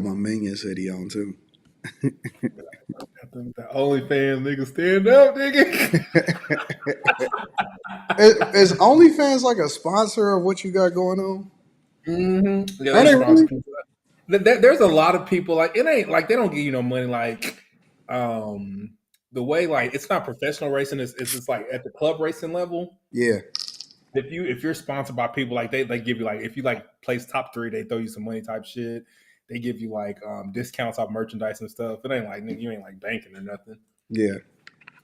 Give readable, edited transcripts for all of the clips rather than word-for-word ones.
my Minions hoodie on too. The OnlyFans nigga stand up, nigga. Is OnlyFans like a sponsor of what you got going on? Yeah, Are they they sponsor really? people. There's a lot of people like it ain't like they don't give you no money like um the way like it's not professional racing. It's just like at the club racing level. Yeah. If you're sponsored by people like they give you like if you like place top three, they throw you some money type shit. They give you like discounts off merchandise and stuff. It ain't like nigga, you ain't like banking or nothing. Yeah.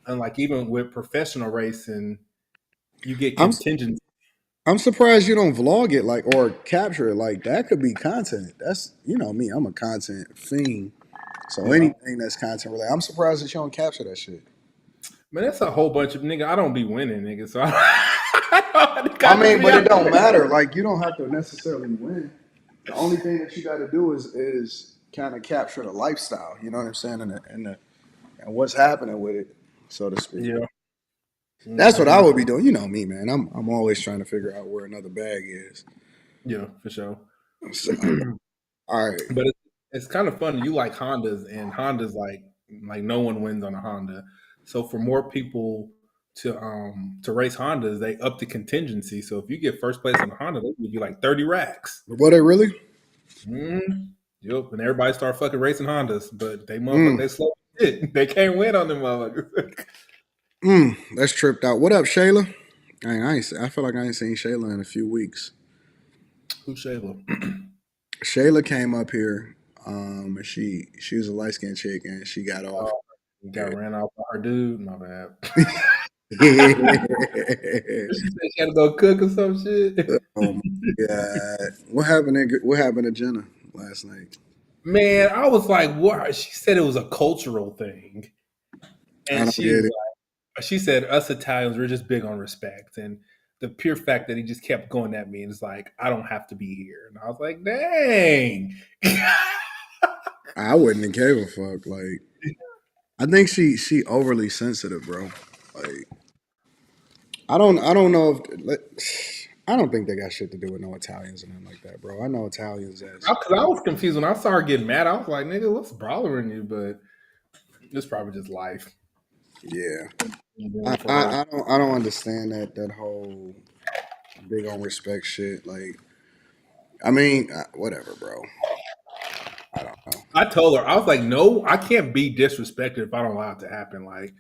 And like even with professional racing, you get I'm contingent. I'm surprised you don't vlog it like or capture it like that could be content. That's me. I'm a content fiend. So Yeah, anything that's content related, I'm surprised that you don't capture that shit. man, that's a whole bunch of nigga. I don't be winning, nigga. So I I just mean, be but out. it don't matter. Like you don't have to necessarily win. The only thing that you got to do is kind of capture the lifestyle. You know what I'm saying? And what's happening with it, so to speak. Yeah. That's what I Hmm. would be doing. You know me, man. I'm always trying to figure out where another bag is. Yeah, for sure. So, all right. But it's kind of fun. You like Hondas, and Hondas like no one wins on a Honda. So for more people to race Hondas, they up the contingency. So if you get first place on a Honda, they give you like 30 racks. What they really? Mm, yep, and everybody start fucking racing Hondas, but they motherfucker Mm, they slow as shit. They can't win on them motherfuckers. that's tripped out. What up, Shayla? I feel like I ain't seen Shayla in a few weeks. Who's Shayla? Shayla came up here. And she was a light skinned chick, and she got off. Oh, you got ran off by her dude. My bad. She said she had to go cook or some shit. Oh my god! What happened to Jenna last night? Man, I was like, what? She said it was a cultural thing. I And don't get it. she said us Italians we're just big on respect, and the pure fact that he just kept going at me and it's like I don't have to be here, and I was like, dang. I wouldn't have gave a fuck. Like I think she overly sensitive, bro. Like I don't know if like, I don't think they got shit to do with no Italians and nothing like that, bro. I know Italians as Because I was confused when I saw her getting mad. I was like, nigga, what's bothering you? But it's probably just life. yeah. Doing I, for her. I don't understand that whole big on respect shit. Like I mean, whatever, bro. I don't know. I told her, I was like, no, I can't be disrespected if I don't allow it to happen. Like,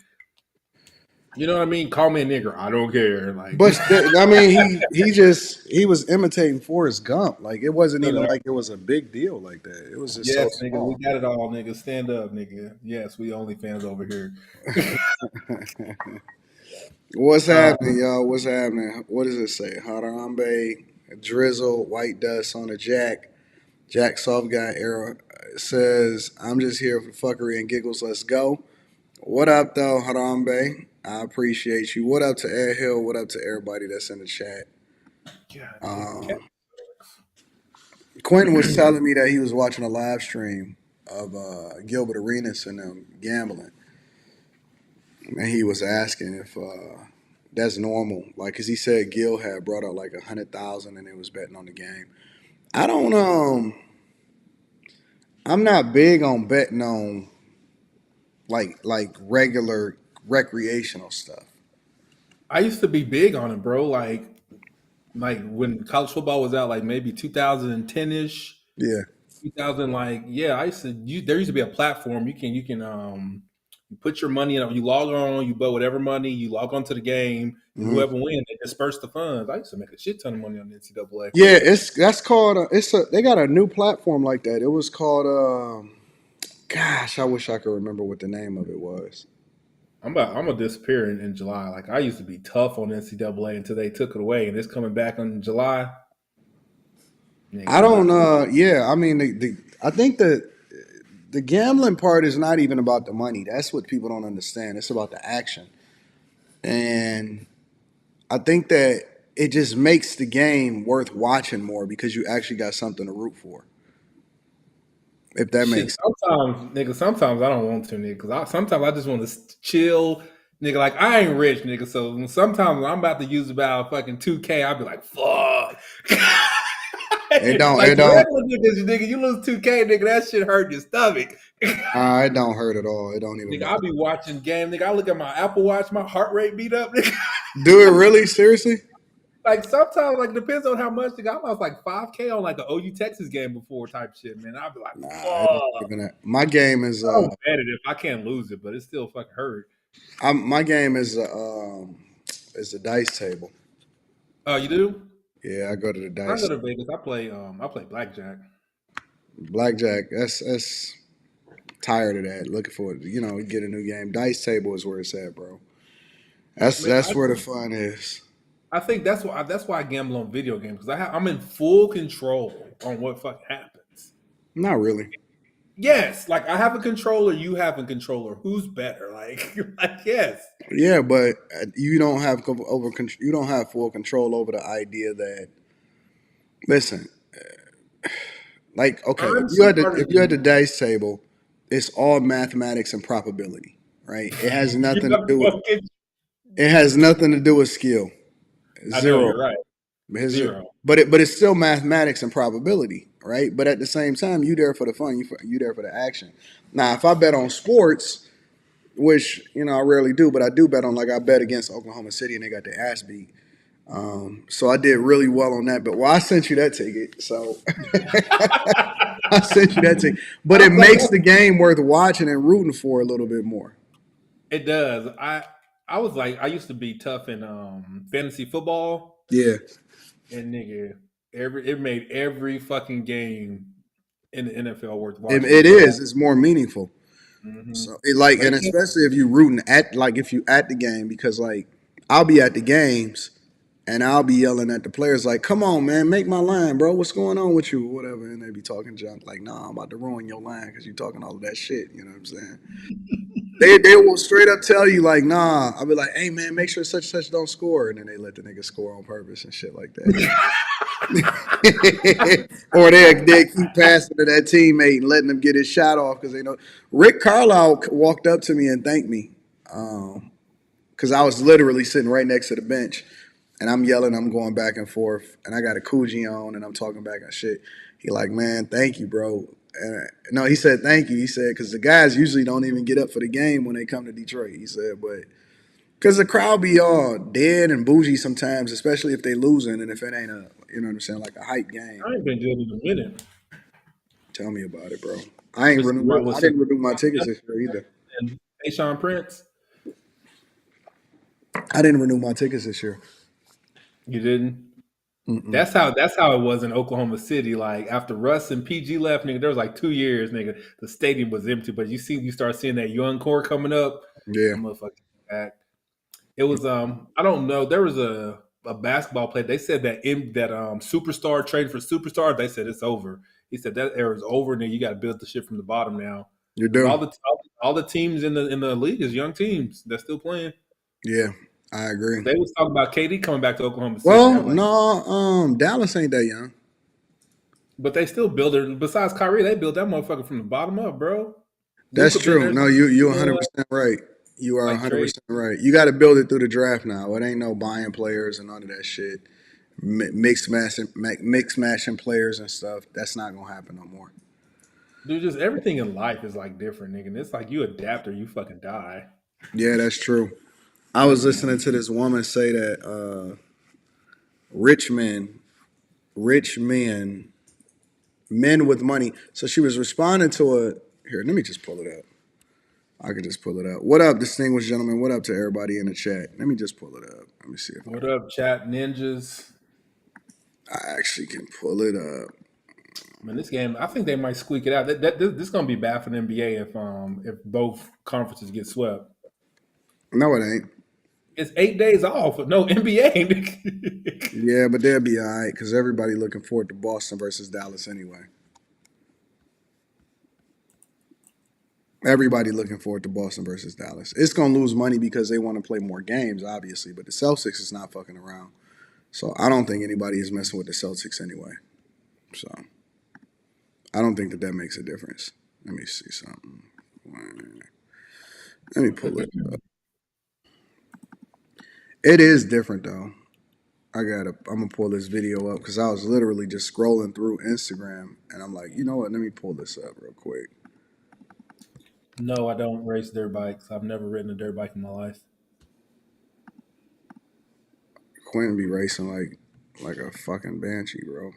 you know what I mean? Call me a nigger. I don't care. Like, But I mean, he was imitating Forrest Gump. Like it wasn't even like it was a big deal like that. It was just so yes, nigga, we small. got it all, nigga. Stand up, nigga. Yes, we only fans over here. What's Uh, happening, y'all? What's happening? What does it say? Harambe, drizzle, white dust on a jack. Jack soft guy era says, "I'm just here for fuckery and giggles. Let's go." What up, though, Harambe? I appreciate you. What up to Ed Hill? What up to everybody that's in the chat? God, Um, Quentin was telling me that he was watching a live stream of Gilbert Arenas and them gambling, and he was asking if that's normal. Like, cause he said Gil had brought out like 100,000 and they was betting on the game. I don't. I'm not big on betting on like regular recreational stuff. I used to be big on it, bro. Like when college football was out, like maybe 2010 ish, Yeah. 2000. Like, yeah, I used to. There used to be a platform you put your money in. You log on, you bet whatever money, you log on to the game, and Hmm. whoever wins, they disperse the funds. I used to make a shit ton of money on the NCAA. Yeah, that's called. They got a new platform like that. It was called. Gosh, I wish I could remember what the name of it was. I'm gonna disappear in July. Like I used to be tough on NCAA until they took it away, and it's coming back in July. I Nigga, don't. Yeah, I mean, I think the gambling part is not even about the money. That's what people don't understand. It's about the action, and I think that it just makes the game worth watching more because you actually got something to root for. If that shit. makes Sometimes, nigga. Sometimes I don't want to, nigga. Because sometimes I just want to chill, nigga. Like I ain't rich, nigga. So sometimes when I'm about to use about fucking 2K, I'll be like, fuck. It don't. Like It the don't. regular niggas, nigga, you lose 2K, nigga, that shit hurt your stomach. It don't hurt at all. It don't even Nigga, bother. I'll be watching game, nigga. I look at my Apple Watch, my heart rate beat up, nigga. Do it really? Seriously? Like sometimes, like depends on how much. Nigga, I lost like 5K on like an OU Texas game before type shit, man. I'll be like, Nah, it don't fuck. even. My game is. I don't bet it if I can't lose it, but it still fucking hurt. My game is the dice table. Oh, you do? Yeah, I go to the When I go dice to Vegas, I play blackjack. blackjack. That's tired of that. Looking forward to get a new game. Dice table is where it's at, bro. That's Man, that's where the fun is. I think that's why I gamble on video games because I'm in full control on what fucking happens. Not really. Yes, like I have a controller, you have a controller. Who's better? Like, like yes. Yeah, but you don't have you don't have full control over the idea that listen, like okay, I'm smarter if you than had the you. dice table, it's all mathematics and probability, right? It has You nothing to know, do with fucking- skill. I know Zero. you're right. Zero. But it's still mathematics and probability, right? But at the same time, you there for the fun, you there for the action. Now, if I bet on sports, which I rarely do, but I do bet on like I bet against Oklahoma City and they got their ass beat. So I did really well on that. But I sent you that ticket, so I sent you that ticket. But it I'm like, makes the game worth watching and rooting for a little bit more. it does. I was like, I used to be tough in fantasy football, Yeah, and nigga, it made every fucking game in the NFL worth it, watching it because is. It's more meaningful. mm-hmm. So it like, Like and especially if you rooting at like if you at the game because like I'll be at the games and I'll be yelling at the players like, "Come on, man, make my line, bro. What's going on with you, or whatever?" And they be talking junk like, "Nah, I'm about to ruin your line because you talking all of that shit." You know what I'm saying? They will straight up tell you like, "Nah." I'll be like, "Hey, man, make sure such and such don't score," and then they let the nigga score on purpose and shit like that. Or they keep passing to that teammate and letting them get his shot off because they know. Rick Carlisle walked up to me and thanked me because I was literally sitting right next to the bench and I'm yelling, I'm going back and forth, and I got a Coogee on and I'm talking back and shit. He like, man, thank you, bro. And no, he said thank you. He said because the guys usually don't even get up for the game when they come to Detroit. He said, but because the crowd be all dead and bougie sometimes, especially if they losing and if it ain't a what I'm saying, like a hype game. I ain't been good in a minute. Tell me about it, bro. I Since didn't renew my tickets this year either. and Ashawn Prince, I didn't renew my tickets this year. you didn't. Mm-mm. That's how it was in Oklahoma City. Like after Russ and PG left, nigga, there was like 2 years, nigga. The stadium was empty, but you start seeing that young core coming up. Yeah, That motherfucker back. It was I don't know. There was a basketball player. They said that superstar trade for superstar. They said it's over. He said that era is over. And then you got to build the shit from the bottom now you because do. all the teams in the league is young teams that's still playing. Yeah, I agree. They was talking about KD coming back to Oklahoma City. Well, I'm like, no, Dallas ain't that young. but they still build it. Besides Kyrie, they built that motherfucker from the bottom up, bro. That's Luca been true. there No, since you day 100% one, right. You are like Dre. 100% right. You got to build it through the draft now. It ain't no buying players and none of that shit. Mix matching players and stuff. That's not gonna happen no more. Dude, just everything in life is like different, nigga. And it's like you adapt or you fucking die. Yeah, that's true. I was listening to this woman say that rich men, rich men with money. So she was responding to a here. Let me just pull it up. I could just pull it up. What up, distinguished gentlemen? What up to everybody in the chat? Let me just pull it up. Let me see if What up, chat ninjas? I actually can pull it up. Man, this game, I think they might squeak it out. This is gonna be bad for the NBA if both conferences get swept. No, it ain't. It's 8 days off. No NBA. Yeah, but they'll be all right because everybody looking forward to Boston versus Dallas anyway. Everybody looking forward to Boston versus Dallas. It's gonna lose money because they want to play more games, obviously, but the Celtics is not fucking around. So I don't think anybody is messing with the Celtics anyway. So I don't think that makes a difference. Let me see something. Let me pull it up. It is different though. I'm gonna pull this video up because I was literally just scrolling through Instagram and I'm like, you know what? Let me pull this up real quick. No, I don't race dirt bikes. I've never ridden a dirt bike in my life. Quentin be racing like a fucking banshee, bro.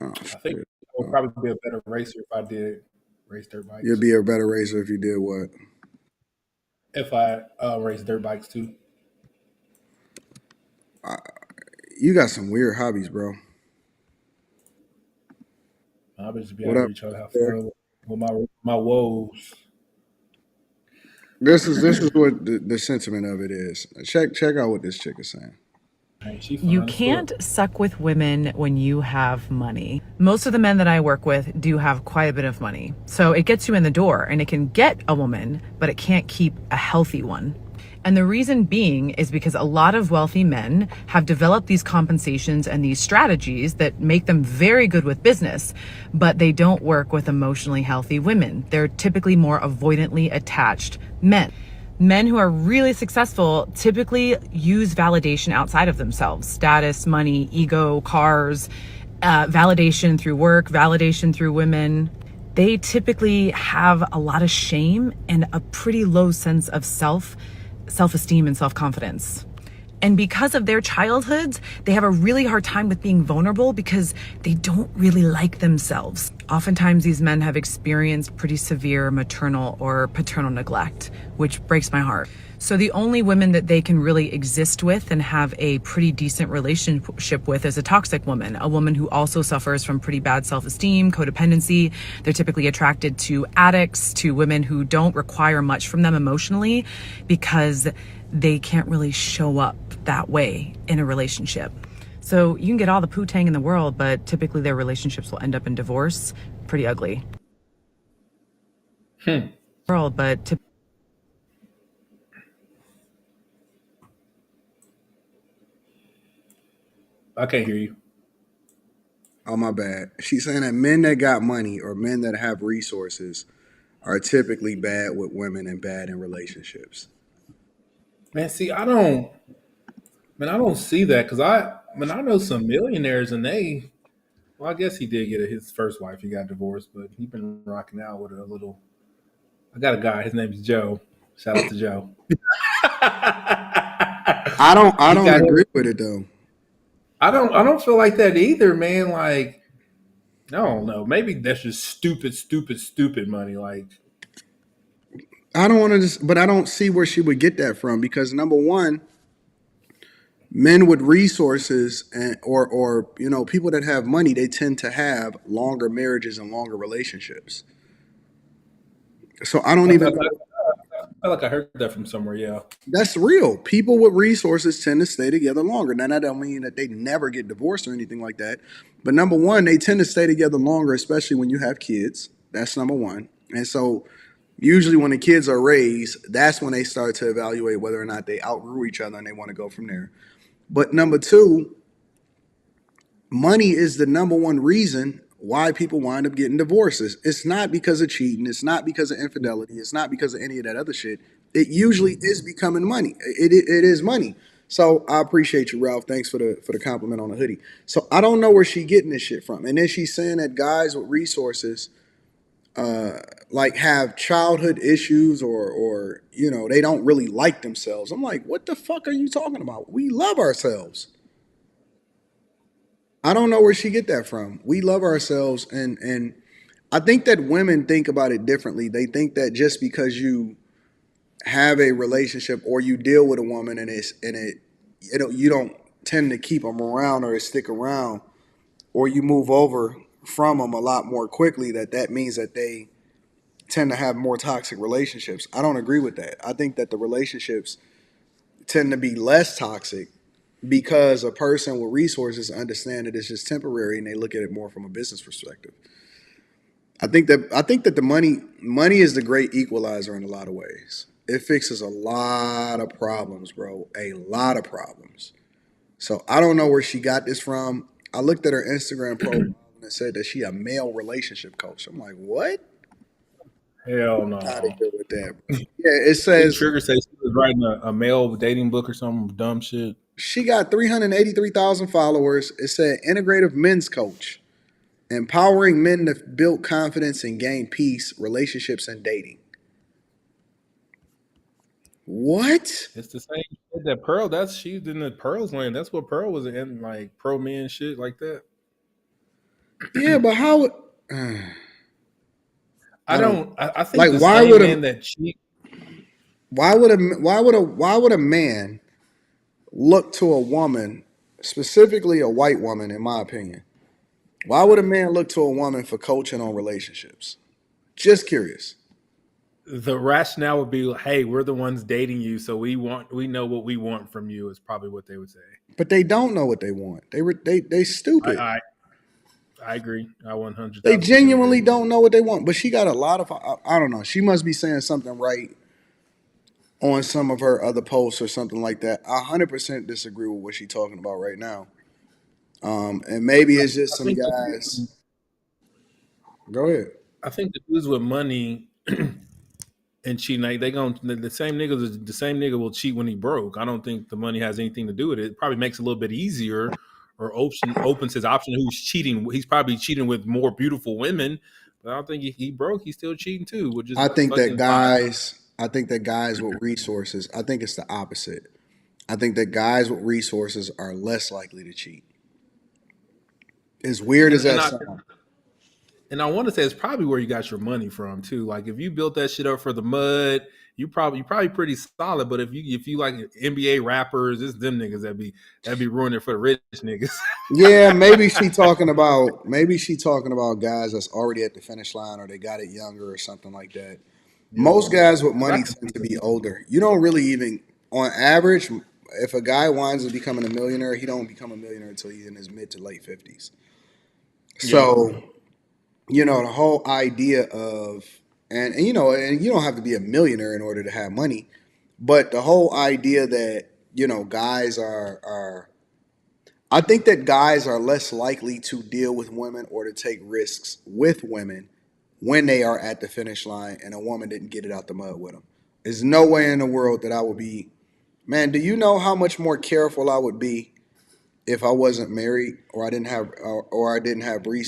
Oh I think shit. I would Oh. probably be a better racer if I did race dirt You'd bikes. be a better racer if you did what? If I race dirt bikes too, You got some weird hobbies, bro. I would just be What out up here trying to have there? fun with my woes. This is what the sentiment of it is. Check out what this chick is saying. Hey, she You fine as fuck. can't suck with women when you have money. Most of the men that I work with do have quite a bit of money. So it gets you in the door and it can get a woman, but it can't keep a healthy one. And the reason being is because a lot of wealthy men have developed these compensations and these strategies that make them very good with business, but they don't work with emotionally healthy women. They're typically more avoidantly attached men. Men who are really successful typically use validation outside of themselves: status, money, ego, cars, validation through work, validation through women. They typically have a lot of shame and a pretty low sense of self-esteem and self-confidence. And because of their childhoods, they have a really hard time with being vulnerable because they don't really like themselves. Oftentimes, these men have experienced pretty severe maternal or paternal neglect, which breaks my heart. So the only women that they can really exist with and have a pretty decent relationship with is a toxic woman, a woman who also suffers from pretty bad self-esteem, codependency. They're typically attracted to addicts, to women who don't require much from them emotionally because they can't really show up that way in a relationship. So you can get all the poo-tang in the world, but typically their relationships will end up in divorce. Pretty ugly. Hmm. World, but I can't hear you. Oh my bad. She's saying that men that got money or men that have resources are typically bad with women and bad in relationships. Man, see, I don't see that because I know some millionaires and they, well, I guess he did get his first wife. He got divorced, but he been rocking out with a little. I got a guy. His name's Joe. Shout out to Joe. I He don't got him. agree with it though. I don't feel like that either, man. Like, I don't know. Maybe that's just stupid money. Like, I don't want to just, but I don't see where she would get that from because number one, men with resources and or people that have money, they tend to have longer marriages and longer relationships. So I don't even know. I feel like I heard that from somewhere. Yeah. That's real. People with resources tend to stay together longer. Now that don't mean that they never get divorced or anything like that. But number one, they tend to stay together longer, especially when you have kids. That's number one. And so usually when the kids are raised, that's when they start to evaluate whether or not they outgrew each other and they want to go from there. But number two, money is the number one reason why people wind up getting divorces. It's not because of cheating. It's not because of infidelity. It's not because of any of that other shit. It usually is becoming money. It is money. So I appreciate you, Ralph. Thanks for the compliment on the hoodie. So I don't know where she getting this shit from. And then she's saying that guys with resources like have childhood issues or they don't really like themselves. I'm like, what the fuck are you talking about? We love ourselves. I don't know where she get that from. We love ourselves, and I think that women think about it differently. They think that just because you have a relationship or you deal with a woman you don't tend to keep them around or stick around or you move over from them a lot more quickly that means that they tend to have more toxic relationships. I don't agree with that. I think that the relationships tend to be less toxic because a person with resources understand that it's just temporary and they look at it more from a business perspective. I think that the money is the great equalizer in a lot of ways. It fixes a lot of problems, bro. A lot of problems. So I don't know where she got this from. I looked at her Instagram profile and it said that she a male relationship coach. I'm like, what? Hell Out of no. here with that. Yeah, it Didn't says Trigger say she was writing a male dating book or some dumb shit? She got 383,000 followers. It said integrative men's coach, empowering men to build confidence and gain peace, relationships, and dating. What? It's the same shit that Pearl. That's she's in the Pearl's lane. That's what Pearl was in, like pro men shit like that. Yeah, but how? I I don't don't. I think like. the Why same would men a that cheat. why would a man look to a woman, specifically a white woman, in my opinion? Why would a man look to a woman for coaching on relationships? Just curious. The rationale would be, like, "Hey, we're the ones dating you, so we know what we want from you." Is probably what they would say. But they don't know what they want. They I stupid. I, I agree. I They 100,000% genuinely agree. don't know what they want. But she got a lot of. I don't know. She must be saying something right on some of her other posts or something like that. I 100% disagree with what she's talking about right now. And maybe it's just I some think guys. Go ahead. I think the dudes with money and cheating, like they going the same niggas. The same nigga will cheat when he broke. I don't think the money has anything to do with it. It probably makes it a little bit easier, or opens his option. Who's cheating? He's probably cheating with more beautiful women. But I don't think he broke. He's still cheating too, with just I think that fucking five. guys. I think that guys with resources. I think it's the opposite. I think that guys with resources are less likely to cheat. As weird And as and that I sounds. and I want to say it's probably where you got your money from too. Like if you built that shit up for the mud, you probably pretty solid. But if you like NBA rappers, it's them niggas that be ruining it for the rich niggas. Yeah, maybe she talking about guys that's already at the finish line or they got it younger or something like that. Most Yeah, guys with because I money can tend see to that. be older. You don't really even, on average, if a guy winds up becoming a millionaire, he don't become a millionaire until he's in his mid to late 50s. Yeah, So, the whole idea of, and you don't have to be a millionaire in order to have money, but the whole idea that, guys are I think that guys are less likely to deal with women or to take risks with women when they are at the finish line and a woman didn't get it out the mud with them. There's no way in the world that I would be, man, do you know how much more careful I would be if I wasn't married or I didn't have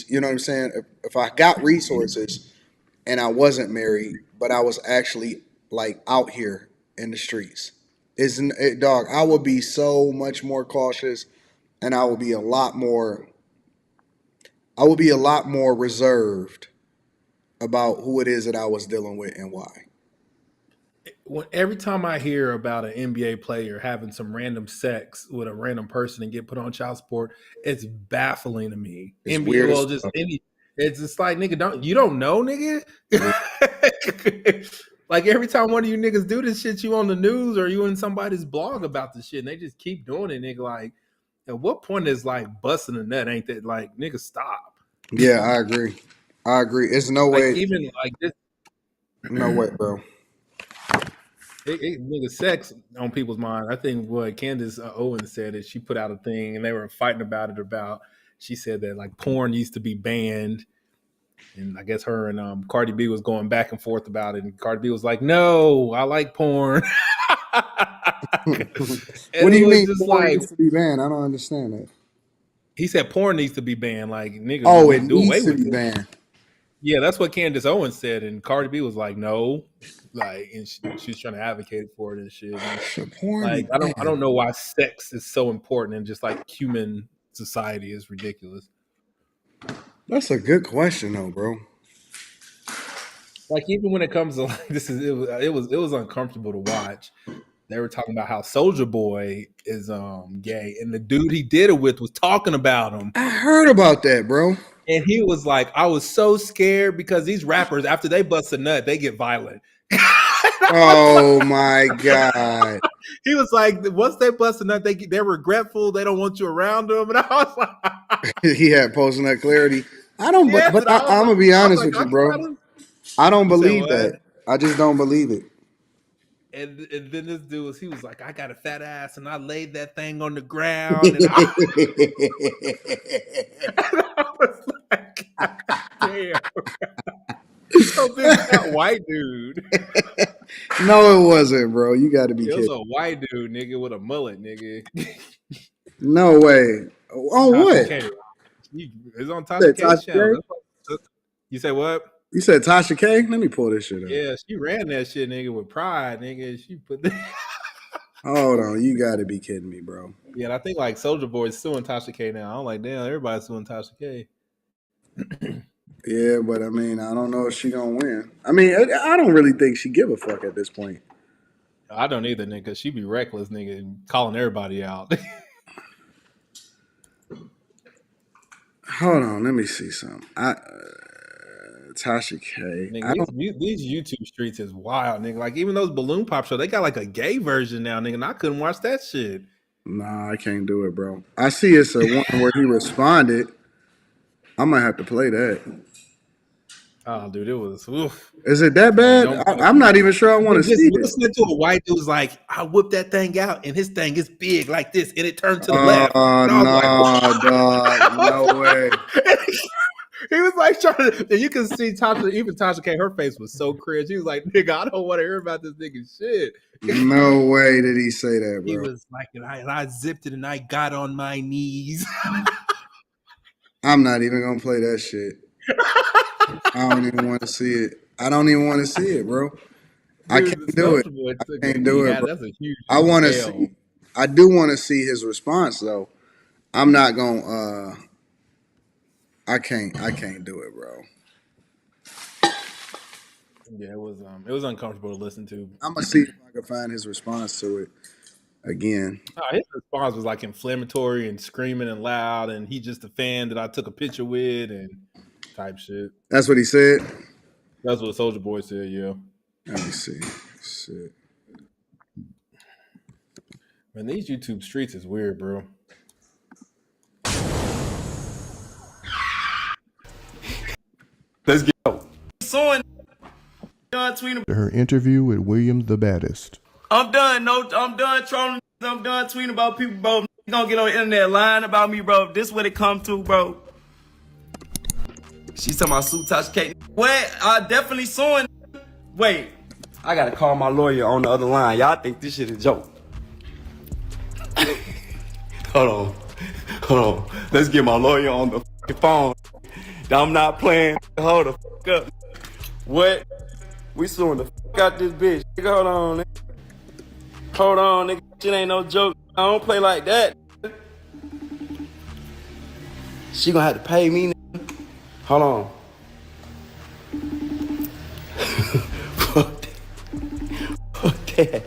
you know what I'm saying? If I got resources and I wasn't married, but I was actually like out here in the streets. Isn't it, dog? I would be so much more cautious and I will be a lot more reserved about who it is that I was dealing with and why. every time I hear about an NBA player having some random sex with a random person and get put on child support, it's baffling to me. It's NBA, weird well, as just fuck. any. It's just like nigga, don't know, nigga. Yeah. Like every time one of you niggas do this shit, you on the news or you in somebody's blog about this shit, and they just keep doing it, nigga. Like, at what point is like busting a nut? Ain't that like nigga stop? Yeah, I agree. I agree. It's no Like way, even like this. no way, bro. Nigga, sex on people's mind. I think what Candace Owens said is she put out a thing and they were fighting about it. About she said that like porn needs to be banned, and I guess her and Cardi B was going back and forth about it, and Cardi B was like, "No, I like porn," and What do it you was mean just porn like needs to be banned? I don't understand that. he said porn needs to be banned. Like nigga, Oh, it just do away needs to with be it. banned. Yeah, that's what Candace Owens said, and Cardi B was like, "No," like, and she's trying to advocate for it and shit. And Should porn be like, I don't banned? know why sex is so important and just like human society is ridiculous. That's a good question, though, bro. Like even when it comes to like it was uncomfortable to watch. They were talking about how Soldier Boy is gay, and the dude he did it with was talking about him. I heard about that, bro. And he was like, I was so scared because these rappers, after they bust a nut, they get violent. Oh my god. He was like, once they bust a nut, they're regretful. They don't want you around them. And I was like, He had post nut clarity. I don't, yes. but And I was I'm like, gonna be I was honest like, with I you, bro. got him. I don't You said believe what? that. I just don't believe it. And then this dude he was like, I got a fat ass and I laid that thing on the ground. And I, and I was like, God damn. So big fat white dude. No, it wasn't, bro. You got to be It was kidding. a white dude, nigga, with a mullet, nigga. No way. Oh, Tasha what? K. It's on You Tasha said K's Tasha channel. K? You say what? You said Tasha K? Let me pull this shit up. Yeah, she ran that shit, nigga, with pride, nigga. She put that. Hold on. You got to be kidding me, bro. Yeah, and I think like Soldier Boy is suing Tasha K now. I'm like, damn, everybody's suing Tasha K. Yeah, but I mean, I don't know if she gonna win. I mean, I don't really think she give a fuck at this point. I don't either, nigga. She be reckless, nigga, and calling everybody out. Hold on, let me see something. Tasha K. I Nigga, don't. these YouTube streets is wild, nigga. Like even those balloon pop show, they got like a gay version now, nigga. And I couldn't watch that shit. Nah, I can't do it, bro. I see it's a one where he responded. I might have to play that. Oh, dude, it was. Oof. Is it that Man, bad? don't. I'm not even sure I want to Nigga, just see it. listening to a white dude's like, I whipped that thing out, and his thing is big like this, and it turned to the left, and I was like, No, dog, no way. he was like trying to, and you can see Tasha, even Tasha K, her face was so cringe. He was like, nigga, I don't want to hear about this nigga shit. No way did he say that, He bro. was like, and I zipped it, and I got on my knees. I'm not even gonna play that shit. I don't even want to see it. I don't even want to see it, bro. I Dude, can't do it. I can't do it, bro. That's a huge I want to L. see. I do want to see his response though. I'm not gonna. I can't do it, bro. Yeah, it was uncomfortable to listen to. I'm gonna see if I can find his response to it again. His response was like inflammatory and screaming and loud, and he just a fan that I took a picture with and type shit. That's what he said. That's what Soldier Boy said. Yeah. Let me see. Shit. Man, these YouTube streets is weird, bro. Let's go. Someone done tweeting. Her interview with William the Baddest. I'm done. No, I'm done trolling. I'm done tweeting about people, bro. You gonna get on the internet lying about me, bro. This what it come to, bro. She's talking about Sue Tasha K. What? I definitely suing. Wait, I gotta call my lawyer on the other line. Y'all think this shit is a joke? Hold on. Let's get my lawyer on the phone. I'm not playing. Hold the fuck up. What? We suing the fuck out this bitch. Nigga, hold on, nigga. Hold on, nigga. Shit ain't no joke. I don't play like that. She gonna have to pay me, nigga. Hold on. Fuck that.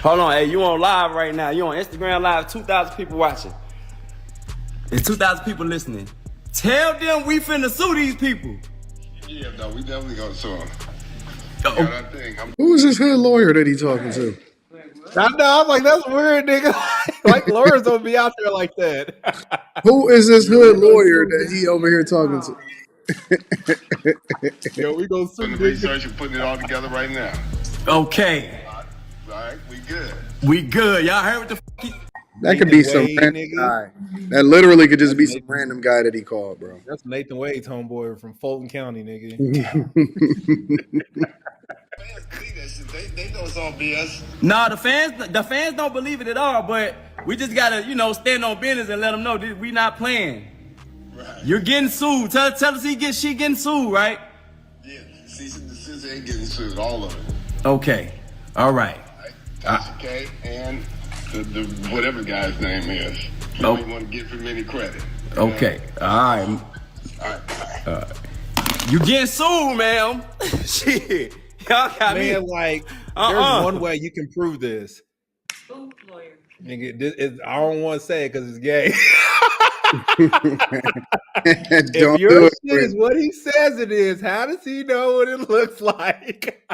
Hold on, hey, you on live right now. You on Instagram live, 2,000 people watching. There's 2,000 people listening. Tell them we finna sue these people. Yeah, no, we definitely gonna sue him. Who is this hood lawyer that he talking to? I know. I'm like, that's weird, nigga. Like lawyers don't be out there like that. Who is this hood lawyer that he over here talking to? Yo, we gonna sue Doing the nigga. research and putting it all together right now. Okay, All right, we good. we good. Y'all heard what the fuck he... That could be Nathan some Wade, random nigga. guy. That literally could just be some Nathan. random guy that he called, bro. That's Nathan Wade's homeboy from Fulton County, nigga. Fans believe that shit. They know it's all BS. Nah, the fans don't believe it at all, but we just gotta, stand on business and let them know that we not playing. Right. You're getting sued. Tell us she getting sued, right? Yeah, cease and desist ain't getting sued, all of it. Okay. All right. Right? Tasha K and the whatever guy's name is. You Oh. don't want to give him any credit. Okay. All right. All right. You getting sued, ma'am. Shit. Y'all got me. Man, like, there's one way you can prove this. Nigga, I don't want to say it because it's gay. If Don't your do shit it. is what he says it is, how does he know what it looks like?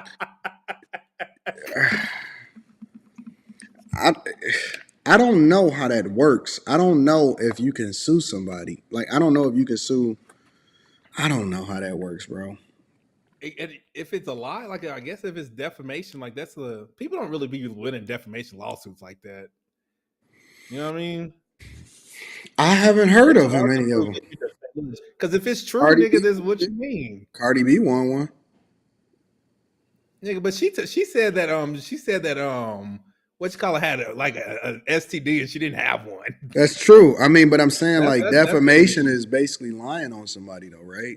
I don't know how that works. I don't know if you can sue somebody. Like, I don't know if you can sue. I don't know how that works, bro. If it's a lie, like I guess if it's defamation, like that's people don't really be winning defamation lawsuits like that. You know what I mean? I haven't heard of him, any of them. Because if it's true, Cardi nigga, B- this is what you mean, Cardi B won one. nigga. But she said that what you call it had a STD and she didn't have one. That's true. I mean, but I'm saying like That's defamation is basically lying on somebody, though, right?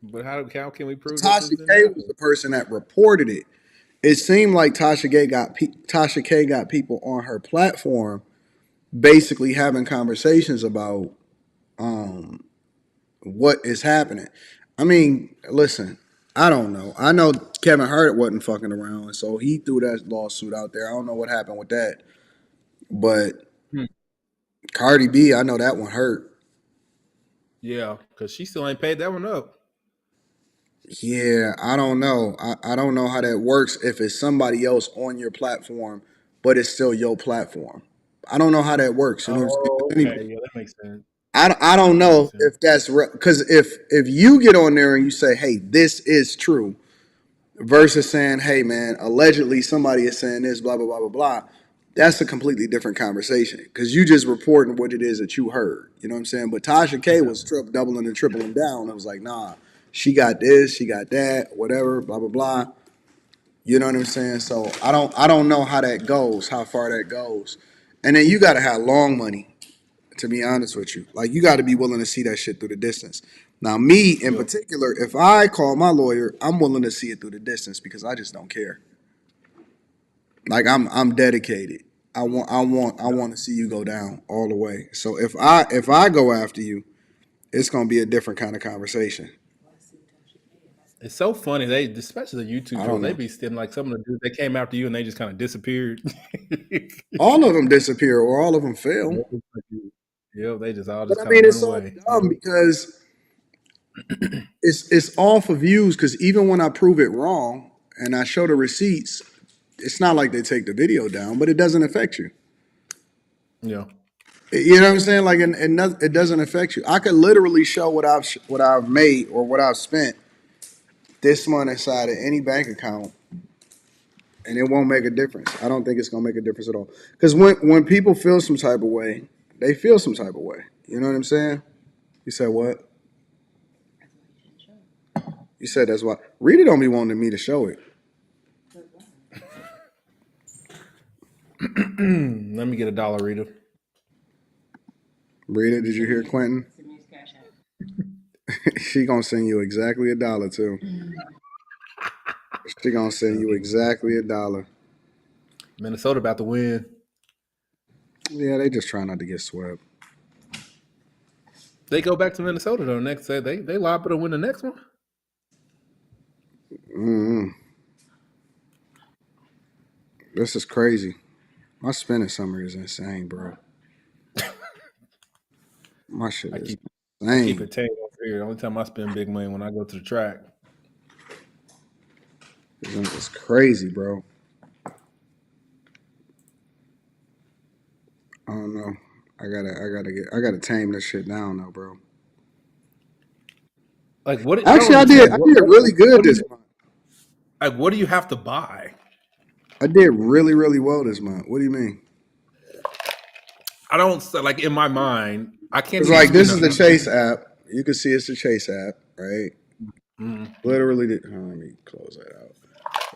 But how can we prove that this Tasha didn't K was happen? the person that reported it. It seemed like Tasha K got people on her platform basically having conversations about um, what is happening. I mean, listen, I don't know. I know Kevin Hart wasn't fucking around, so he threw that lawsuit out there. I don't know what happened with that, but Hmm. Cardi B, I know that one hurt. Yeah, because she still ain't paid that one up. Yeah, I don't know. I don't know how that works if it's somebody else on your platform, but it's still your platform. I don't know how that works. You know what I'm saying? 'Cause Oh, okay. Yeah, that makes sense. I don't That makes know sense. if that's because if you get on there and you say, "Hey, this is true," versus saying, "Hey, man, allegedly somebody is saying this," blah blah blah blah blah. That's a completely different conversation because you just reporting what it is that you heard. You know what I'm saying? But Tasha K Yeah. was doubling and tripling down. It was like, nah, she got this, she got that, whatever, blah blah blah. You know what I'm saying? So I don't know how that goes, how far that goes. And then you gotta have long money, to be honest with you. Like you gotta be willing to see that shit through the distance. Now, me in Yeah. particular, if I call my lawyer, I'm willing to see it through the distance because I just don't care. Like I'm dedicated. I want to see you go down all the way. So if I go after you, it's gonna be a different kind of conversation. It's so funny. They, especially the YouTube I trolls, don't they know. be still like some of the dudes. They came after you and they just kind of disappeared. All of them disappear or all of them fail. Yeah, they just all But just I kind of mean, run it's so away. dumb because it's all for views. Because even when I prove it wrong and I show the receipts, it's not like they take the video down, but it doesn't affect you. Yeah. You know what I'm saying? Like, it doesn't affect you. I could literally show what I've made or what I've spent this month inside of any bank account, and it won't make a difference. I don't think it's gonna make a difference at all. Because when people feel some type of way, they feel some type of way. You know what I'm saying? You said what? You said that's why. Rita don't be wanting me to show it. Let me get a dollar reader. Rita, did you hear Quentin? She gonna send you exactly $1 too. She gonna send you exactly $1. Minnesota about to win. Yeah, they just try not to get swept. They go back to Minnesota though. Next, they liable to win the next one. Mm-hmm. This is crazy. My spending summer is insane, bro. My shit I is keep I keep insane. it tame over here. The only time I spend big money when I go to the track. It's crazy, bro. I don't know. I gotta tame this shit down though, bro. Like what? I don't Actually, understand. I did really good What do this you month. like? What do you have to buy? I did really, really well this month. What do you mean? I don't like in my mind. I can't It's even like this spend is the Chase app. You can see it's the Chase app, right? Mhm. Literally, let me close that out.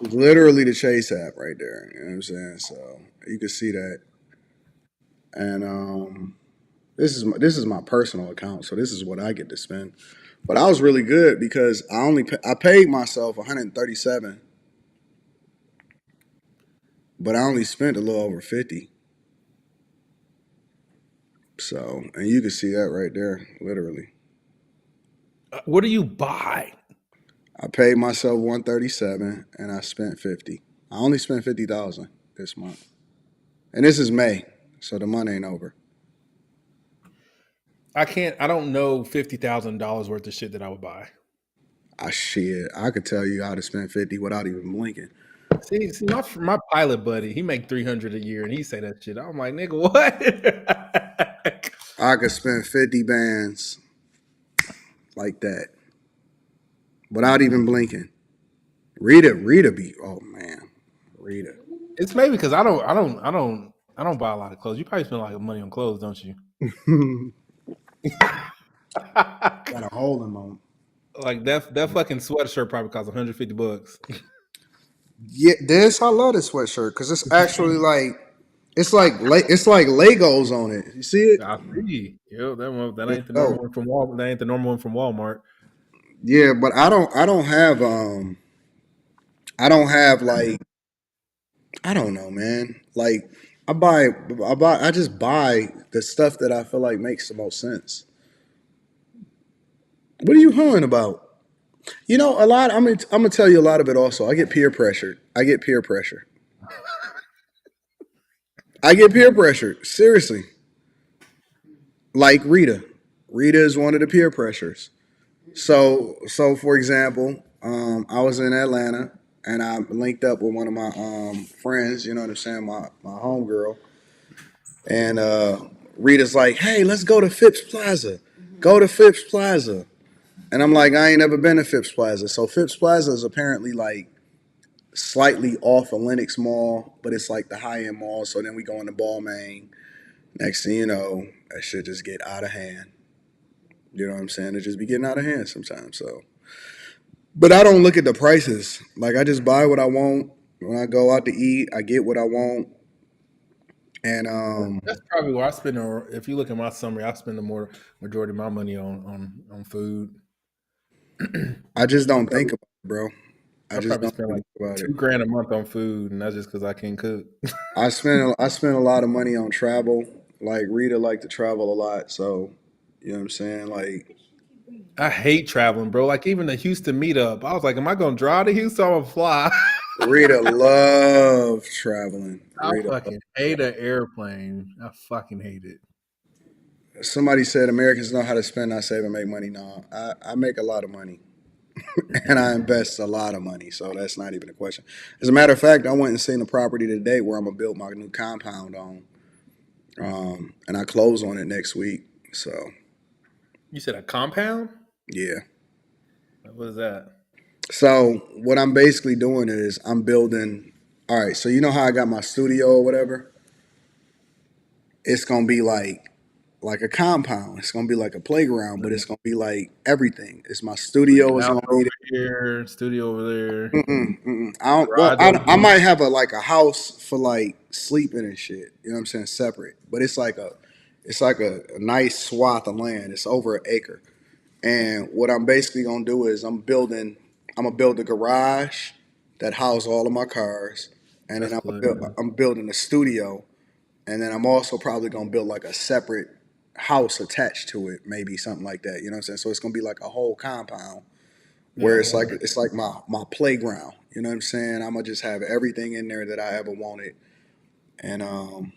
It's literally the Chase app right there. You know what I'm saying? So you can see that. And this is my personal account, so this is what I get to spend. But I was really good because I paid myself 137, but I only spent a little over 50. So, and you can see that right there, literally. What do you buy? I paid myself 137 and I spent 50. I only spent 50,000 this month. And this is May, so the month ain't over. I can't. I don't know $50,000 worth of shit that I would buy. I could tell you how to spend 50 without even blinking. See, my pilot buddy, he make 300 a year, and he say that shit. I'm like, nigga, what? I could spend 50 bands like that without even blinking. Rita be, oh man, Rita. It's maybe because I don't buy a lot of clothes. You probably spend a lot of money on clothes, don't you? Got a hole in them. Like that fucking sweatshirt probably costs $150. Yeah, this I love this sweatshirt because it's actually like it's like Legos on it. You see it? I see. Yo, that It's ain't the normal dope. one from Walmart. That ain't the normal one from Walmart. Yeah, but I don't have like I don't know, man. Like I just buy the stuff that I feel like makes the most sense. What are you hoeing about? You know, a lot. I'm gonna tell you a lot of it. Also, I get peer pressured. I get peer pressure. I get peer pressured. Seriously, like Rita. Rita is one of the peer pressures. So for example, I was in Atlanta and I linked up with one of my friends. You know what I'm saying? My homegirl. And Rita's like, "Hey, let's go to Phipps Plaza. Go to Phipps Plaza." And I'm like, "I ain't never been to Phipps Plaza." So Phipps Plaza is apparently like slightly off of Lenox Mall, but it's like the high end mall. So then we go into Balmain. Next thing you know, that shit just get out of hand. You know what I'm saying? It just be getting out of hand sometimes. So, but I don't look at the prices. Like I just buy what I want. When I go out to eat, I get what I want, and That's probably where I spend. Or if you look at my summary, I spend the more majority of my money on food. I just I don't think probably about it, bro. I I just probably don't spend really like think about it. $2 grand a month on food, and that's just because I can't cook. I spend a lot of money on travel. Like Rita like to travel a lot, so you know what I'm saying. Like I hate traveling, bro. Like even the Houston meetup, I was like, "Am I gonna drive to Houston? I'm gonna fly." Rita loves traveling. I Rita, fucking hate an airplane. I fucking hate it. somebody said Americans know how to spend, not save, and make money. No, I make a lot of money and I invest a lot of money, so that's not even a question. As a matter of fact, I went and seen a property today where I'm gonna build my new compound on, and I close on it next week. So You said a compound? yeah. What is that? So what I'm basically doing is I'm building. All right, so you know how I got my studio or whatever? It's gonna be like a compound. It's gonna be like a playground, but it's gonna be like everything. It's my Like studio a is house gonna be over here, studio over there, I don't. Well, garage over I here. might have a house for like sleeping and shit. You know what I'm saying? Separate, but it's like a nice swath of land. It's over an acre, and what I'm basically gonna do is I'm gonna build a garage that house all of my cars, and then That's good. I'm building a studio, and then I'm also probably gonna build like a separate house attached to it, maybe something like that. You know what I'm saying? So it's gonna be like a whole compound where Yeah. it's like my playground. You know what I'm saying? I'm gonna just have everything in there that I ever wanted, and I'm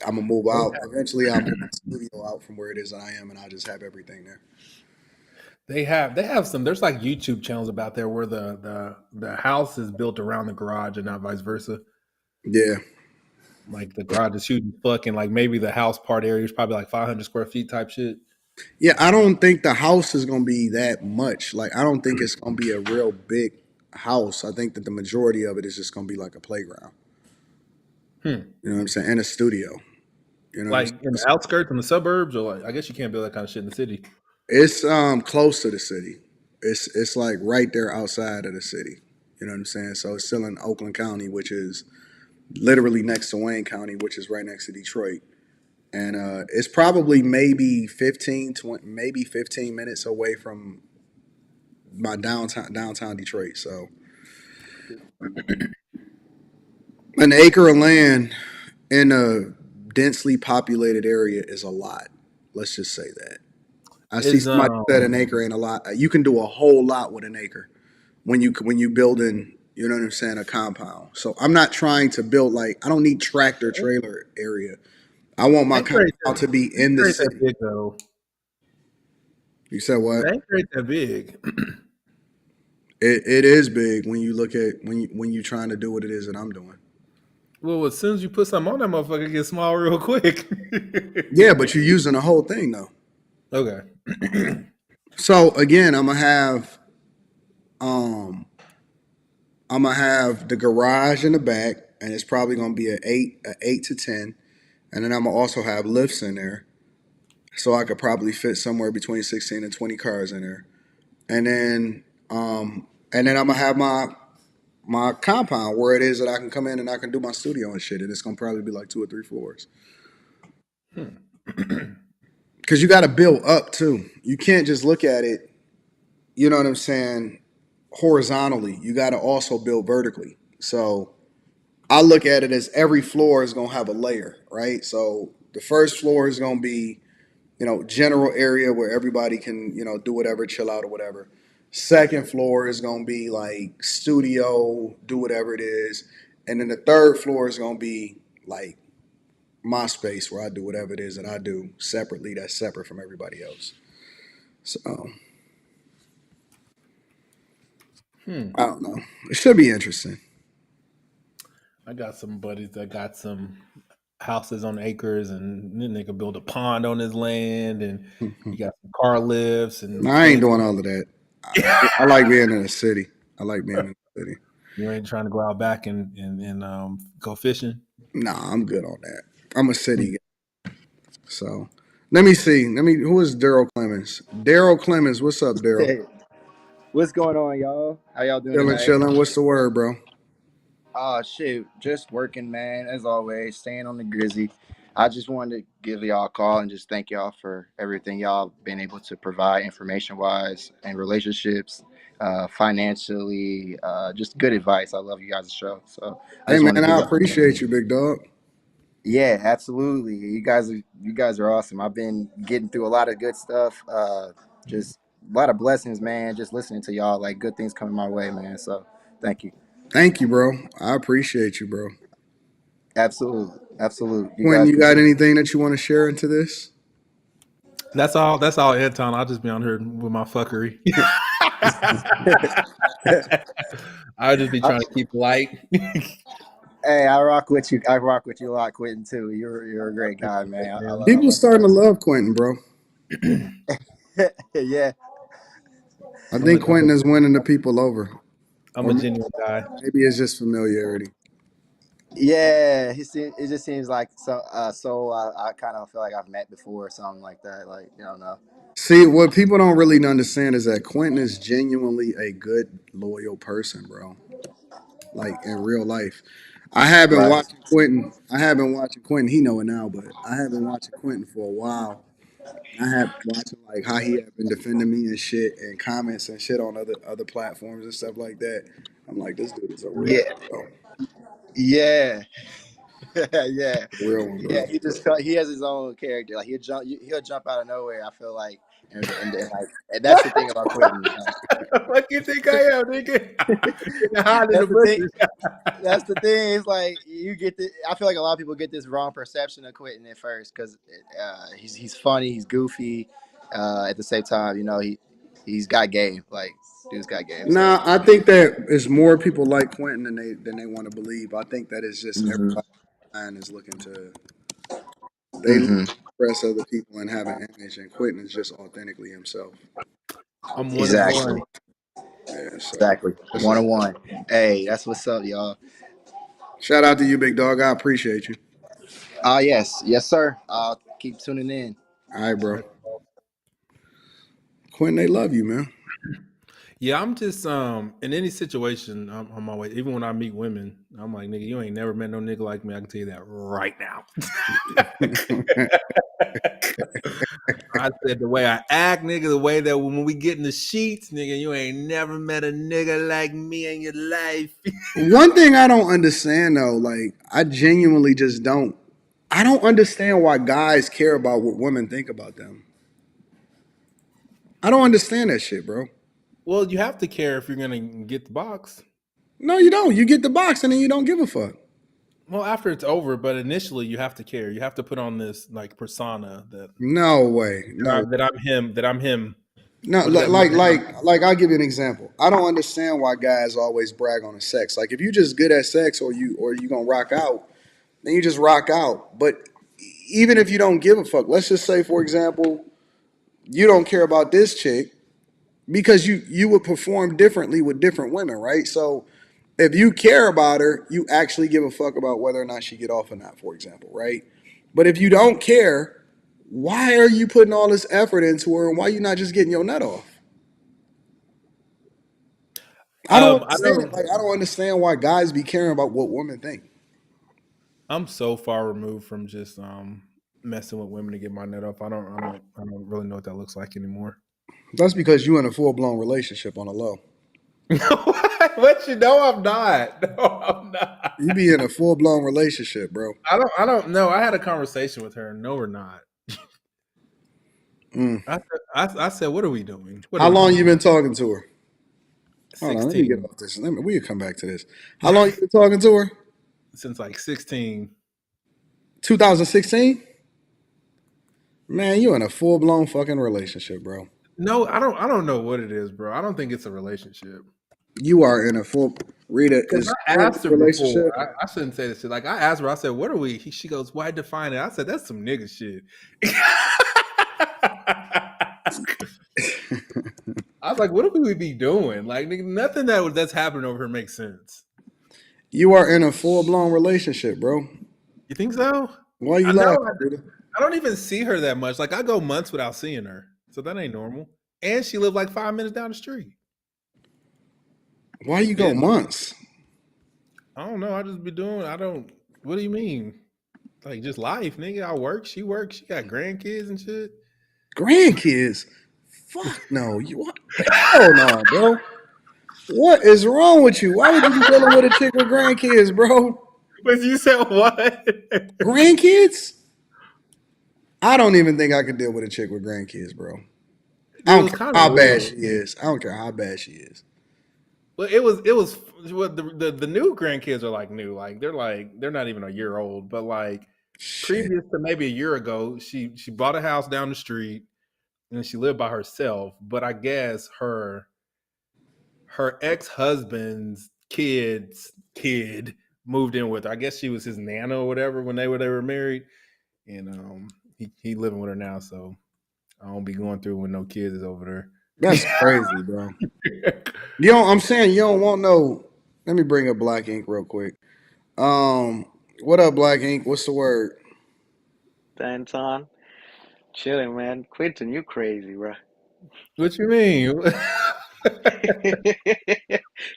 gonna move They out. Eventually, I'll move my studio out from where it is that I am, and I'll just have everything there. they have some. There's like YouTube channels about there where the house is built around the garage and not vice versa. Yeah, Like the garage is huge as fuck, and like maybe the house part area is probably like 500 square feet type shit. yeah. I don't think the house is gonna be that much. Like, I don't think it's gonna be a real big house. I think that the majority of it is just gonna be like a playground. Hmm. You know what I'm saying? And a studio. You know what I'm Like in the saying? outskirts, in the suburbs, or like I guess you can't build that kind of shit in the city. It's close to the city. It's like right there outside of the city. You know what I'm saying? So it's still in Oakland County, which is literally next to Wayne County, which is right next to Detroit. And it's probably maybe 15, 20, maybe 15 minutes away from my downtown Detroit. So an acre of land in a densely populated area is a lot. Let's just say that. I see Is somebody said an acre ain't a lot. You can do a whole lot with an acre when you building. You know what I'm saying? A compound. So I'm not trying to build like I don't need tractor trailer area. I want my Anchor ain't compound to be in the that city. big though. You said what? Anchor ain't that big. It is big when you look at when you trying to do what it is that I'm doing. Well, as soon as you put something on that motherfucker, it gets small real quick. Yeah, but you're using the whole thing though. Okay. So again, um I'm gonna have the garage in the back, and it's probably gonna be a 8 to 10, and then I'm gonna also have lifts in there, so I could probably fit somewhere between 16 and 20 cars in there, and then I'm gonna have my compound where it is that I can come in and I can do my studio and shit. And it's gonna probably be like 2 or 3 floors. Because you got to build up too. You can't just look at it. You know what I'm saying? Horizontally. You got to also build vertically. So I look at it as every floor is gonna have a layer, right? So the first floor is gonna be, general area where everybody can, do whatever, chill out or whatever. Second floor is gonna be like studio, do whatever it is, and then the third floor is gonna be like my space where I do whatever it is that I do separately. That's separate from everybody else. So I don't know. It should be interesting. I got some buddies that got some houses on acres, and then they could build a pond on his land, and he got some car lifts No, and I ain't fancy. doing all of that. I like being in the city. I like being in the city. You ain't trying to go out back and go fishing. Nah, I'm good on that. I'm a city guy. So let me see. Who is Daryl Clemens? Daryl Clemens, what's up, Daryl? Hey, what's going on, y'all? How y'all doing Chilling, tonight? chilling. What's the word, bro? Oh shoot, just working, man. As always, staying on the grizzy. I just wanted to give y'all a call and just thank y'all for everything y'all been able to provide information wise and relationships, financially, just good advice. I love you guys' show, so I Hey just man, want to give I y'all. appreciate you, big dog. Yeah, absolutely. You guys are awesome. I've been getting through a lot of good stuff. Just a lot of blessings, man. Just listening to y'all, like good things coming my way, man. So thank you. Thank you, bro. I appreciate you, bro. Absolutely, absolutely. You Quentin, guys you got continue. anything that you want to share into this? That's all. That's all, Anton. I'll just be on here with my fuckery. I'll just be I, trying to keep light. hey, I rock with you. I rock with you a lot, Quentin too. You're a great guy, man. I love People you. starting to love Quentin, bro. Yeah, I think Quentin is winning the people over, I'm or a genuine guy. maybe it's just familiarity. yeah. It just seems like I kind of feel like I've met before or something like that. Like you don't know. See, what people don't really understand is that Quentin is genuinely a good, loyal person, bro. Like in real life. I have been Right. watching Quentin. I have been watching Quentin. He know it now, but I have been watching Quentin for a while. And I have been watching like how he have been defending me and shit and comments and shit on other platforms and stuff like that. I'm like, this dude is a real Yeah, one, bro. yeah, yeah, A real one, yeah. bro. He has his own character. Like he'll jump out of nowhere. I feel like, and like and that's the thing about Quentin. Like, What you think I am, nigga? Nigga hide in the that's the thing. bushes. That's the thing. It's like you get the. I feel like a lot of people get this wrong perception of Quentin at first because he's funny, he's goofy. At the same time, he's got game. Like dude's got game. So. Nah, I think that it's more people like Quentin than they want to believe. I think that it's just Hmm. everybody online is looking to they look Hmm. to impress other people and have an image, and Quentin is just authentically himself. I'm one of Exactly. one. Yeah, so Exactly. that's One all. on one. Hey, that's what's up, y'all. Shout out to you, big dog. I appreciate you. Yes, yes, sir. I'll keep tuning in. All right, bro. Quentin, they love you, man. Yeah, I'm just in any situation, I'm always even when I meet women, I'm like, nigga, you ain't never met no nigga like me. I can tell you that right now. I said the way I act, nigga, the way that when we get in the sheets, nigga, you ain't never met a nigga like me in your life. One thing I don't understand though, like I genuinely just don't. I don't understand why guys care about what women think about them. I don't understand that shit, bro. Well, you have to care if you're gonna get the box. No, you don't. You get the box and then you don't give a fuck. Well, after it's over, but initially you have to care. You have to put on this like persona that No way. No. that I'm him. That I'm him. No, What does like, that mean? I'll give you an example. I don't understand why guys always brag on the sex. Like, if you just good at sex, or you gonna rock out, then you just rock out. But even if you don't give a fuck, let's just say, for example, you don't care about this chick because you would perform differently with different women, right? So if you care about her, you actually give a fuck about whether or not she get off or not, for example, right? But if you don't care, why are you putting all this effort into her, and why you not just getting your nut off? I don't I understand it. know Like I don't understand why guys be caring about what women think. I'm so far removed from just messing with women to get my nut off. I don't really know what that looks like anymore. That's because you in a full blown relationship on the low. But you know I'm not. No, I'm not. You be in a full blown relationship, bro. I don't know. I had a conversation with her. No, we're not. Mm. I said, what are we doing? What are How we long doing? you been talking to her? Hold on, let me get 16. off this. We'll come back to this. How long you been talking to her? Since like 16. 2016? Man, you in a full blown fucking relationship, bro. No, I don't know what it is, bro. I don't think it's a relationship. You are in a full Rita Because is I in a asked her before. relationship. I shouldn't say this shit. Like I asked her, I said, what are we? She goes, why define it? I said, that's some nigga shit. I was like, what do we be doing? Like nigga, nothing that's happening over here makes sense. You are in a full blown relationship, bro. You think so? Why you I know. laughing, Rita? I don't even see her that much. Like I go months without seeing her, so that ain't normal. And she lived like 5 minutes down the street. Why you go Yeah. months? I don't know. I just be doing. I don't. What do you mean? Like just life, nigga. I work. She works. She got grandkids and shit. Grandkids? Fuck no. You what the hell no, bro? What is wrong with you? Why would you be dealing with a chick with grandkids, bro? But you said what? Grandkids? I don't even think I could deal with a chick with grandkids, bro. I It don't was care kind of how bad weird. she is. I don't care how bad she is. Well, it was what the new grandkids are like new. Like they're not even a year old. But like Shit. previous to maybe a year ago, she bought a house down the street and she lived by herself. But I guess her ex husband's kid moved in with her. I guess she was his nana or whatever when they were married, and he living with her now. So I don't be going through when no kids is over That's crazy, bro. there. You don't I'm saying you don't want no. Let me bring up Black Ink real quick. What up, Black Ink? What's the word? Anton, chilling, man. Quentin, you crazy, bro. What you mean?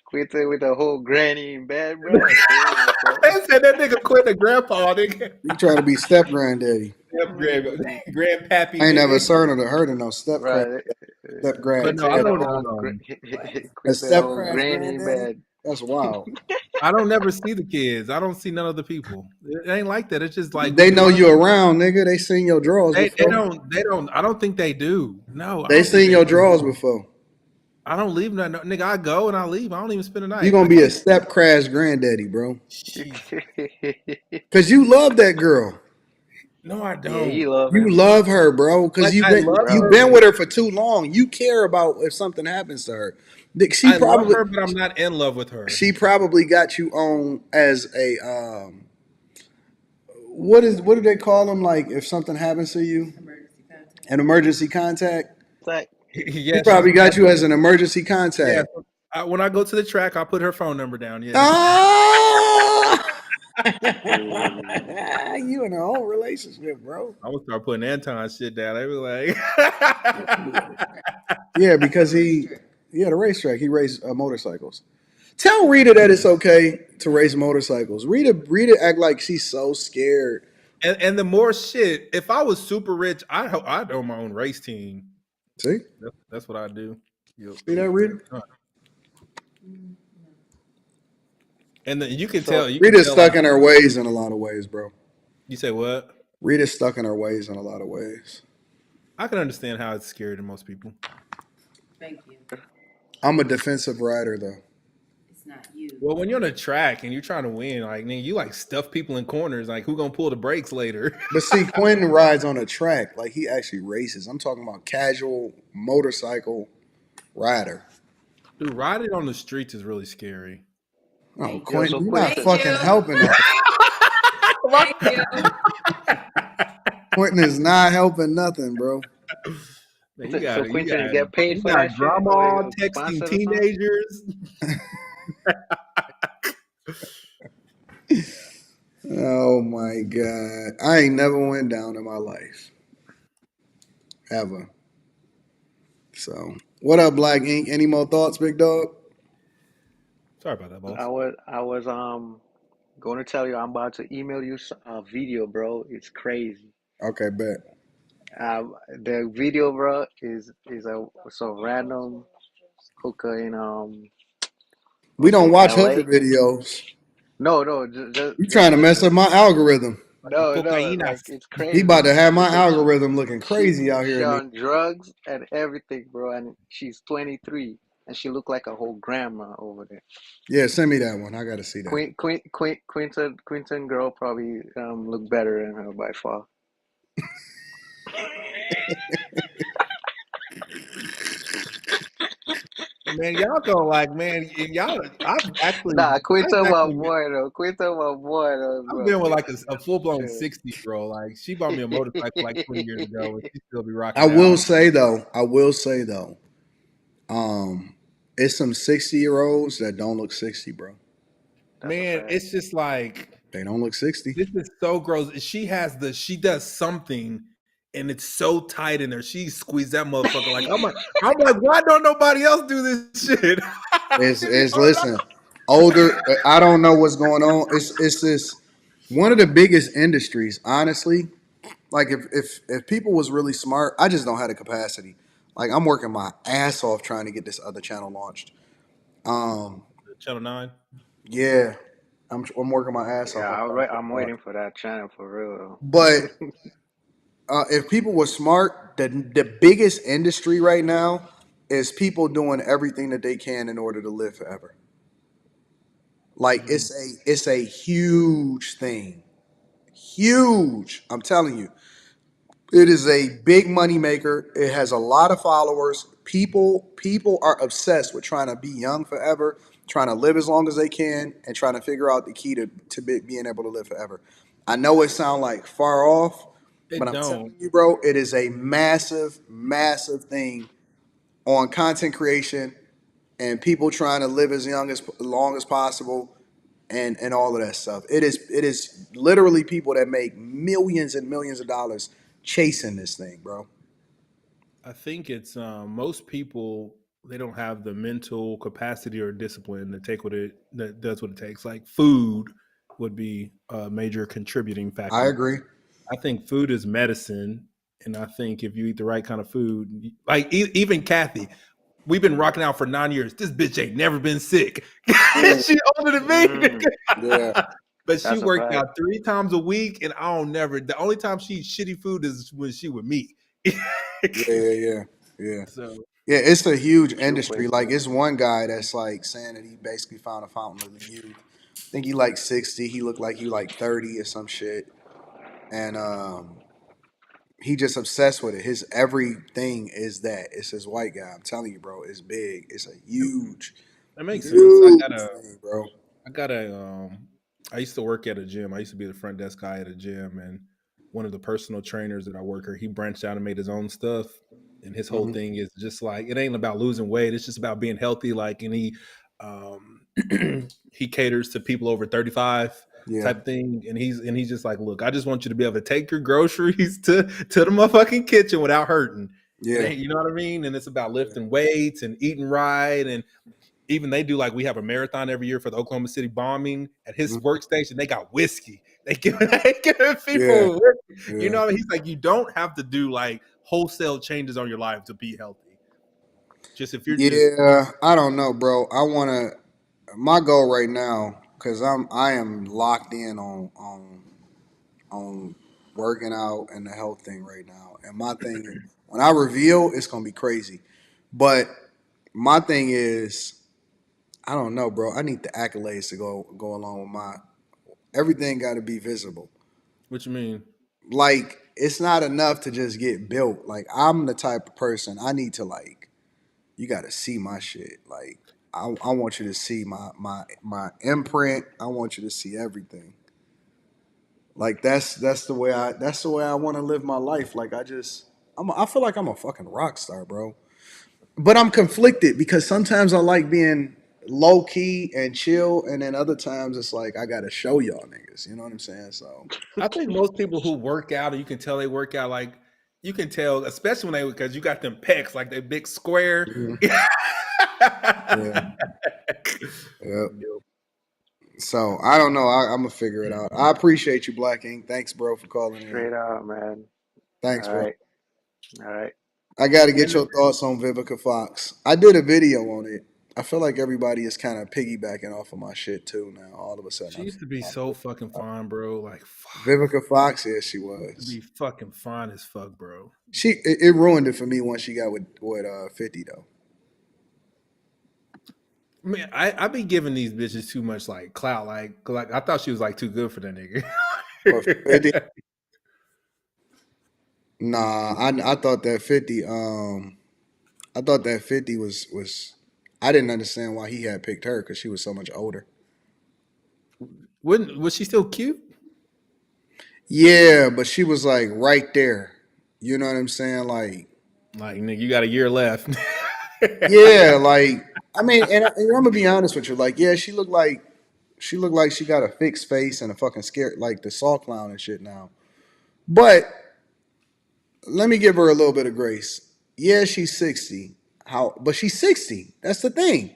Quentin with the whole granny in bed, bro. That's crazy, bro. They said that nigga quit the grandpa, nigga. You trying to be step granddaddy. Grandpappy, I ain't never nigga. heard of no Right. step But grand no, I Quentin, don't. a Quentin, the step whole crash granny in granddaddy. bed. That's wild. I don't never see the kids. I don't see none of the people. It ain't like that. It's just like we They know do. you around, nigga. They seen your drawers They before. don't. They don't. I don't think they do. No, I They don't think seen they your do. drawers before. I don't leave nothing. Nigga, I go and I leave. I don't even spend the You night. gonna I be a can't. step crash granddaddy, bro. Sheesh. Cause you love that girl. No, I Yeah, don't. you love You him, love her, bro. Cause Like I love you've her, bro. been but with her for too long. You care about if something happens to her. She I love probably her, but I'm not in love with her. she probably got you on as a what do they call them? Like if something happens to you, an emergency contact. It's like, She Yeah, she's probably got you as an emergency yeah. contact. When I go to the track, I put her phone number down. Yeah. Ah! crazy. You in a whole relationship, bro. I would start putting Anton shit down. They be like, Yeah, because he had a racetrack. He raced motorcycles. Tell Rita that it's okay to race motorcycles. Rita act like she's so scared. and the more shit. If I was super rich, I'd own my own race team. See? That's what I do. Yep. See that, Rita? And then you can So, tell. You can Rita's tell. Like stuck in her ways in a lot of ways, bro. you say, what? Rita's stuck in her ways in a lot of ways. I can understand how it's scary to most people. I'm a defensive rider, though. Well, when you're on a track and you're trying to win, like nigga, you like stuff people in corners. Like who gonna pull the brakes later? But see, Quentin rides on a track. Like, he actually races. I'm talking about casual motorcycle rider. Dude, riding on the streets is really scary. Oh, yo, so Quentin, you're not Quentin, fucking helping nothing. Quentin is not helping nothing, bro. Man, so Quentin, you get paid you for got that shit, or grandma you texting sponsored or something? teenagers. Oh my God. I ain't never went down in my life. Ever. So, what up, Black Ink? Any more thoughts, big dog? Sorry about that, boss. I was going to tell you I'm about to email you a video, bro. It's crazy. Okay, bet. The video, bro, is a some random hooker in We was don't it watch hooker L.A.? videos. No, just You trying just to mess up listen. my algorithm? Like the No, cocaínas. like it's He about crazy. to have my Listen, algorithm looking she crazy out here she in these. on drugs and everything, bro, and she's 23 and she look like a whole grandma over there. Yeah, send me that one. I got to see that. Quinton girl probably look better than her by far. Man, y'all go like, man, y'all. Nah, I've Quinton my actually, boy though. Quinton my boy though, I've bro. been with like a full blown Yeah. 60, bro. Like she bought me a motorcycle like 20 years ago, and she still be rocking I it will out. say though. I will say though. Um, it's some 60-year-olds that don't look 60, bro. That's a Man, fact. it's just like They don't look 60. this is so gross. She does something, and it's so tight in there. She squeezed that motherfucker like I'm like, why don't nobody else do this shit? Is listen, older. I don't know what's going on. It's this one of the biggest industries, honestly. Like if people was really smart, I just don't have the capacity. Like I'm working my ass off trying to get this other channel launched. Um, Channel 9. yeah, I'm working my ass off. Yeah, I'm trying to get I'm it waiting launched. for that channel for real. But if people were smart, the biggest industry right now is people doing everything that they can in order to live forever. Like Mhm. it's a huge thing. Huge. I'm telling you. It is a big money maker. It has a lot of followers. People are obsessed with trying to be young forever, trying to live as long as they can, and trying to figure out the key to being able to live forever. I know it sounds like far off, but It I'm don't. telling you, bro, it is a massive, massive thing on content creation and people trying to live as young as long as possible and all of that stuff. It is literally people that make millions and millions of dollars chasing this thing, bro. I think it's most people they don't have the mental capacity or discipline to take what it that does what it takes. Like food would be a major contributing I factor. agree. I think food is medicine, and I think if you eat the right kind of food, like even Kathy, we've been rocking out for 9 years. This bitch ain't never been sick. Mm, She older than me, Mm, yeah, but she that's a worked fact. out 3 times a week, and I don't never. The only time she eats shitty food is when she with me. yeah. So Yeah, it's a huge True industry. Like wisdom. it's one guy that's like saying that he basically found a fountain of the youth. I think he like 60. He looked like he like 30 or some shit. And he just obsessed with it. His everything is that. It's his white guy. I'm telling you, bro, it's big. It's a huge, that makes sense. huge thing, bro. I got a I used to work at a gym. I used to be the front desk guy at a gym, and one of the personal trainers that I work here, he branched out and made his own stuff. And his whole Hmm. thing is just like it ain't about losing weight. It's just about being healthy. Like and um he caters to people over 35 Yeah, type thing. And he's just like, look, I just want you to be able to take your groceries to the motherfucking kitchen without hurting. It yeah, ain't, you know what I mean? And it's about lifting weights and eating right and even they do like we have a marathon every year for the Oklahoma City bombing. At his mhm, workstation, they got whiskey. They give yeah, people whiskey. You yeah, know, he's like, you don't have to do like wholesale changes on your life to be healthy. Just if you're just yeah. I don't know, bro. I want to. My goal right now, because I am locked in on working out and the health thing right now. And my thing is, when I reveal, it's gonna be crazy. But my thing is, I don't know, bro. I need the accolades to go along with my everything. Got to be visible. what you mean? Like it's not enough to just get built. Like I'm the type of person I need to like. You got to see my shit. Like I want you to see my imprint. I want you to see everything. Like that's the way I want to live my life. Like I feel like I'm a fucking rock star, bro. But I'm conflicted because sometimes I like being low key and chill, and then other times it's like I gotta show y'all niggas. You know what I'm saying? So I think most people who work out, and you can tell they work out like you can tell, especially when they because you got them pecs like they big square. mhm, Yeah. yeah, Yep. So I don't know. I'm gonna figure it out. I appreciate you, Black Ink. Thanks, bro, for calling in. Straight out, man. Thanks, All bro. right. All right. I got to get your thoughts on Vivica Fox. I did a video on it. I feel like everybody is kind of piggybacking off of my shit too now. All of a sudden, She used to be so fucking fine, bro. Like, fuck. Vivica Fox, yeah, she She used to was. be fucking fine as fuck, bro. It ruined it for me once she got with 50 though. Man, I be giving these bitches too much like clout. Like I thought she was like too good for that nigga. For 50, nah, I thought that 50. I thought that 50 was. I didn't understand why he had picked her because she was so much older. Was she still cute? Yeah, but she was like right there. You know what I'm saying? Like, Nigga, you got a year left. yeah, like I mean, and I'm gonna be honest with you. Like, yeah, she looked like she got a fixed face and a fucking scare like the Saw clown and shit now. But let me give her a little bit of grace. Yeah, she's 60. But she's 60. That's the thing.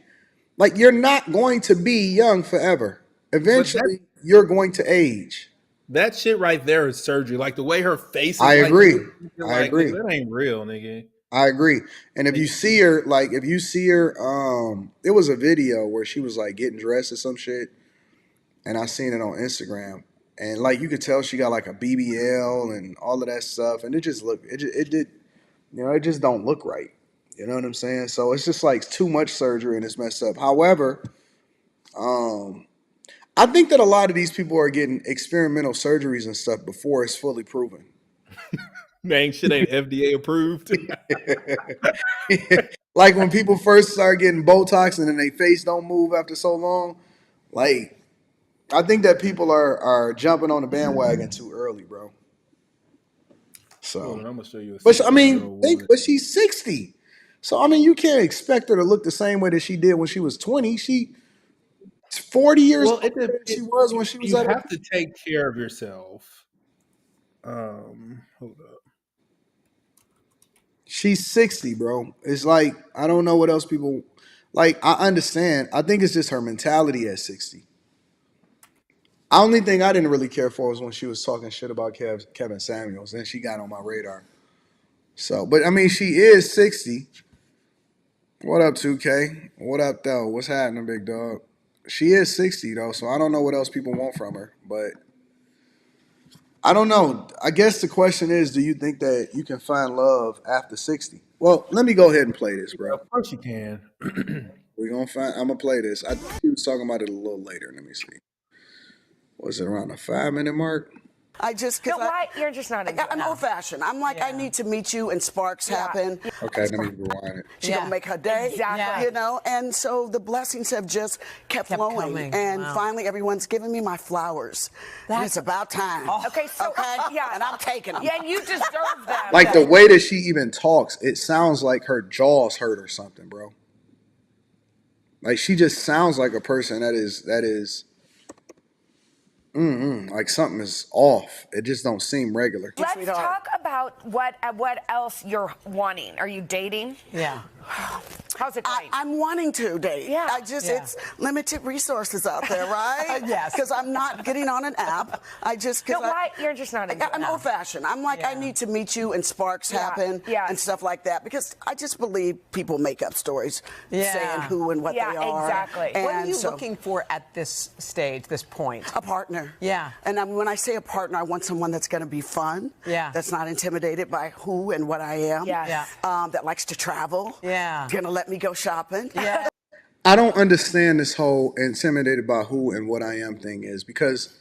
Like, you're not going to be young forever. But that Eventually, you're going to age. that shit right there is surgery. Like the way her face is I like, agree. you're I like, nigga, agree. that ain't real, nigga. I agree. And if you see her, it was a video where she was like getting dressed or some shit, and I seen it on Instagram, and like you could tell she got like a BBL and all of that stuff, and it just looked, it did, it just don't look right. You know what I'm saying? So it's just like too much surgery and it's messed up. However, I think that a lot of these people are getting experimental surgeries and stuff before it's fully proven. Man, shit ain't FDA approved. Like when people first start getting Botox and then their face don't move after so long, like I think that people are jumping on the bandwagon too early, bro. Hold So, on, I'm gonna show you a but I 60-year mean, old woman. but she's 60. So I mean, you can't expect her to look the same way that she did when she was 20. She's 40 years Well, older than she was when she was you at her have to take care of yourself. Hold up. She's 60, bro. It's like I don't know what else people like. I understand. I think it's just her mentality at 60. The only thing I didn't really care for was when she was talking shit about Kevin Samuels. Then she got on my radar. So, but I mean, she is 60. What up, 2K? What up, though? What's happening, big dog? She is 60, though, so I don't know what else people want from her. But I don't know. I guess the question is, do you think that you can find love after 60? Well, let me go ahead and play this, Yeah, bro. of course you can. I'm gonna play this. He was talking about it a little later. Let me see. Was it around the 5 minute mark? I just because you're just not into I'm it. old fashioned. I'm like I need to meet you and sparks happen. Okay, let me rewind it. She gonna make her day, Exactly. you know. And so the blessings have just kept flowing, coming. and Wow. finally everyone's giving me my flowers. And it's about time. Okay, so yeah, and I'm taking them. yeah, and you deserve them. Like the way that she even talks, it sounds like her jaws hurt or something, bro. Like she just sounds like a person that is like something is off. It just don't seem regular. Let's talk about what else you're wanting. Are you dating? Yeah. How's it going? I'm wanting to date. Yeah. It's limited resources out there, right? Yes. Because I'm not getting on an app. You're just not into it. I'm old fashioned. I'm like, I need to meet you and sparks happen and stuff like that because I just believe people make up stories saying who and what they are. Exactly. And What are you looking for at this stage, this point? a partner. Yeah. And when I say a partner, I want someone that's going to be fun. Yeah. That's not intimidated by who and what I am. Yes. That likes to travel. Yeah. Going to let me go shopping. Yeah. I don't understand this whole intimidated by who and what I am thing is because,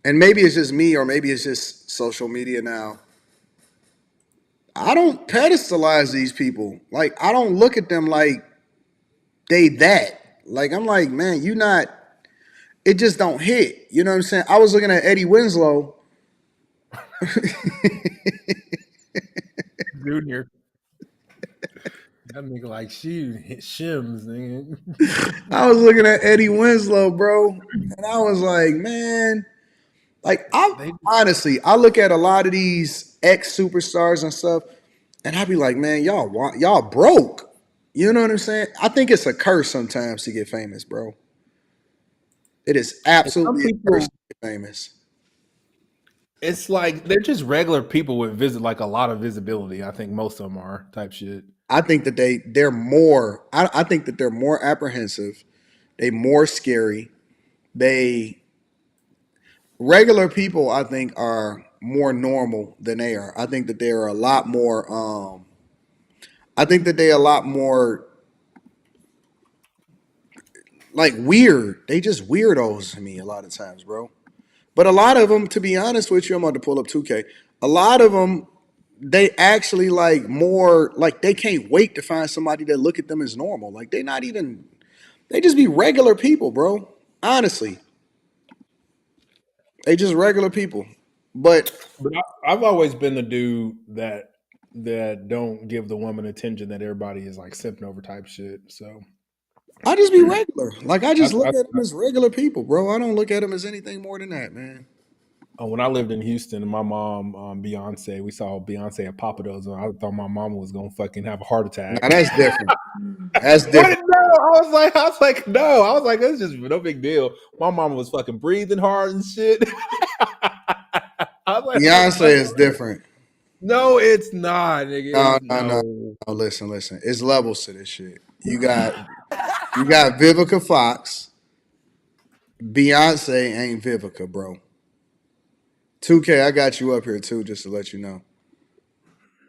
and maybe it's just me or maybe it's just social media now. I don't pedestalize these people. Like I don't look at them like they that. Like I'm like, man, you not. It just don't hit. You know what I'm saying? I was looking at Eddie Winslow. Junior. That nigga like shims, nigga. I was looking at Eddie Winslow, bro, and I was like, man, like I look at a lot of these ex superstars and stuff, and I be like, man, y'all broke. You know what I'm saying? I think it's a curse sometimes to get famous, bro. It is Some absolutely people, famous. it's like they're just regular people with like a lot of visibility. I think most of them are type shit. I think that they're more. I think that they're more apprehensive. They more scary. They regular people. I think are more normal than they are. I think that they are a lot more. I think that they are a lot more like weird. They just weirdos to me a lot of times, bro. But a lot of them, to be honest with you, I'm about to pull up 2K. A lot of them, they actually like more like they can't wait to find somebody that look at them as normal. Like they not even they just be regular people, bro. Honestly, they just regular people. But But I've always been the dude that don't give the woman attention that everybody is like sipping over type shit. So I just be regular. Like I I, just look I, at them as regular people, bro. I don't look at them as anything more than that, man. when I lived in Houston, and my mom, Beyonce, we saw Beyonce at Papados, and I thought my mama was gonna fucking have a heart attack. Now that's different. That's What? different. No, I was like, no. I was like, that's just no big deal. My mama was fucking breathing hard and shit. I was like, Beyonce what? is different. No, it's not, nigga. No, It's no, no, no. no. Listen. It's levels to this shit. You got Vivica Fox. Beyonce ain't Vivica, bro. 2K, I got you up here too, just to let you know.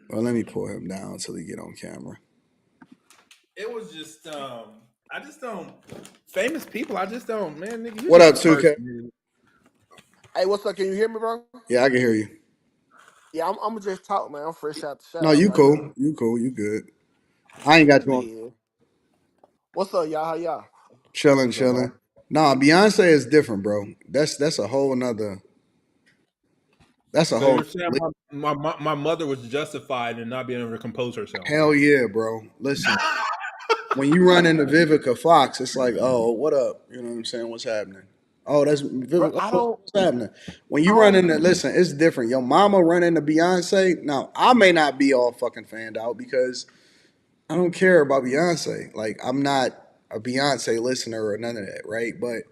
Well, let me pull him down until he get on camera. It was just, I just don't. Famous people, I just don't, man, nigga. You What up, just a 2K? person. Hey, what's up? Can you hear me, bro? Yeah, I can hear you. Yeah, I'm gonna just talk, man. I'm fresh out the No, shower you right now. cool. You cool. You good. I ain't got you on. Yeah. What's up, y'all? How y'all? Chilling, What's up, chilling. bro? Nah, Beyonce is different, bro. That's a whole nother. That's a So whole. you're saying my mother was justified in not being able to compose herself? Hell yeah, bro. Listen, when you run into Vivica Fox, it's like, oh, what up? You know what I'm saying? What's happening? Oh, that's Bro, Vivica. Oh, what's happening? When you I run don't, into, listen, it's different. Your mama run into Beyonce. Now, I may not be all fucking fanned out because I don't care about Beyonce. Like, I'm not a Beyonce listener or none of that, right? But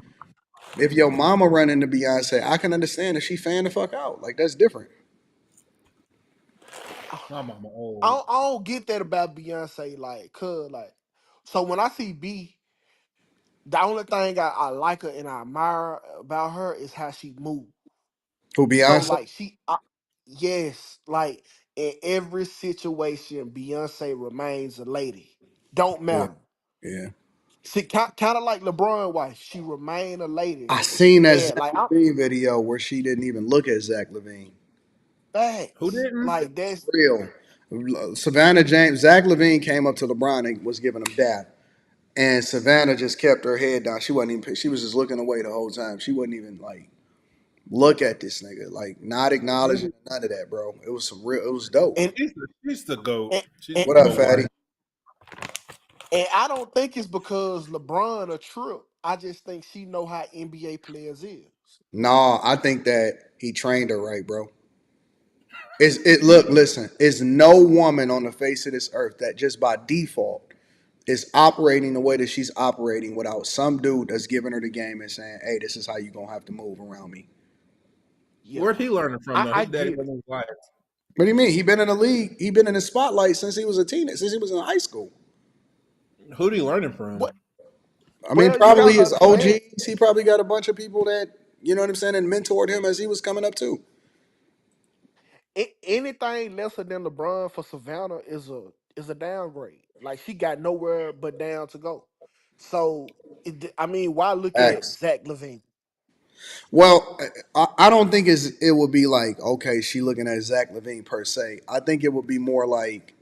if your mama run into Beyonce, I can understand if she fan the fuck out. Like, that's different. My mama I old. don't, I don't get that about Beyonce, like, so when I see B, the only thing I like her and I admire about her is how she moves. Who So, Beyonce? like, yes, like in every situation, Beyonce remains a lady. Don't Yeah, matter. yeah. See, kind of like LeBron wife, she remained a lady, I seen that and Zach like I'm Levine video where she didn't even look at Zach Levine. Who facts, didn't? like that's Real. Savannah James, Zach Levine came up to LeBron and was giving him dap. And Savannah just kept her head down. She wasn't even, she was just looking away the whole time. She wasn't even like, look at this nigga. Like, not acknowledging none of that, bro. It was some real, it was dope. and She's the goat. and, She's and, the What up, goat fatty? wife. and I don't think it's because LeBron a trip. I just think she know how NBA players is. Nah, I think that he trained her right, bro. Look, listen, it's no woman on the face of this earth that just by default is operating the way that she's operating without some dude that's giving her the game and saying, hey, this is how you gonna have to move around me. Yeah, Where'd he learn it from though? I His daddy get it. wasn't like. What do you mean? He been in the league, he been in the spotlight since he was a teenager, since he was in high school. Who'd he learn it from? What? I mean, Well, you probably gotta his understand. OGs. He probably got a bunch of people that, you know what I'm saying, and mentored him as he was coming up too. Anything lesser than LeBron for Savannah is a downgrade. Like she got nowhere but down to go. So I mean, why look at Facts. Zach Levine? Well, I don't think it would be like, okay, she looking at Zach Levine per se. I think it would be more like,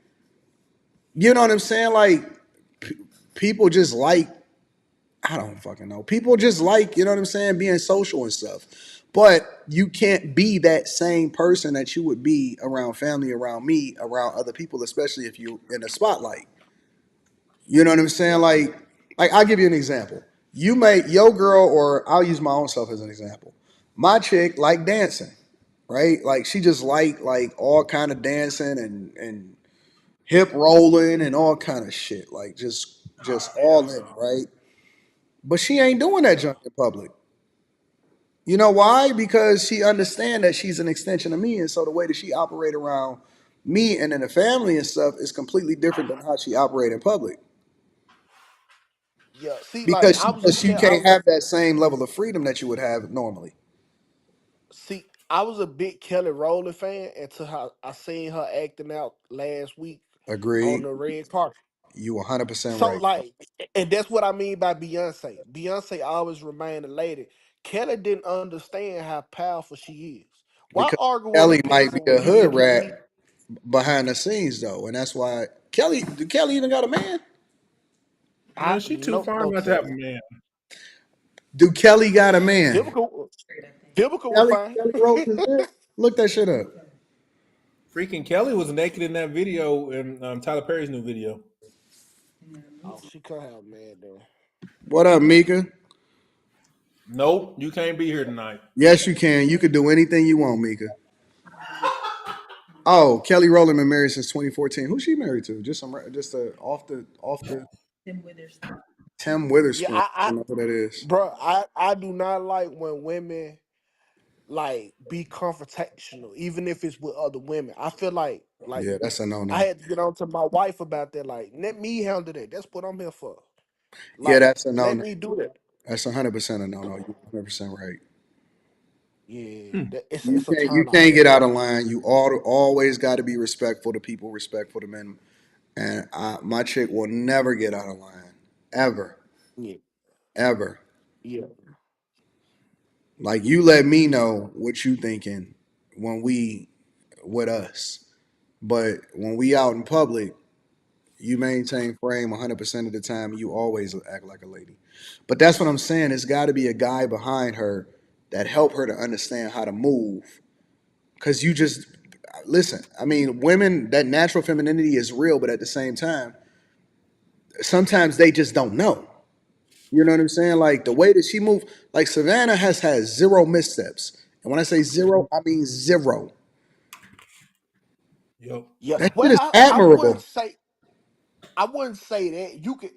you know what I'm saying? Like, p- people just like, I don't fucking know. People just like, you know what I'm saying, being social and stuff. But you can't be that same person that you would be around family, around me, around other people, especially if you in the spotlight. You know what I'm saying? Like I'll give you an example. You may your girl, or I'll use my own self as an example. My chick like dancing, right? Like she just like all kind of dancing and hip rolling and all kind of shit. Like just all in, right? But she ain't doing that junk in public. You know why? Because she understands that she's an extension of me, and so the way that she operate around me and in the family and stuff is completely different than how she operate in public. Yeah, see, like Because I was a she Kel- I, can't have that same level of freedom that you would have normally. see, I was a big Kelly Rowland fan until I seen her acting out last week on Agreed. the red carpet. You 100% So right. like, and that's what I mean by Beyonce. Beyonce always remained a lady. Kelly didn't understand how powerful she is. Why Because argue with a Kelly might be peasant a when you can hood get rat me? behind the scenes though, and that's why Kelly. Do Kelly even got a man? I She too nope, fine no not to have a Kelly. man. Do Kelly got a man? Vivica was Kelly fine. Kelly wrote this shit. Look that shit up. Freaking Kelly was naked in that video in Tyler Perry's new video. Oh, she could have a man then. What up, Mika? Nope, you can't be here tonight. Yes, you can. You could do anything you want, Mika. Oh, Kelly Rowland been married since 2014. Who's she married to? Just off the Tim Yeah, Witherspoon. I don't know who that is. bro, I do not like when women like be confrontational, even if it's with other women. I feel like Yeah, that's a no I no. had to get on to my wife about that. Like, let me handle that. That's what I'm here for. Yeah, Like, that's a no let no. me do that. That's 100% a no no. You're 100% right. Yeah, Hmm. it's a You turn off. can't get out of line. You always got to be respectful to people, respectful to men. And my chick will never get out of line, ever, Yeah, ever. yeah, Like you let me know what you thinking when we with us, but when we out in public, you maintain frame 100% of the time. You always act like a lady. But that's what I'm saying. It's got to be a guy behind her that help her to understand how to move. Cause you just listen. I mean, women that natural femininity is real, but at the same time, sometimes they just don't know. You know what I'm saying? Like the way that she moved, like Savannah has had zero missteps. And when I say zero, I mean zero. Yep. yeah. That shit Well, is admirable. I wouldn't say that. You could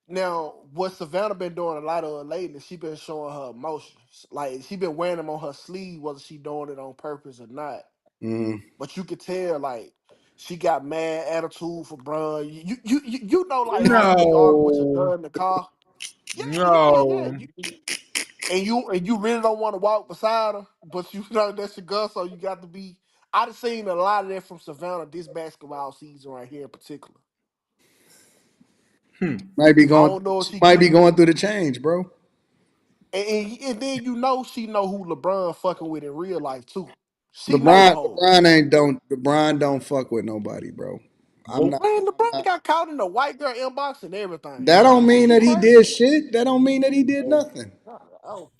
now what Savannah been doing a lot of lately. She been showing her emotions. Like she been wearing them on her sleeve, whether she doing it on purpose or not. Mm. But you could tell like she got mad attitude for bruh. You know like how you be arguing with your No, girl in the car. Yeah. no, And you really don't want to walk beside her, but you know that's your girl, so you got to be. I've seen a lot of that from Savannah this basketball season right here in particular. Might be I going. don't know if She she might get be going through the change, bro. and then she know who LeBron fucking with in real life too. She know the whole. LeBron don't fuck with nobody, bro. I'm not. nope. Man, I'm LeBron not. got caught in the white girl inbox and everything. That don't Is mean you that he crazy? did shit. That don't mean that he did nothing. Okay.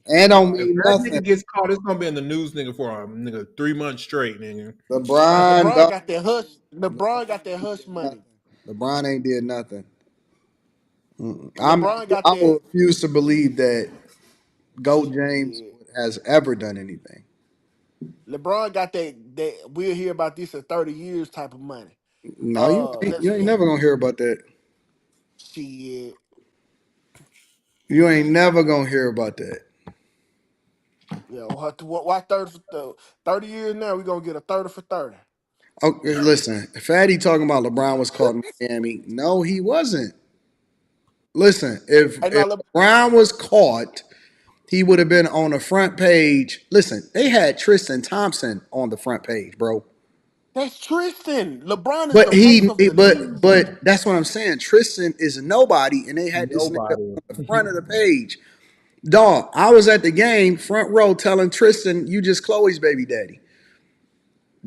And don't If mean that nothing. nigga gets caught, it's gonna be in the news, nigga, for a nigga 3 months straight, nigga. LeBron LeBron don't. got that hush. LeBron got LeBron that ain't hush did money. nothing. LeBron ain't did nothing. Mm-mm. LeBron got I that will refuse to believe that Goat James shit. has ever done anything. LeBron got that we'll hear about this in 30 years type of money. No, Let's you ain't never gonna hear about that. see. You ain't never gonna hear about that. Yeah, why 30 for 30 years now? We're gonna get a 30 for 30. Okay, listen, Fatty talking about LeBron was caught in Miami. No, he wasn't. Listen, Hey, if now LeBron was caught, he would have been on the front page. Listen, they had Tristan Thompson on the front page, bro. that's Tristan. LeBron is But the face of the league. but that's what I'm saying. Tristan is nobody, and they had this nigga Nobody. on the front of the page. Dog, I was at the game, front row, telling Tristan, "You just Chloe's baby daddy."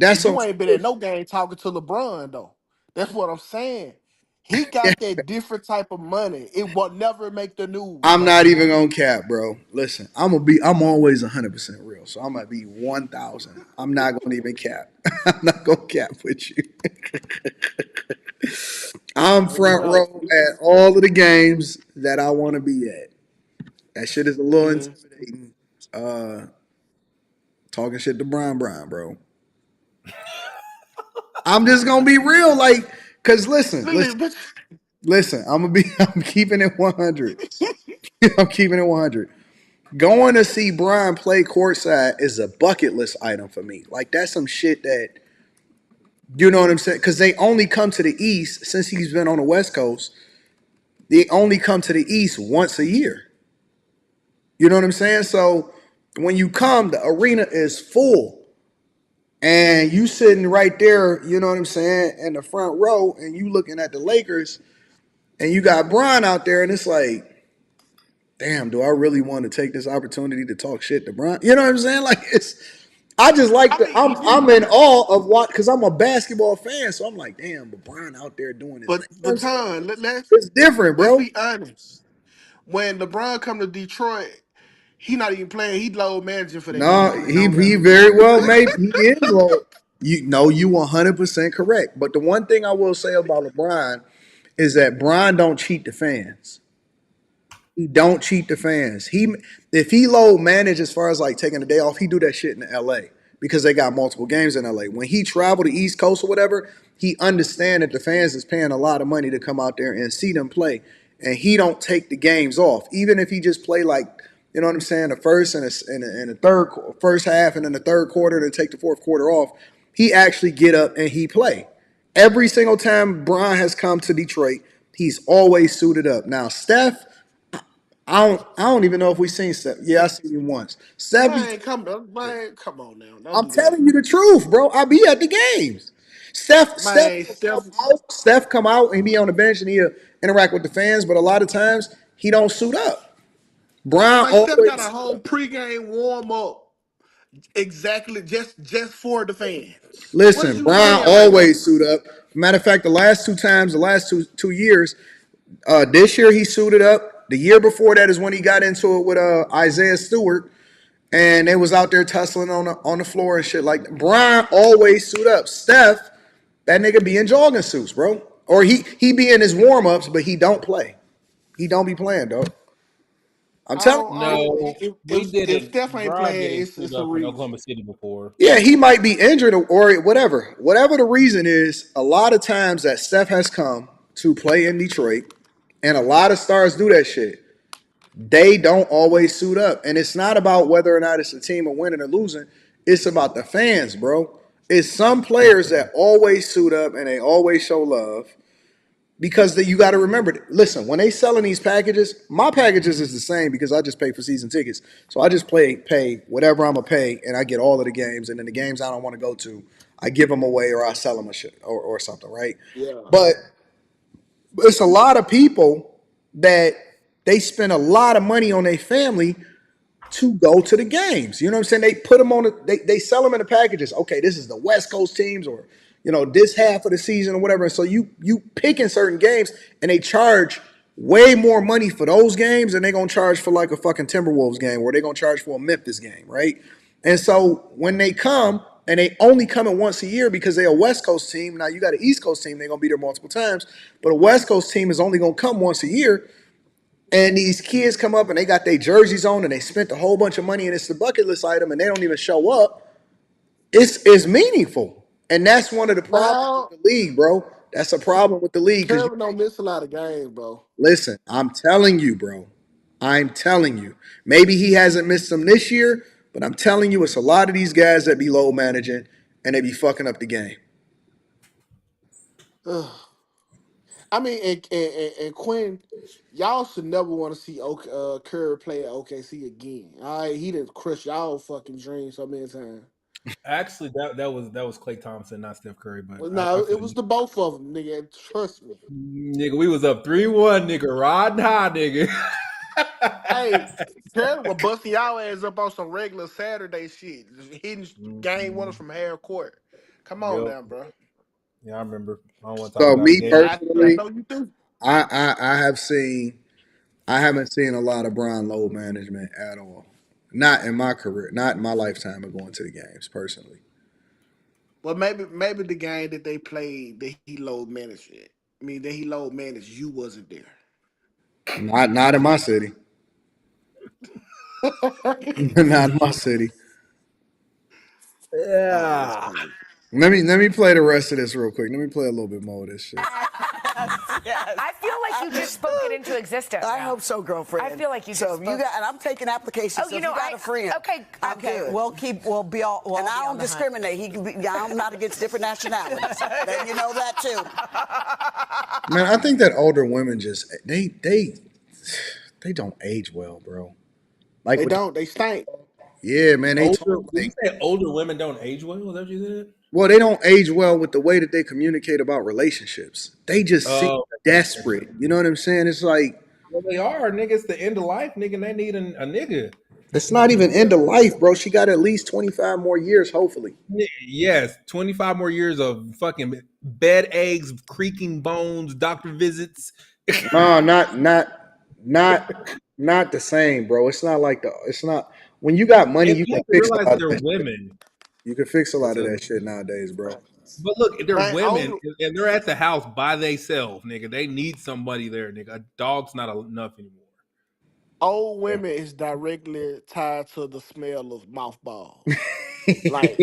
See, That's you on ain't been at no game talking to LeBron though. That's what I'm saying. He got that different type of money. It will never make the news, I'm bro. not even gonna cap, bro. Listen, I'm always 100% real, so I'm gonna be 1,000. I'm not gonna even cap. I'm not gonna cap with you. I'm And front row at all of the games that I want to be at. That shit is a little yeah. intimidating. Uh, Talking shit to Brian, bro. I'm just gonna be real, like, cause listen. I'm gonna be. I'm keeping it 100. I'm keeping it 100. Going to see Brian play courtside is a bucket list item for me. Like that's some shit that you know what I'm saying? Because they only come to the East since he's been on the West Coast. They only come to the East once a year. You know what I'm saying? So when you come, the arena is full. And you sitting right there, you know what I'm saying, in the front row, and you looking at the Lakers, and you got Bron out there, and it's like, damn, do I really want to take this opportunity to talk shit to Bron? You know what I'm saying? Like I just like I the mean, I'm in awe of what because I'm a basketball fan, so I'm like, damn, but Bron out there doing his but thing. You know what I'm but saying? Ton, It's different, let's bro. be honest. When LeBron come to Detroit, he not even playing. He low managing for that No, nigga, so it he don't he matter. very well maybe he is low. You know you 100% correct. But the one thing I will say about LeBron is that Bron don't cheat the fans. He don't cheat the fans. He if he low manage as far as like taking a day off, he do that shit in LA because they got multiple games in LA. When he travel to East Coast or whatever, he understand that the fans is paying a lot of money to come out there and see them play, and he don't take the games off, even if he just play like you know what I'm saying, the first and the third first half and then the third quarter, and then take the fourth quarter off. He actually get up and he play. Every single time Bron has come to Detroit, he's always suited up. Now Steph. I don't even know if we've seen Steph. Yeah, I seen him once. Steph be Man, come on now, don't I'm do that, telling you the truth, bro. I be at the games. Steph man. will come out. Steph come out and he be on the bench and he'll interact with the fans, but a lot of times he don't suit up. Brian Steph got always a suit whole up. pregame warm up exactly just for the fans. What is Listen, you Brian saying right now? always suit up. Matter of fact, the last two times, the last two years, this year he suited up. The year before that is when he got into it with Isaiah Stewart. And they was out there tussling on the floor and shit. Like Brian always suit up. Steph, that nigga be in jogging suits, bro. Or he be in his warm ups, but he don't play. He don't be playing, dog. I'm telling you. I don't, No, we if didn't. Steph ain't Brian playing, didn't suit it's a up in reason. Oklahoma City before. Yeah, he might be injured or whatever. Whatever the reason is, a lot of times that Steph has come to play in Detroit, and a lot of stars do that shit. They don't always suit up. And it's not about whether or not it's a team or winning or losing. It's about the fans, bro. It's some players that always suit up and they always show love because you got to remember, listen, when they selling these packages, my packages is the same because I just pay for season tickets. So I just pay whatever I'm going to pay and I get all of the games. And then the games I don't want to go to, I give them away or I sell them a shit or something, right? Yeah. But it's a lot of people that they spend a lot of money on their family to go to the games. You know what I'm saying? They put them on they sell them in the packages. Okay, this is the West Coast teams or this half of the season or whatever. So you pick in certain games and they charge way more money for those games than they're gonna charge for like a fucking Timberwolves game or they're gonna charge for a Memphis game, right? And so when they come and they only come in once a year because they're a West Coast team. Now you got an East Coast team, they're gonna be there multiple times, but a West Coast team is only gonna come once a year. And these kids come up and they got their jerseys on and they spent a whole bunch of money and it's the bucket list item and they don't even show up. It's meaningful. And that's one of the problems with Well, the league, bro. That's a problem with the league because you Kerri don't miss a lot of games, bro. listen, I'm telling you, bro. I'm telling you. Maybe he hasn't missed some this year, but I'm telling you, it's a lot of these guys that be low managing and they be fucking up the game. Ugh. I mean, and Quinn, y'all should never want to see Kerri play at OKC again. All right, he didn't crush y'all fucking dreams so many times. Actually, that was Clay Thompson, not Steph Curry. But Well, I no, it feel was you, the both of them, nigga. Trust me. nigga. We was up 3-1, nigga. Riding high, nigga. Hey, Kerri was busting y'all ass up on some regular Saturday shit, just hitting game winners from half court. Come on Yep. now, bro. Yeah, I remember. I don't want to talk So about it. me Game. I personally, know you do. I have seen I haven't seen a lot of Brian load management at all. Not in my career, not in my lifetime of going to the games personally. Well, maybe the game that they played that he load managed it. I mean that he load managed, you wasn't there. Not in my city. Not in my city. Oh, that's Yeah. crazy. Let me play the rest of this real quick. Let me play a little bit more of this shit. Yes. I feel like you just spoke it into existence. I hope so, girlfriend. I feel like you so just if you got, and I'm taking applications. Oh, so you if know, you got a friend. Okay, good. We'll be all. We'll and all I be don't on the discriminate. He can be. I'm not against different nationalities. Then you know that too. Man, I think that older women just they don't age well, bro. Like They with don't. They stink. yeah, man, they talk Older? Did you like say older women don't age well? Is that what you said? well, they don't age well with the way that they communicate about relationships. They just seem Oh, desperate. You know what I'm saying? It's like well, they are niggas. The end of life, nigga. And they need a nigga. it's not even end of life, bro. She got at least 25 more years, hopefully. Yes, 25 more years of fucking bed eggs, creaking bones, doctor visits. No, not the same, bro. It's not like it's not when you got money, And you you can have to fix a realize lot of they're that shit. women. You can fix a What's lot of up? that shit nowadays, bro. But look, they're Man, women and they're at the house by themselves, nigga. They need somebody there, nigga. A dog's not enough anymore. old women is directly tied to the smell of mothballs. Like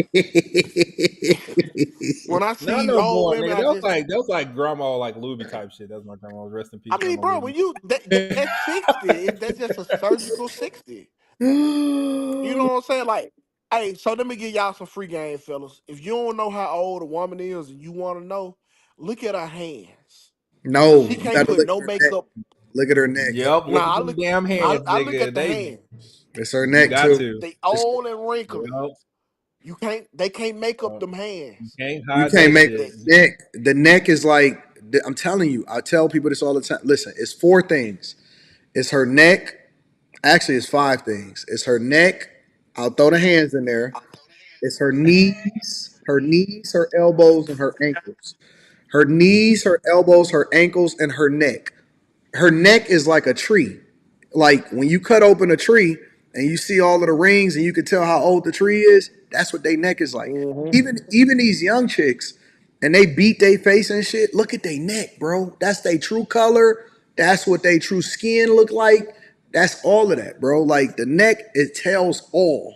when I Not see no old more, women, nigga. I just That was like grandma, like Luby type shit. That's my grandma. Rest in peace, I mean, Grandma bro, when Luby. you that's 60, that's just a surgical 60. You know what I'm saying? Like, hey, so let me give y'all some free game, fellas. If you don't know how old a woman is and you want to know, look at her hands. No, She you can't gotta put look no at her neck. makeup. Look at her neck. Yep, look at Nah, them damn hands, I look nigga. at the hands. It's her You neck got too. to. They It's, old and wrinkly. Yep. They can't make up Yep. them You hands. can't you hide can't that make shit. They, the neck. The neck is like I'm telling you. I tell people this all the time. Listen, it's four things. It's her neck. Actually, it's five things. It's her neck. I'll throw the hands in there. It's her knees, her elbows, and her ankles. Her knees, her elbows, her ankles, and her neck. Her neck is like a tree. Like when you cut open a tree and you see all of the rings and you can tell how old the tree is, that's what their neck is like. Mhm. Even these young chicks, and they beat their face and shit. Look at their neck, bro. That's their true color. That's what their true skin look like. That's all of that, bro. Like the neck, it tells all.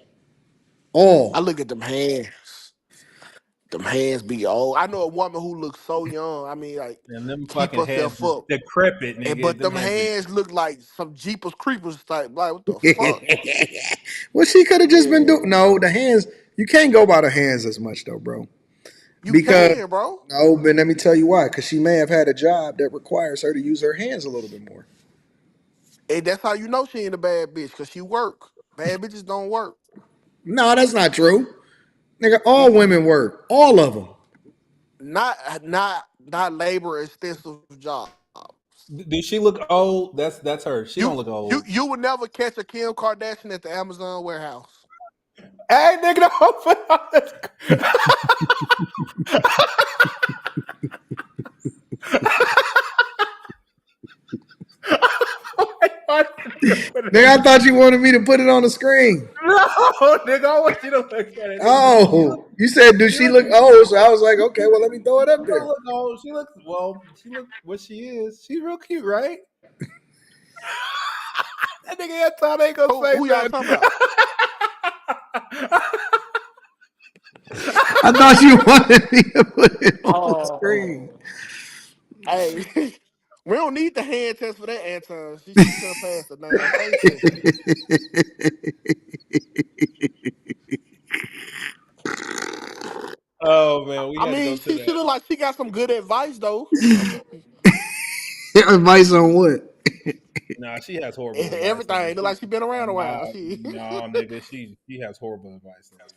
I All. look at them hands. Them hands be old. I know a woman who looks so young. I mean, like, And them keep fucking hands herself up. decrepit, nigga. But Them them hands is hands look like some Jeepers Creepers type. Like, what the fuck? Well, she could have just been Yeah. doing. No, the hands. You can't go by the hands as much though, bro. You Because can, bro. no, but let me tell you why. Because she may have had a job that requires her to use her hands a little bit more. And that's how you know she ain't a bad bitch, because she work. Bad bitches don't work. No, that's not true, nigga. All Mm-mm. women work. All of them. Not labor extensive jobs. Does she look old? That's her. She don't You look you old. you would never catch a Kim Kardashian at the Amazon warehouse. Hey, nigga, don't. Nigga, I thought you wanted me to put it on the screen. No, nigga, I want you to look at it. Oh, you said, do she look old? So I was like, okay, well, let me throw it up She don't there. look old. She looks well. She look what she is. She's real cute, right? That nigga Anton ain't gonna say Who y'all nothing. talking about? I thought you wanted me to put it on the Oh, screen. hey, we don't need the hand test for that, Anton. She could have passed the damn face test. Oh man, we I had to mean, go to she that. look like she got some good advice though. I mean, Advice on what? Nah, she has horrible advice, nigga. everything look like she been around a while. No, She no, nigga, she has horrible advice, nigga.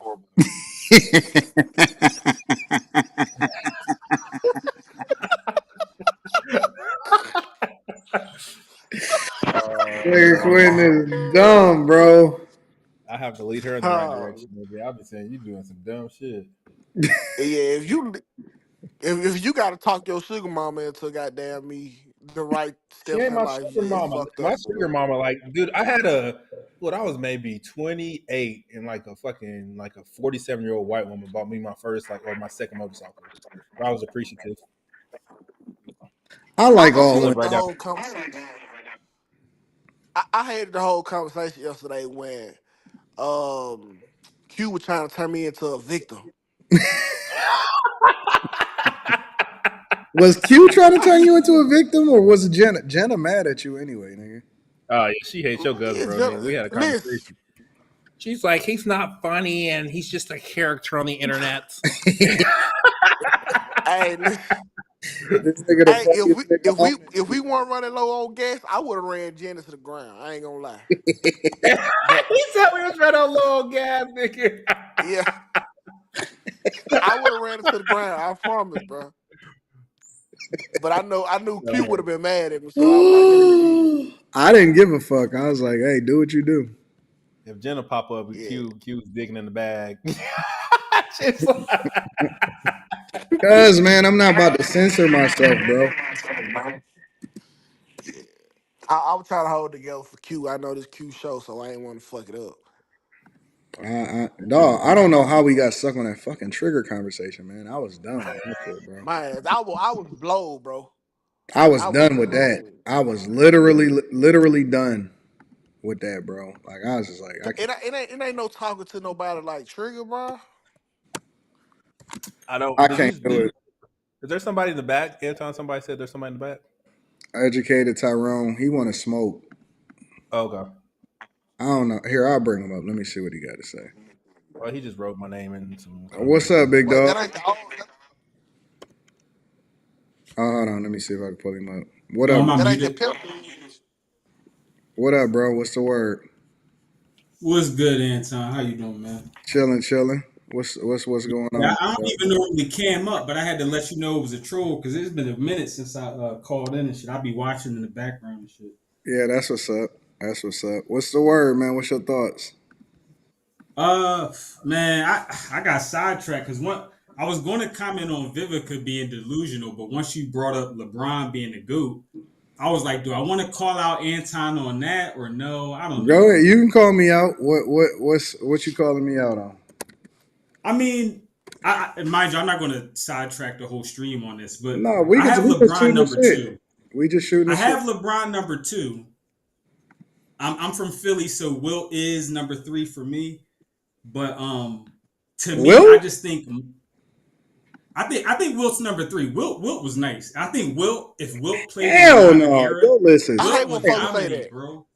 Nigga Quinn Man. is dumb, bro. I have to lead her in the right direction, nigga. I've been saying you doing some dumb shit. yeah, if you got to talk your sugar mama into goddamn me the right She steps ain't in my life, sugar yeah, you mama. fucked My up. sugar mama, like, dude, I had I was maybe 28 and like a fucking, like a 47-year-old white woman bought me my first, like, or my second motorcycle. I was appreciative. I like I She all had women. lived the right down. whole conversation. I had the whole conversation yesterday when Q was trying to turn me into a victim. Was Q trying to turn you into a victim, or was Jenna mad at you anyway, nigga? Oh yeah, she hates your guts, bro. Nigga. We had a Listen. conversation. She's like, he's not funny, and he's just a character on the internet. Hey, listen. This nigga the Hey, funniest nigga on if we weren't running low on gas, I would have ran Jenna to the ground. I ain't gonna lie. But He said we was running on low gas, nigga. yeah, I would have ran it to the ground. I promise, bro. But I knew Q would have been mad at me, so I was like, let me see. I didn't give a fuck. I was like, hey, do what you do. If Jenna pop up with Yeah. Q's digging in the bag. Cause man, I'm not about to censor myself, bro. I was trying to hold together for Q. I know this Q show, so I ain't want to fuck it up. Dog, I don't know how we got stuck on that fucking trigger conversation, man. I was done with that shit, bro. Man, I was blowed, bro. I was I was done with that. blowed. I was literally done with that, bro. Like I was just like, I can't. It ain't no talking to nobody like Trigger, bro. I don't. I can't do it. Is there somebody in the back? Anton, somebody said there's somebody in the back. Educated Tyrone, he want to smoke. Okay. I don't know. Here, I'll bring him up. Let me see what he got to say. Well, he just wrote my name in some. What's up, big Wait, dog? that ain't the Hold on. Let me see if I can pull him up. What up? that ain't the pimp. What up, bro? What's the word? What's good, Anton? How you doing, man? Chilling. What's going on? I don't even know when it came up, but I had to let you know it was a troll because it's been a minute since I called in and shit. I'll be watching in the background and shit. Yeah, that's what's up. What's the word, man? What's your thoughts? Man, I got sidetracked because I was going to comment on Vivica being delusional, but once you brought up LeBron being the GOAT, I was like, do I want to call out Anton on that or no? I don't know. Go ahead. You can call me out. What you calling me out on? I mean, mind you, I'm not going to sidetrack the whole stream on this, but No, we I have just LeBron shooting number shit. 2. We just shooting. I have LeBron number 2. I'm from Philly, so Wilt is number 3 for me. But to me, I just think I think Wilt's number 3. Wilt was nice. I think if Wilt played Hell in the modern no. era, Yo, listen. I hate Wilt when would folks say dominate, that, bro.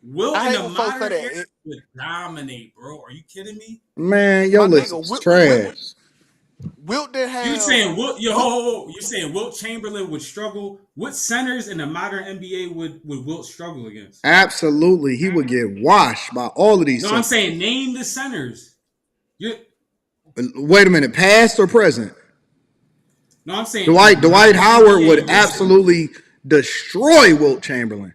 Wilt I in hate the when folks say modern that. era would dominate, bro. Are you kidding me? Man, yo, My listen. nigga, Trash. Wilt didn't have. You saying Wilt? You saying Wilt Chamberlain would struggle? What centers in the modern NBA would Wilt struggle against? Absolutely, he would get washed by all of these. No, I'm saying name the centers. Wait a minute, past or present? No, I'm saying Dwight Howard NBA would absolutely destroy Wilt Chamberlain.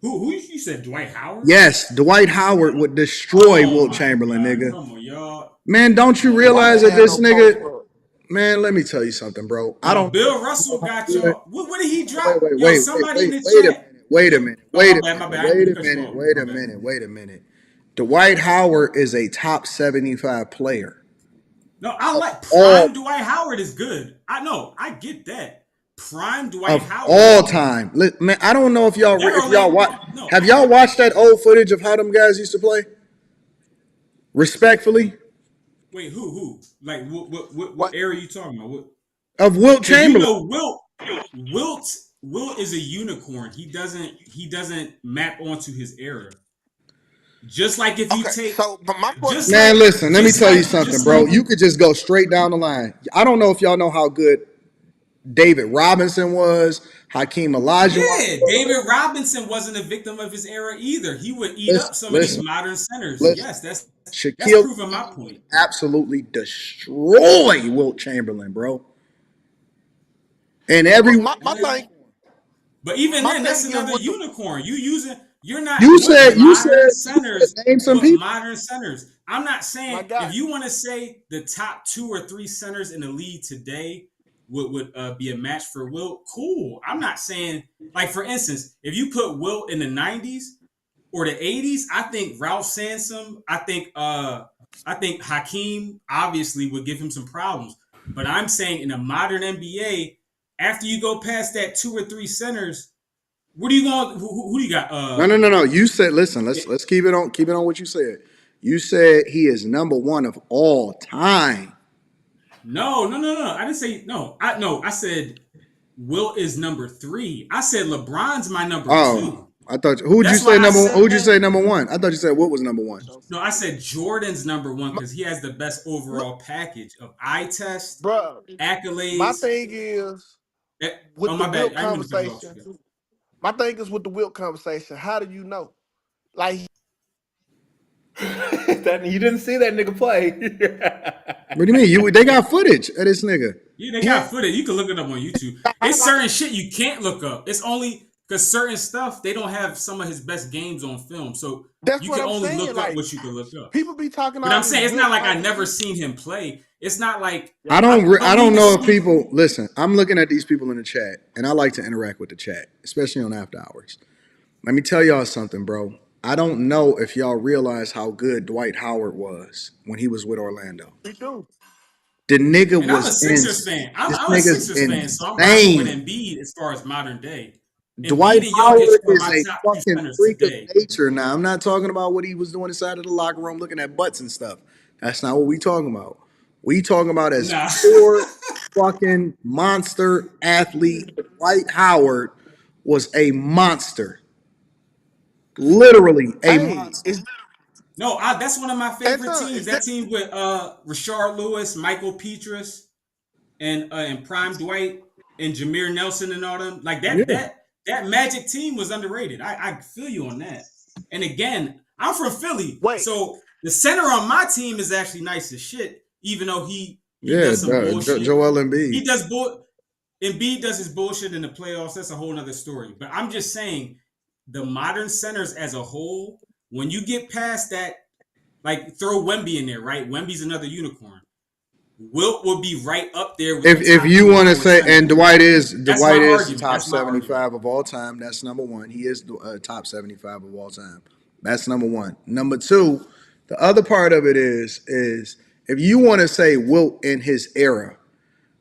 Who you said Dwight Howard? Yes, Dwight Howard would destroy Wilt Chamberlain, nigga. Come on, y'all. Man, don't you realize that this nigga? Man, let me tell you something, bro. I don't. Bill Russell got y'all. What did he drop? Somebody in the chat. Wait a minute. Dwight Howard is a top 75 player. No, I like prime Dwight Howard is good. I know, I get that. Prime Dwight Howard all time. Man, I don't know if y'all watch. Have y'all watched that old footage of how them guys used to play? Respectfully. Wait, who? Like what area are you talking about? What? Of Wilt Chamberlain. You know, Wilt is a unicorn. He doesn't map onto his era. Just like if you take but my question, man, listen, let me tell you something, bro. You could just go straight down the line. I don't know if y'all know how good David Robinson was, Hakeem Olajuwon. Yeah, David Robinson wasn't a victim of his era either. He would eat up some of these modern centers. Yes, that's proving my point. Absolutely destroy Wilt Chamberlain, bro. And my thing. But even then, that's another unicorn. You're not. You said centers. Name some people. Modern centers. I'm not saying if you want to say the top 2 or 3 centers in the league today would be a match for Wilt. Cool. I'm not saying, like, for instance, if you put Wilt in the 90s or the 80s, I think Ralph Sansom, I think Hakeem obviously would give him some problems. But I'm saying in a modern NBA, after you go past that 2 or 3 centers, what are you going? Who do you got? No. You said, listen. Let's keep it on. Keep it on what you said. You said he is number 1 of all time. No. I didn't say no. I said Wilt is number 3. I said LeBron's my number 2. Oh, I thought who'd you That's say why I number? said Who'd you that. say number 1? I thought you said Wilt was number 1. No, I said Jordan's number 1 because he has the best overall package of eye test, bro. accolades. My thing is with the Wilt conversation. My thing is with the Wilt conversation. How do you know? Like that you didn't see that nigga play. What do you mean? They got footage of this nigga. Yeah, they got footage. You can look it up on YouTube. It's certain shit you can't look up. It's only because certain stuff they don't have some of his best games on film, so that's you what can I'm only saying. look like, up what you can look up. People be talking. But I'm saying it's not like I never seen him play. It's not like I don't know if people listen. I'm looking at these people in the chat, and I like to interact with the chat, especially on after hours. Let me tell y'all something, bro. I don't know if y'all realize how good Dwight Howard was when he was with Orlando. We do. The nigga and was I'm a Sixers fan. I'm a Sixers fan, so I'm rocking with Embiid as far as modern day. Dwight Howard is a fucking freak of nature. Now, I'm not talking about what he was doing inside of the locker room looking at butts and stuff. That's not what we talking about. We talking about as pure fucking monster athlete. Dwight Howard was a monster. Literally a monster. No, that's one of my favorite teams. That team with Rashard Lewis, Michael Petrus, and Prime Dwight and Jameer Nelson and all them. Like that Magic team was underrated. I feel you on that. And again, I'm from Philly, so the center on my team is actually nice as shit. Even though he does some bullshit. Joel Embiid. He does Embiid does his bullshit in the playoffs. That's a whole nother story. But I'm just saying, the modern centers as a whole, when you get past that, like throw Wemby in there, right? Wemby's another unicorn. Wilt will be right up there. With if you want to say, and Dwight is top 75 of all time. That's number 1. He is top 75 of all time. That's number 1. Number 2, the other part of it is if you want to say Wilt in his era,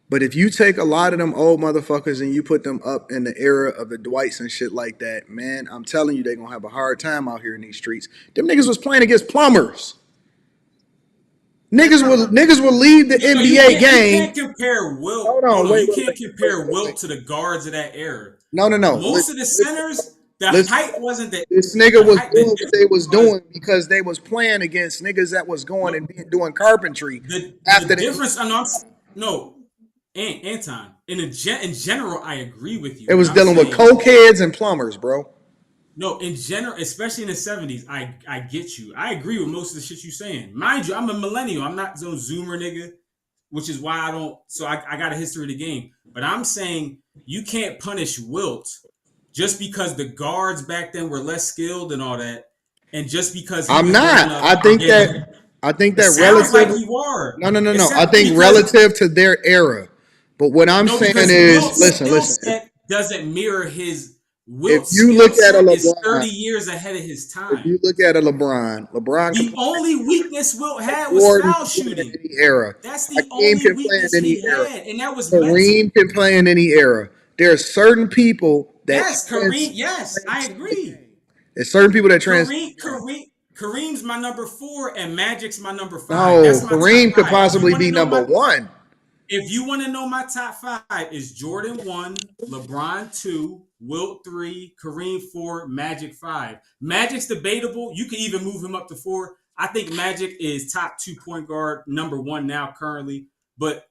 but if you take a lot of them old motherfuckers and you put them up in the era of the Dwights and shit like that, man, I'm telling you, they're going to have a hard time out here in these streets. Them niggas was playing against plumbers. Niggas will leave the NBA game. You can't compare Wilt. Hold on, you can't compare Wilt to the guards of that era. No. Most of the centers, the height wasn't that. This nigga was doing what they was doing because they was playing against niggas that was going and doing carpentry. The difference, Anton. In general, I agree with you. It was dealing with cokeheads and plumbers, bro. No, in general, especially in the 70s, I get you. I agree with most of the shit you're saying. Mind you, I'm a millennial. I'm not some Zoomer nigga, which is why I don't. So I got a history of the game. But I'm saying you can't punish Wilt just because the guards back then were less skilled and all that, and just because I'm not. I think that relative. Like you are. No. I think relative to their era. But what I'm saying is, listen. Doesn't mirror his. Wilt if you look at a LeBron, is 30 years ahead of his time. If you look at a LeBron the only weakness Wilt had was foul shooting. Any era. That's the only weakness he had, and that was Kareem can play in any era. There are certain people that Kareem. Yes, I agree. There's certain people that Kareem's my number 4, and Magic's my number 5. No, Kareem could possibly be number 1. If you want to know my top 5, is Jordan 1, LeBron 2, Wilt 3, Kareem 4, Magic 5. Magic's debatable. You can even move him up to 4. I think Magic is top 2 point guard, number 1 now currently. But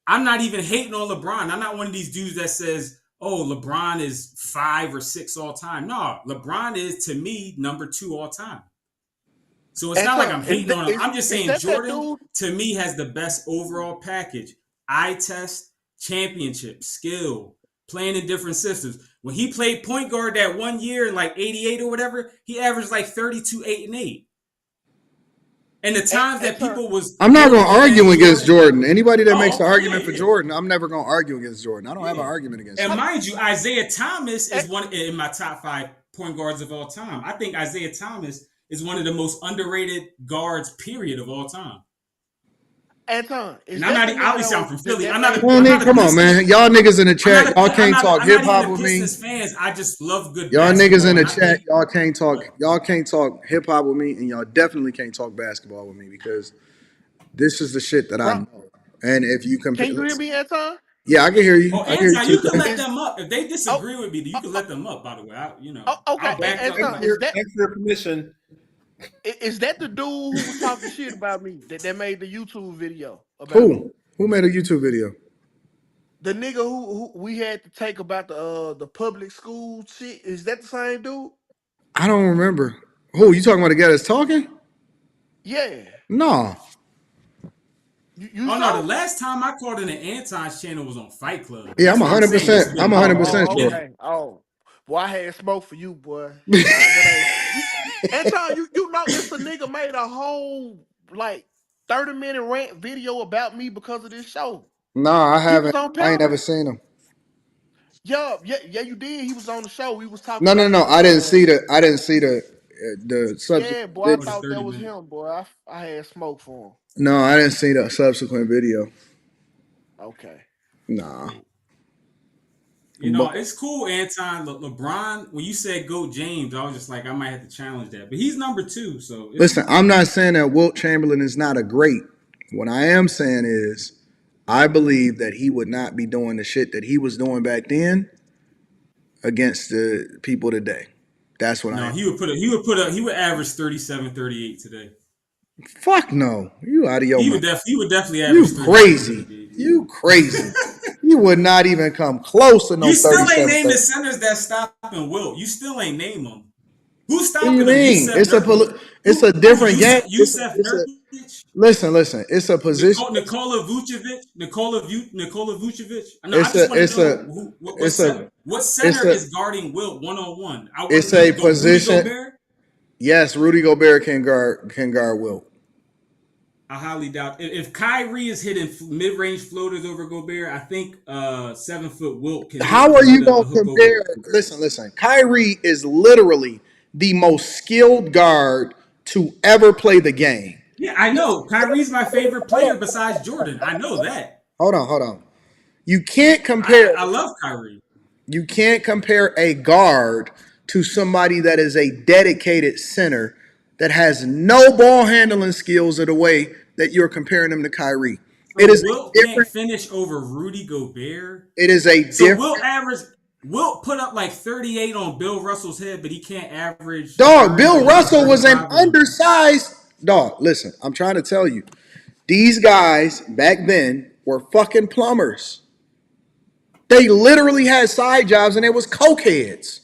I'm not even hating on LeBron. I'm not one of these dudes that says, oh, LeBron is 5 or 6 all time. No, LeBron is, to me, number 2 all time. So it's not like I'm hating on him. I'm just saying Jordan, to me, has the best overall package. Eye test, championship, skill, playing in different systems. When he played point guard that 1 year in like 88 or whatever, he averaged like 32, 8, and 8. And the times that people was... I'm not going to argue against Jordan. Anybody that makes the argument for Jordan, I'm never going to argue against Jordan. I don't have an argument against him. And mind you, Isaiah Thomas is one in my top 5 point guards of all time. I think Isaiah Thomas is one of the most underrated guards, period, of all time. Anton, and I'm not obviously I'm from Philly. I'm not. Come on, man. Y'all niggas in the chat, y'all can't talk hip hop with me. Fans, I just love good. Y'all niggas in the chat, y'all can't talk. Y'all can't talk hip hop with me, and y'all definitely can't talk basketball with me because this is the shit that I know. And if you compare, can you hear me, Anton? Yeah, I can hear you. Oh, I can hear you Anton, too. you can let Is them up if they oh, disagree with me. You can let them up. By the way, okay, I'll back up. Anton, Thanks for your permission. is that the dude who was talking shit about me that made the YouTube video about me? Who made a YouTube video? The nigga who we had to take about the public school shit. Is that the same dude? I don't remember. Who you talking about? The guy that's talking? Yeah. No. You Oh no, the sure? last time I called in the Anton's channel was on Fight Club. Yeah, I'm That's what I'm saying. This 100%. has I'm been long. 100% sure. Yeah. Okay. Oh, boy, I had smoke for you, boy. That ain't you. Anton, you know it's a nigga made a whole like 30-minute rant video about me because of this show. No, I He was haven't. on I ain't panel. never seen him. Yeah, you did. He was on the show. We was talking No, no, about no. the I didn't see the. I didn't see the subsequent yeah, boy. I Or the video. thought that 30 was minutes. him, boy. I had smoke for him. No, I didn't see the subsequent video. Okay. Nah. You But know, it's cool, Anton. LeBron, when you said GOAT James, I was just like, I might have to challenge that. But he's number 2, so it's listen, cool. I'm not saying that Wilt Chamberlain is not a great. What I am saying is, I believe that he would not be doing the shit that he was doing back then against the people today. That's what I No, am. he would average 37, 38 today. Fuck no. You out of your He mind. would definitely average You 37, crazy. 38. You crazy. You would not even come close to no You still ain't 37. named the centers that stopping Wilt. You still ain't name them. Who's What do you stopping them? mean? Yusef Nurkic. It's a different game. Yusef Nurkic? Listen. It's a position. Nikola Vucevic? Nikola Vucevic? No, I It's just a want to it's a know it's a what it's center a is guarding Wilt one-on-one. I want it's to know. a Rudy position. Gobert? Yes, Rudy Gobert can guard Wilt. I highly doubt. If Kyrie is hitting mid-range floaters over Gobert, I think 7-foot Wilt can How are you hit a gonna hook over compare? Gobert. Listen. Kyrie is literally the most skilled guard to ever play the game. Yeah, I know. Kyrie's my favorite player besides Jordan. I know that. Hold on. You can't I compare. love Kyrie. You can't compare a guard to somebody that is a dedicated center that has no ball handling skills of the way that you're comparing them to Kyrie. It So is a Wilt can't different. finish over Rudy Gobert. It is a So different. Wilt put up like 38 on Bill Russell's head, but he can't average Dog, 30 or Bill even Russell was an 35 on. undersized dog. Listen, I'm trying to tell you, these guys back then were fucking plumbers. They literally had side jobs and they was cokeheads.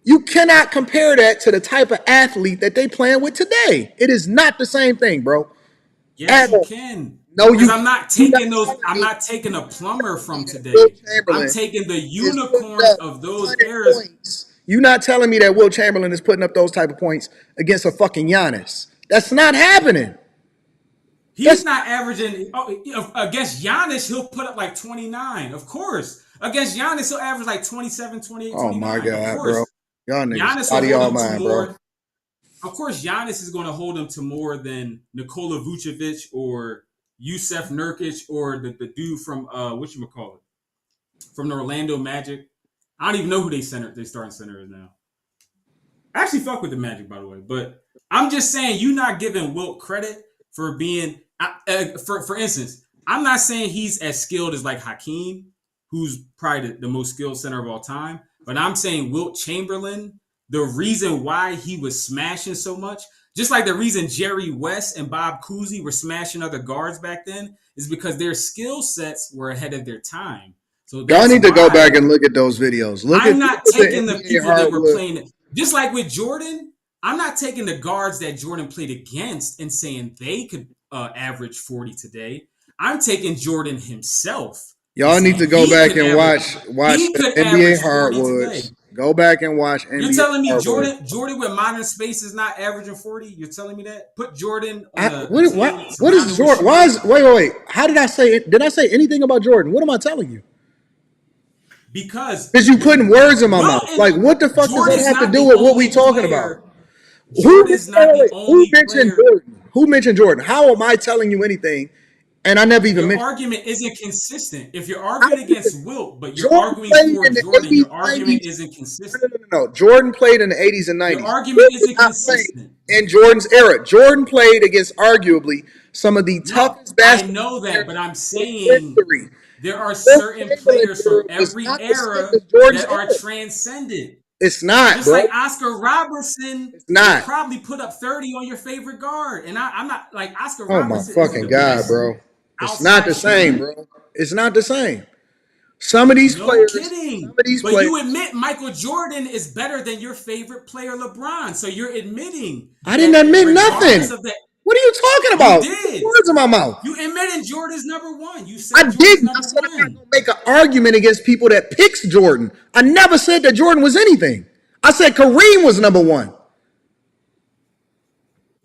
You cannot compare that to the type of athlete that they playing with today. It is not the same thing, bro. Yes, At you all. can. No, Because you. You're not telling I'm me not taking a plumber from that Will today. I'm Chamberlain taking the is putting unicorns up of those 100 eras. points. You're not telling me that Will Chamberlain is putting up those type of points against a fucking Giannis. That's not happening. He's not averaging against Giannis. He'll put up like 29. Of course, against Giannis, he'll average like 27, 28, Oh 29. my Of God, bro. course, Y'all niggas Giannis out will of hold y'all him to mind, more. bro. Of course, Giannis is going to hold him to more than Nikola Vucevic or Yusef Nurkic or the dude from whatchamacallit, from the Orlando Magic. I don't even know who they starting center is now. I actually fuck with the Magic, by the way, but I'm just saying you're not giving Wilt credit for being. For instance, I'm not saying he's as skilled as like Hakeem, who's probably the most skilled center of all time, but I'm saying Wilt Chamberlain. The reason why he was smashing so much, just like the reason Jerry West and Bob Cousy were smashing other guards back then, is because their skill sets were ahead of their time. So Y'all that's need to go why back and look at those videos. I'm Look not at the taking the NBA people that were hardwood. playing. Just like with Jordan, I'm not taking the guards that Jordan played against and saying they could average 40 today. I'm taking Jordan himself. Y'all need to go back and watch He the could NBA average 40 today. hardwoods. Go back and watch You're NBA telling me hardwoods. Jordan with modern space is not averaging 40? You're telling me that? Put Jordan on a What team what is surrounded with Jordan? Why shooters. is wait? How did I say it? Did I say anything about Jordan? What am I telling you? Because You putting words in my Will mouth. Like, what the fuck does that Jordan's have to not do the with what we only talking player. about? Jordan's not the Who only mentioned player. Jordan? Who mentioned Jordan? How am I telling you anything? And I never even Your mentioned. argument isn't consistent. If you're arguing against Wilt, but you're Jordan arguing played for in the Jordan, 80s, your argument 90s. isn't consistent. No. Jordan played in the 80s and Your 90s. argument Wilt did isn't not play consistent. in Jordan's era. Jordan played against arguably some of the No, toughest I basketball know that, players but I'm in saying history. there are Wilt certain Chamberlain players era from was every not the same era as Jordan's that are era. transcended. It's not, Just bro. like Oscar Robertson It's will not. probably put up 30 on your favorite guard. And I'm not like Oscar Oh my Robertson isn't fucking the God, best bro. It's not outside the same, shooter. bro. It's not the same. Some of these No players, kidding. some of these But you players. admit Michael Jordan is better than your favorite player, LeBron. So you're admitting I didn't that admit regardless nothing. of that, What are you talking you about? Put did. words in my mouth. You admitted Jordan's number one. You I said Jordan's didn't. I number said I'm not one. gonna make an argument against people that picks Jordan. I never said that Jordan was anything. I said Kareem was number one.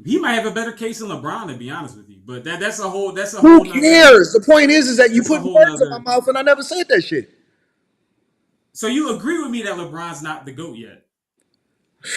He might have a better case than LeBron, to be honest with you. But that's a whole Who nother. cares? The point is that you That's a put whole words in my nother. mouth and I never said that shit. So you agree with me that LeBron's not the GOAT yet?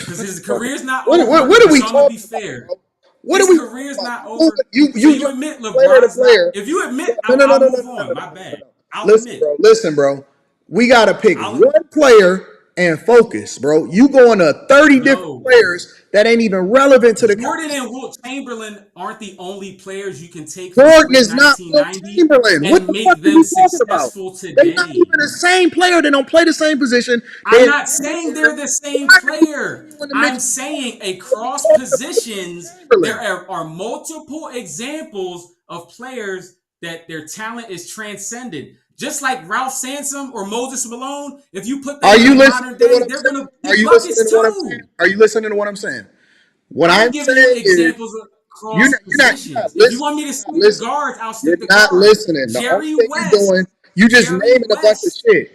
Because his career's not over. What are we So I'm gonna be talking fair. about? What His are we career's talking not about? over. You So you jump admit from player to LeBron's not. player. If you admit, No, no, no, I'll no, no, move no, no, on. no, My no, no, bad. no. I'll Listen, admit. bro. Listen, bro. We gotta pick I'll one admit. player and focus, bro. You going to 30 different No. players that ain't even relevant to the Jordan conversation. and Wilt Chamberlain aren't the only players you can take from Jordan is not Wilt pre-1990 Chamberlain. What and the fuck make are them you talking about? successful They not today. even the same player. They don't play the same position. I'm They not saying they're the same why are you putting player. you in the I'm mix with saying What are we across talking about Wilt positions, there Chamberlain? are multiple examples of players that their talent is transcended. Just like Ralph Sampson or Moses Malone, if you put Are them in you the listening modern to what day, I'm they're going saying? to Are get you listening buckets to what I'm saying? too. Are you listening to what I'm saying? What I'm I'm giving you saying is examples across you're not positions. If you listening. want me to You're not stick to listening. guards, I'll You're stick to not guards. listening. The only Jerry thing you're doing, West. you just Jerry naming a bunch of West. shit.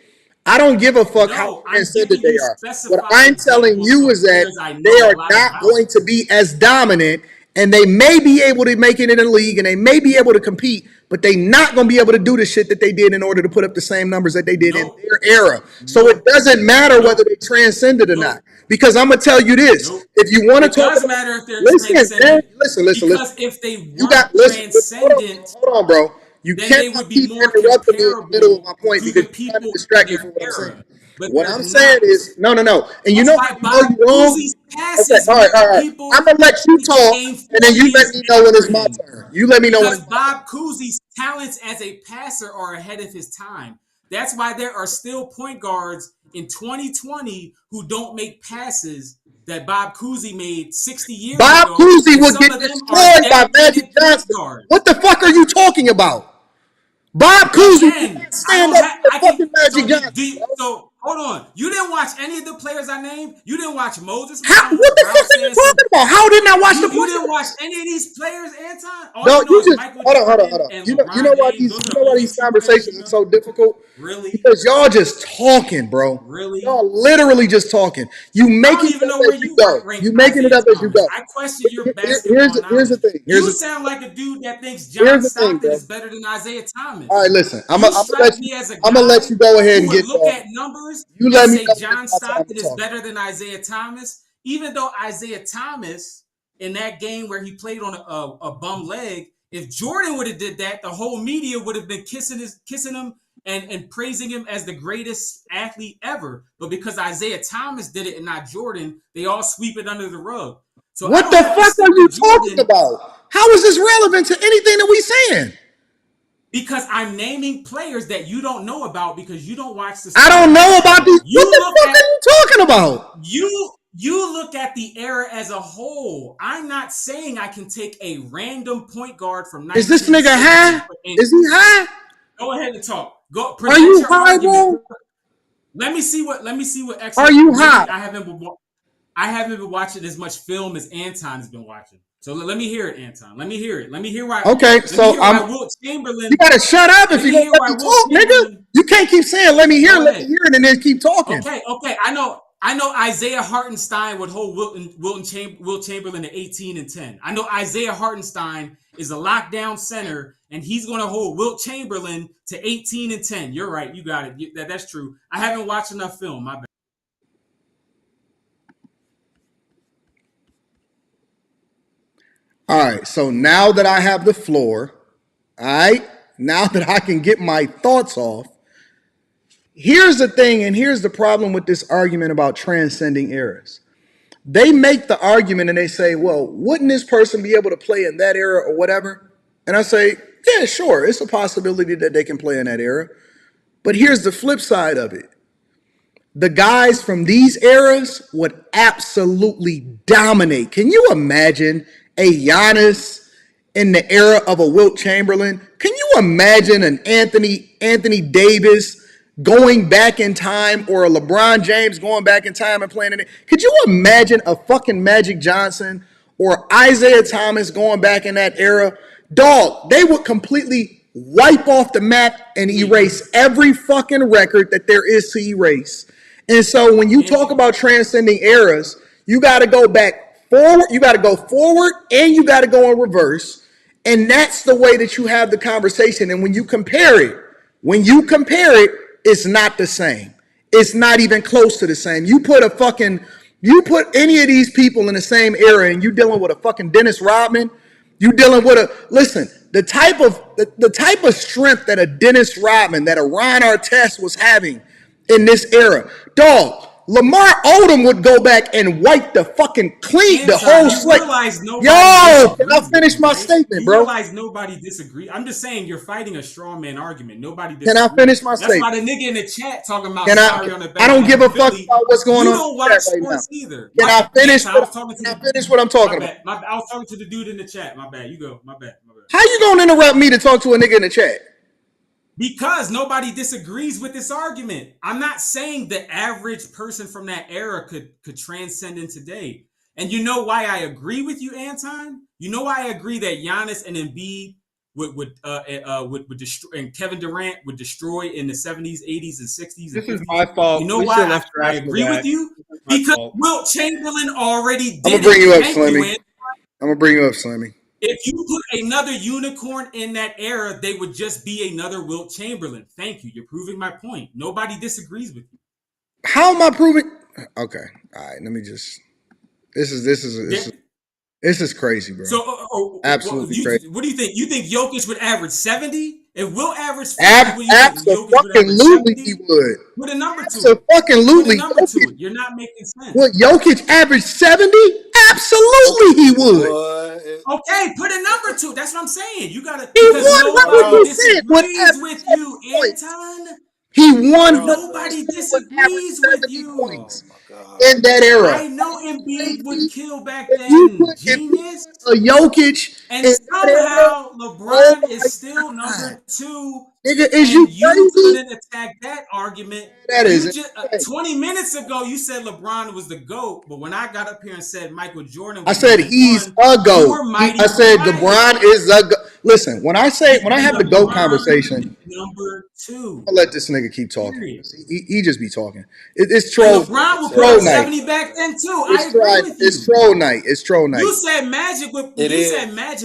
I don't give a fuck how No, I'm transcendent giving they you are. What specified I'm telling examples you of is that players I they know a are lot not about. going to be as dominant, and they may be able to make it in the league, and they may be able to compete, but they not going to be able to do the shit that they did in order to put up the same numbers that they did in Nope. their era. So it Nope. doesn't matter whether Nope. they transcended or not. Nope. Because I'm gonna tell you this: Nope. if you want to It talk does about, matter if they're listen, man, transcendent. listen. Because if they You got weren't listen. transcendent, Hold on, bro. You then they cannot would be keep more interrupting me in the middle of comparable my point to because the you're trying to people in distract me their from what I'm saying. era. But What they're I'm saying not. is, no. And you Just know how like you know Bob you're wrong? Cousy's Okay, passes all right, where all right. people I'm gonna let you think he talk, gained and then you let 40s me know when after it's my him. turn. You let me know when Because it's my turn. Bob Cousy's talents as a passer are ahead of his time. That's why there are still point guards in 2020 who don't make passes that Bob Cousy made 60 years Bob ago, Cousy and would some get of them are destroyed by Magic dedicated point Johnson. guards. What the fuck are you talking about? Bob Cousy did Again, not I stand don't up have. to I can. fucking Magic So Johnson, bro. so hold on. You didn't watch any of the players I named. You didn't watch Moses How? Malone, What the Ralph fuck are you Sampson. talking about? How didn't I watch the You didn't watch players? any of these players, Anton. All No, you know you is just Michael hold Jordan on. and You know LeBron why James. Those are the only these two players you conversations are know. so difficult? Really, Because y'all just talking, bro. really. Y'all literally just talking. You I don't making it even up know where as you you go. rank You making it Isaiah up as you Thomas. go. I question your Here's basketball here's the knowledge. thing. You sound like a dude that thinks Here's John the thing, Stockton bro. is better than Isaiah All Thomas. right, listen. You strike me as a I'm gonna let guy you go ahead who and would get look done. at numbers You and let me say know when it's John my time to Stockton is talk. better than Isaiah Thomas, even though Isaiah Thomas in that game where he played on a bum leg, if Jordan would have did that, the whole media would have been kissing him and praising him as the greatest athlete ever. But because Isaiah Thomas did it and not Jordan, they all sweep it under the rug. So I What don't the have to fuck stick are you to talking Jordan about? How is this relevant to anything that we saying? because I'm naming players that you don't know about because you don't watch the I sport of don't know about basketball. these. What the fuck are you talking about? You look at the era as a whole. I'm not saying I can take a random point guard from Is this nigga 1960 high? Is he high? go ahead and talk. Go Are present you your high, argument. bro? Let me see what Are excellent. you high? Maybe I haven't been watching as much film as Anton's been watching. So let me hear it, Anton. Let me hear it. Let me hear why. Okay, Let me so hear why Wilt Chamberlain. you gotta shut up if Let you me gonna hear let why me Wilt talk, nigga. Chamberlain. You can't keep saying let me Go hear, ahead. and then keep talking. Okay. I know Isaiah Hartenstein would hold Wilt Chamberlain to 18 and 10. I know Isaiah Hartenstein is a lockdown center, and he's going to hold Wilt Chamberlain to 18 and 10. You're right. You got it. That's true. I haven't watched enough film. My bad. All right, so now that I have the floor, all right, now that I can get my thoughts off, here's the thing, and here's the problem with this argument about transcending eras. They make the argument and they say, well, wouldn't this person be able to play in that era or whatever? And I say, Yeah, sure. It's a possibility that they can play in that era. But here's the flip side of it. The guys from these eras would absolutely dominate. Can you imagine a Giannis in the era of a Wilt Chamberlain? Can you imagine an Anthony Davis going back in time, or a LeBron James going back in time and playing in it? Could you imagine a fucking Magic Johnson or Isaiah Thomas going back in that era? Dog, they would completely wipe off the map and erase every fucking record that there is to erase. And so when you talk about transcending eras, you got to go back forward, you got to go forward, and you got to go in reverse. And that's the way that you have the conversation. And when you compare it, it's not the same. It's not even close to the same. You put any of these people in the same era, and you dealing with a fucking Dennis Rodman, you dealing with the type of strength that a Dennis Rodman, that a Ron Artest was having in this era. Dog, Lamar Odom would go back and wipe the fucking the whole slate. Yo, can I finish my statement, bro? You realize nobody disagree. I'm just saying you're fighting a straw man argument. Nobody disagrees. Can I finish my statement? That's why the nigga in the chat talking about sorry on the back. I don't give a fuck about what's going on. You don't watch sports either. Can I finish what I'm talking about? I was talking to the dude in the chat. My bad. You go. My bad. How you gonna interrupt me to talk to a nigga in the chat? Because nobody disagrees with this argument. I'm not saying the average person from that era could transcend in today. And you know why I agree with you, Anton? You know why I agree that Giannis and Embiid would destroy, and Kevin Durant would destroy in the 70s, 80s, and 60s. This is my fault. You know why I agree with you? Because Wilt Chamberlain already did I'm gonna bring you up, Slimmy. I'm gonna bring you up, Slimmy. If you put another unicorn in that era, they would just be another Wilt Chamberlain. Thank you. You're proving my point. Nobody disagrees with you. How am I proving? Okay. All right. Let me just. This is crazy, bro. So, absolutely crazy. What do you think? You think Jokic would average 70? If Wilt average 50, absolutely he would. Put a number to it. Absolutely. You're not making sense. Would Jokic average 70? Absolutely he would. Okay, put a number to it. That's what I'm saying. You gotta. Because nobody disagrees with you, Anton. He won. Nobody disagrees with you. Points in that era. I know Embiid would kill back then. Genius. A Jokic. And somehow LeBron is still number 2. Nigga, is you crazy? Couldn't attack that argument. That is just, 20 minutes ago, you said LeBron was the GOAT, but when I got up here and said Michael Jordan was I said he's a GOAT. I said LeBron is a GOAT. Listen, when I have the GOAT conversation, number 2. I'll let this nigga keep talking. He just be talking. It's troll. LeBron will put 70 back then too. I agree with you. It's troll night. It's troll night. You said Magic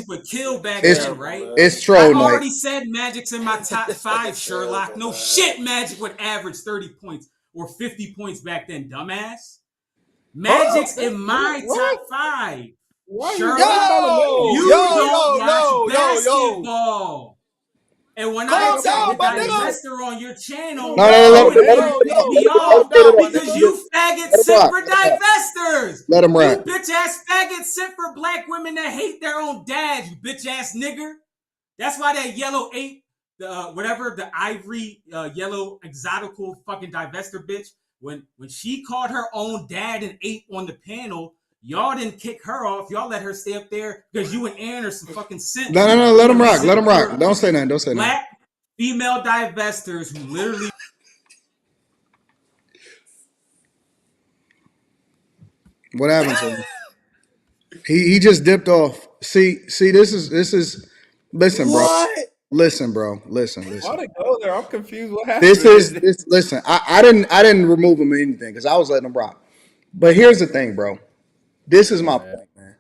would kill back then, right? It's troll night. I already said Magic's in my top 5, Sherlock. No shit, Magic would average 30 points or 50 points back then, dumbass. Magic's in my top 5. Sherlock, you don't watch basketball. And when I said divester on your channel, because you faggots sit for divestors. Let him rap. You bitch ass faggots sit for black women that hate their own dads, you bitch ass nigger. That's why that yellow 8, the ivory yellow exotical fucking divester bitch, when she called her own dad an 8 on the panel, y'all didn't kick her off. Y'all let her stay up there because you and Aaron are some fucking simps. No. Let him rock. Let him rock. Don't say nothing. Black female divestors who literally. What happened to him? He just dipped off. See. This is. Listen, bro. What? Listen, bro. Listen. Why'd it go there? I'm confused. What happened? This. Listen, I didn't remove him or anything because I was letting him rock. But here's the thing, bro. This is my point, man.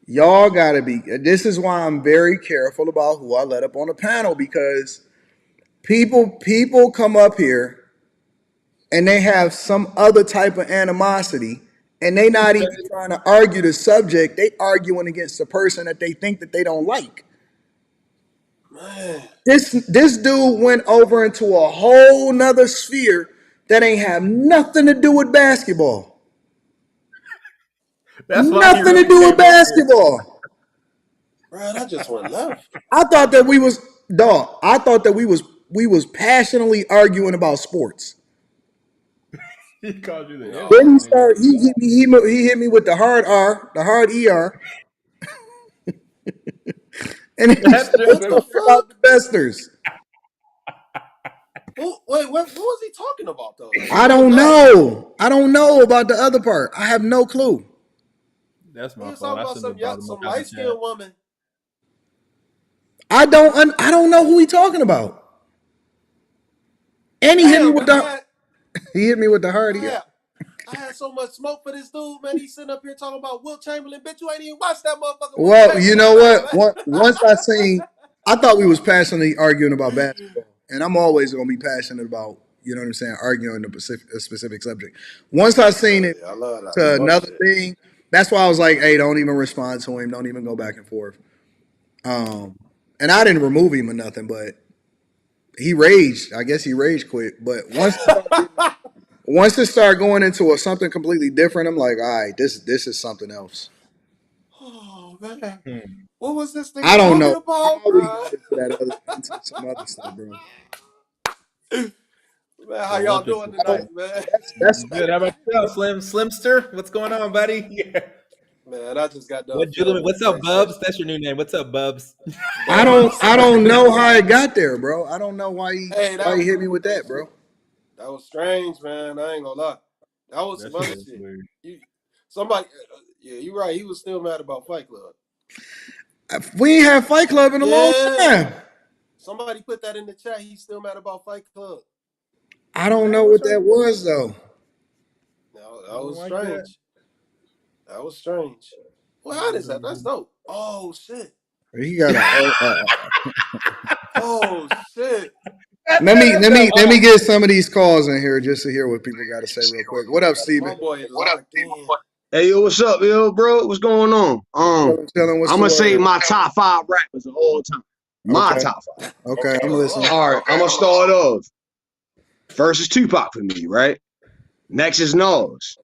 Y'all gotta be. This is why I'm very careful about who I let up on the panel, because people come up here and they have some other type of animosity, and they not even trying to argue the subject. They arguing against the person that they think that they don't like. Man. This dude went over into a whole nother sphere that ain't have nothing to do with basketball. That's nothing to do with basketball. Bro, that just went left. I thought that we was dog. I thought that we was passionately arguing about sports. He called you the N Then he word, nigga. started. He hit me with the hard R, the hard ER, and then he That's started just What the talking about fuck? the besters. Wait, what was he talking about though? Like, I what was don't that? know. I don't know about the other part. I have no clue. that's He my was fault. talking I about shouldn't some have brought him up some out the light chat. skinned woman. I don't know who he talking about. And he hit me Damn, with man, the hard I ER. had, I had so much smoke for this dude, man. He's sitting up here talking about Wilt Chamberlain. Bitch, you ain't even watched that motherfucker Wilt Well, you Chamberlain know play, what? man. Once I seen, I thought we was passionately arguing about basketball, and I'm always gonna be passionate about, you know what I'm saying, arguing a specific subject. Once I seen Hell it yeah, I love that to smoke another shit. thing, that's why I was like, hey, don't even respond to him. Don't even go back and forth. And I didn't remove him or nothing, but he raged. I guess he rage quit. But once it started going into something completely different, I'm like, all right, this is something else. Oh man, Hmm. what was this nigga I don't talking know about, how we bro? got into some other stuff, bro. Man, how Well, y'all that's doing I tonight, interesting. don't. man? That's Good. How about yourself, Slimster? What's going on, buddy? Yeah. Man, I just got done What filming Julian? with a What's up, great Bubs? session. That's your new name. What's up, Bubs? Bubs. I don't know how it got there, bro. I don't know why Hey, he hit me with that, bro. that was strange, man. I ain't gonna lie. That was That some shit other was shit. weird. Somebody, yeah, you're right. He was still mad about Fight Club. We ain't had Fight Club in a long Yeah, time. somebody put that in the chat. He's still mad about Fight Club. I don't know Damn, what's what wrong? that was though. That Don't was like that. strange. That was strange. Well, how is that? That's dope. Oh shit. He got Oh shit. let me get some of these calls in here just to hear what people got to say real quick. What up, My Steven? boy locked in. Hey, yo, what's up, yo, bro? What's going on? Chilling. What's I'm the gonna say word? my top 5 rappers of all time. My Okay. top 5. Okay, I'm Good listening. lord. All right, I'm gonna start off. First is Tupac for me, right? Next is Nas.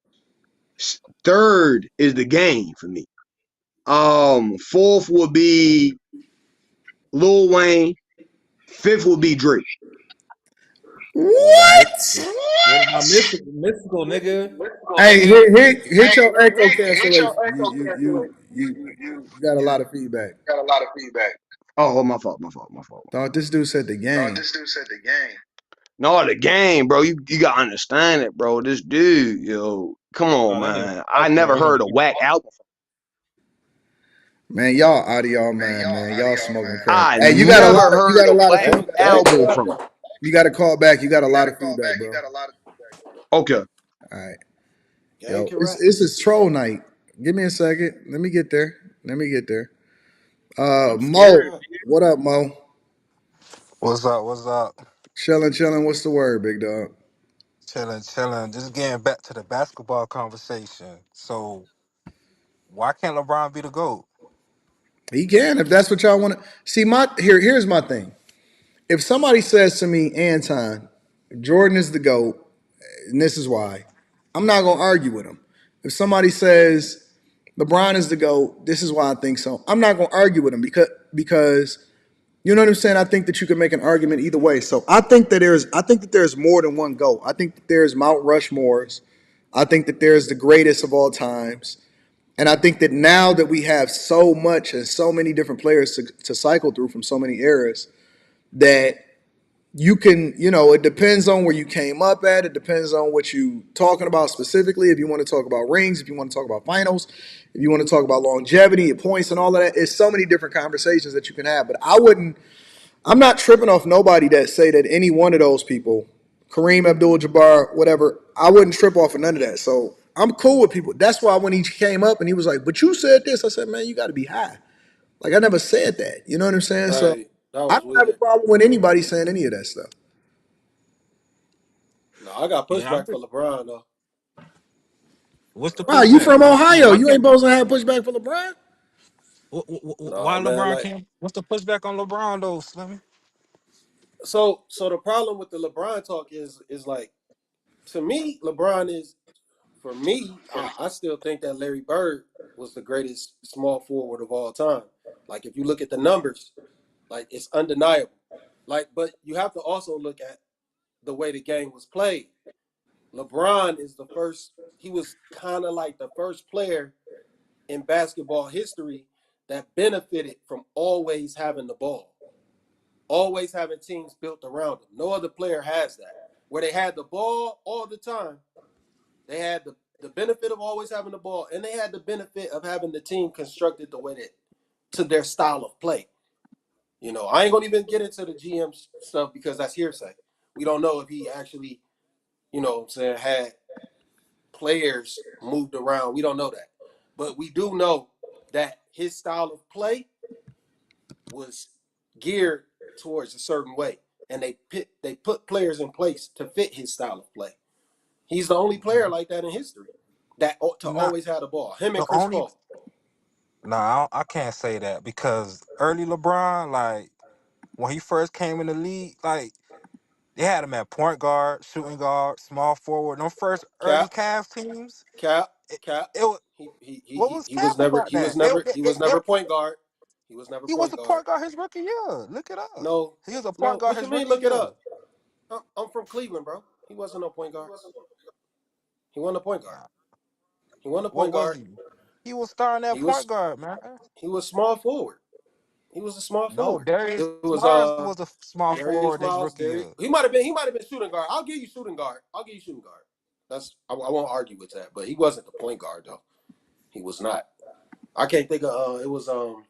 Third is The Game for me. Fourth would be Lil Wayne. Fifth would be Drake. All right. What? What about mystical, nigga? Hey, hit your echo cancellation. You got a lot of feedback. Oh, my fault. Thought this dude said the game. No, The Game, bro. You gotta understand it, bro. This dude, yo, come on, Oh, that nigga man. I Baltimore. never He don't heard a be. whack album. Man, y'all out of y'all mind, man. Y'all smoking crack. I Hey, never you heard got a a lot of whack feedback. album from him. You got to call back. You got a lot of feedback, bro. Okay. All right. Gang Yo, can rap. this is troll night. Give me a second. Let me get there. I'm Gang scared. can rap. What up, Mo? What's up? What's up? Chilling. What's the word, big dog? Chilling. Just getting back to the basketball conversation. So why can't LeBron be the GOAT? He can if that's what y'all want to see. Here's my thing. If somebody says to me, Anton, Jordan is the GOAT, and this is why, I'm not gonna argue with him. If somebody says LeBron is the GOAT, this is why I think so, I'm not gonna argue with him because you know what I'm saying? I think that you can make an argument either way. So I think that there's more than one GOAT. I think that there's Mount Rushmores. I think that there's the greatest of all times. And I think that now that we have so much and so many different players to cycle through from so many eras, that you can, it depends on where you came up at. It depends on what you talking about specifically. If you want to talk about rings, if you want to talk about finals, if you want to talk about longevity and points and all of that, it's so many different conversations that you can have. But I'm not tripping off nobody that say that any one of those people, Kareem Abdul-Jabbar, whatever, I wouldn't trip off of none of that. So I'm cool with people. That's why when he came up and he was like, but you said this, I said, man, you got to be high. Like, I never said that. You know what I'm saying? So Hey, that I was don't have a weird. problem with anybody saying any of that stuff. No, I got Yeah, pushback for LeBron though. what's the Wow, you pushback? from I'm saying Ohio. why You ain't can't supposed to have pushback for LeBron? why No, man, LeBron like can't? What's the pushback on LeBron though, Slimmy? so the problem with the LeBron talk is like, to me, LeBron is, for me, I still think that Larry Bird was the greatest small forward of all time. Like if you look at the numbers, like it's undeniable. Like, but you have to also look at the way the game was played. LeBron is the first. He was kind of like the first player in basketball history that benefited from always having the ball, always having teams built around him. No other player has that. Where they had the ball all the time, they had the benefit of always having the ball, and they had the benefit of having the team constructed the way that to their style of play. You know, I ain't gonna even get into the GM stuff because that's hearsay. We don't know if he actually, you know what I'm saying, had players moved around. We don't know that. But we do know that his style of play was geared towards a certain way. And they put players in place to fit his style of play. He's the only player like that in history that to Not always have the ball. Him and the Chris only. Paul. Nah, I can't say that because early LeBron, like when he first came in the league, like they had him at point guard, shooting guard, small forward. No first early Cap, Cavs teams. cap, It, cap. it was He he he what he, was he was cap never about he was that? never he was never point guard. He was never He was point a guard. point guard his rookie year. Look it up. No, He was a point no. guard What you his mean? rookie Look it year. up. I'm from Cleveland, bro. He wasn't no point guard. He wasn't a point guard. He wasn't a What point was guard. he? He was starting at He point was guard, man. he was small forward. He was a small No, forward. Darius It was Miles was a small Darius forward his Miles. rookie Darius. year. He might have been shooting guard. I'll give you shooting guard. I'll give you shooting guard. I won't argue with that. But he wasn't the point guard though. He was not. I can't think of it was oh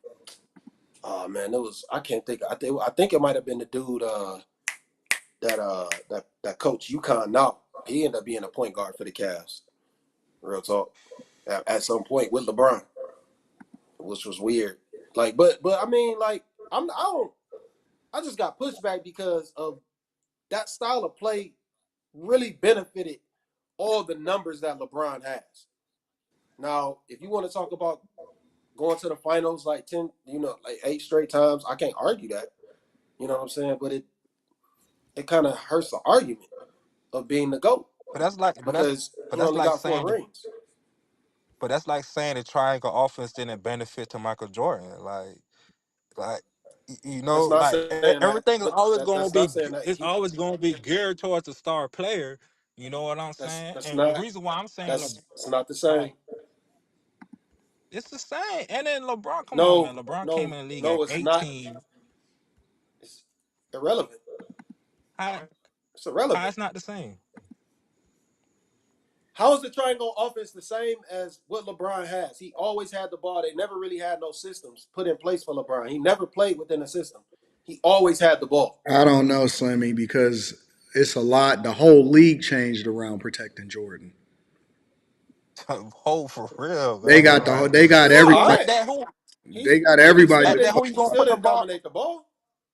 man, it was I can't think I think it might have been the dude that coach UConn now. He ended up being a point guard for the Cavs. Real talk. At some point with LeBron, which was weird. Like, but I mean, like, I just got pushback because of that style of play really benefited all the numbers that LeBron has. Now, if you want to talk about going to the finals like 10, like 8 straight times, I can't argue that. You know what I'm saying? But it kind of hurts the argument of being the GOAT But that's like, because he that's only like got 4 saying, rings. but that's like saying the triangle offense didn't benefit to Michael Jordan. Like That's not like saying that, everything is but always going to that's not be, saying that it's always going to be geared towards the star player. You know what I'm saying? that's And the not reason why I'm saying it's not the like same. it's the same. And then LeBron, come on, No, man. LeBron came no, in the league at no, it's not. 18. It's irrelevant. How It's irrelevant. it's not the same? How is the triangle offense the same as what LeBron has? He always had the ball. They never really had no systems put in place for LeBron. He never played within a system. He always had the ball. I don't know, Slimmy, because it's a lot. The whole league changed around protecting Jordan. Oh, for real, They man. got Like, they got Yeah, all everybody. at right. that who They got everybody at to that who fuck you He gonna still put the didn't ball? dominate the ball.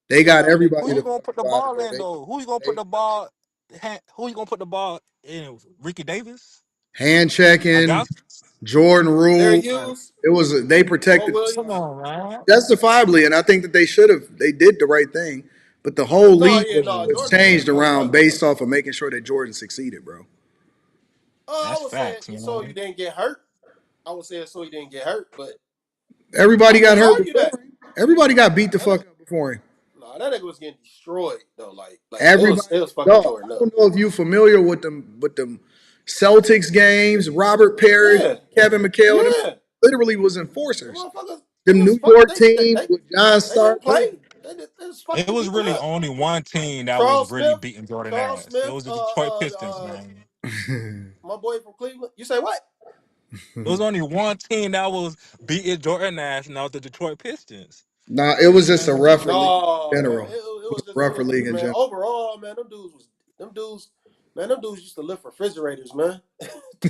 They Didn't got dominate the Who everybody you to ball. gonna fuck put the up out of ball there. in though? Who you gonna put They the ball? Who you gonna put the ball in? Ricky Davis? hand I checking, got. Jordan Derrick rule. Like, Hughes, It was they Mo protected come Williams. on, man. justifiably, and I think that they did the right thing. But the whole No, league yeah, no. was Jordan didn't get changed fucked around up. based off of making sure that Jordan succeeded, bro. I That's would say facts, so you man. didn't get hurt. I would say it so he didn't get hurt, but I Everybody got can't hurt argue before that. him. Everybody got beat Nah, the fuck up before him. that nigga was getting destroyed though. Like Everybody, it was fucking dog. Jordan I up. don't know if you familiar with them Celtics games. Robert Parrish, Yeah, Kevin McHale, them yeah. literally was Them enforcers. motherfuckers, they Them just New fuck. York teams with John They didn't Stark. play. They just It fucking was people really up. only one team that was Charles really Smith, beating Jordan Charles ass. It Smith, was the Detroit Pistons, man. my boy from Cleveland. You say what? It was only one team that was beating Jordan ass, and that was the Detroit Pistons. Nah, it was just a Man, rougher league in No, man. general. It It was was a just rougher league in man. general. Overall, man, them dudes used to lift refrigerators, man.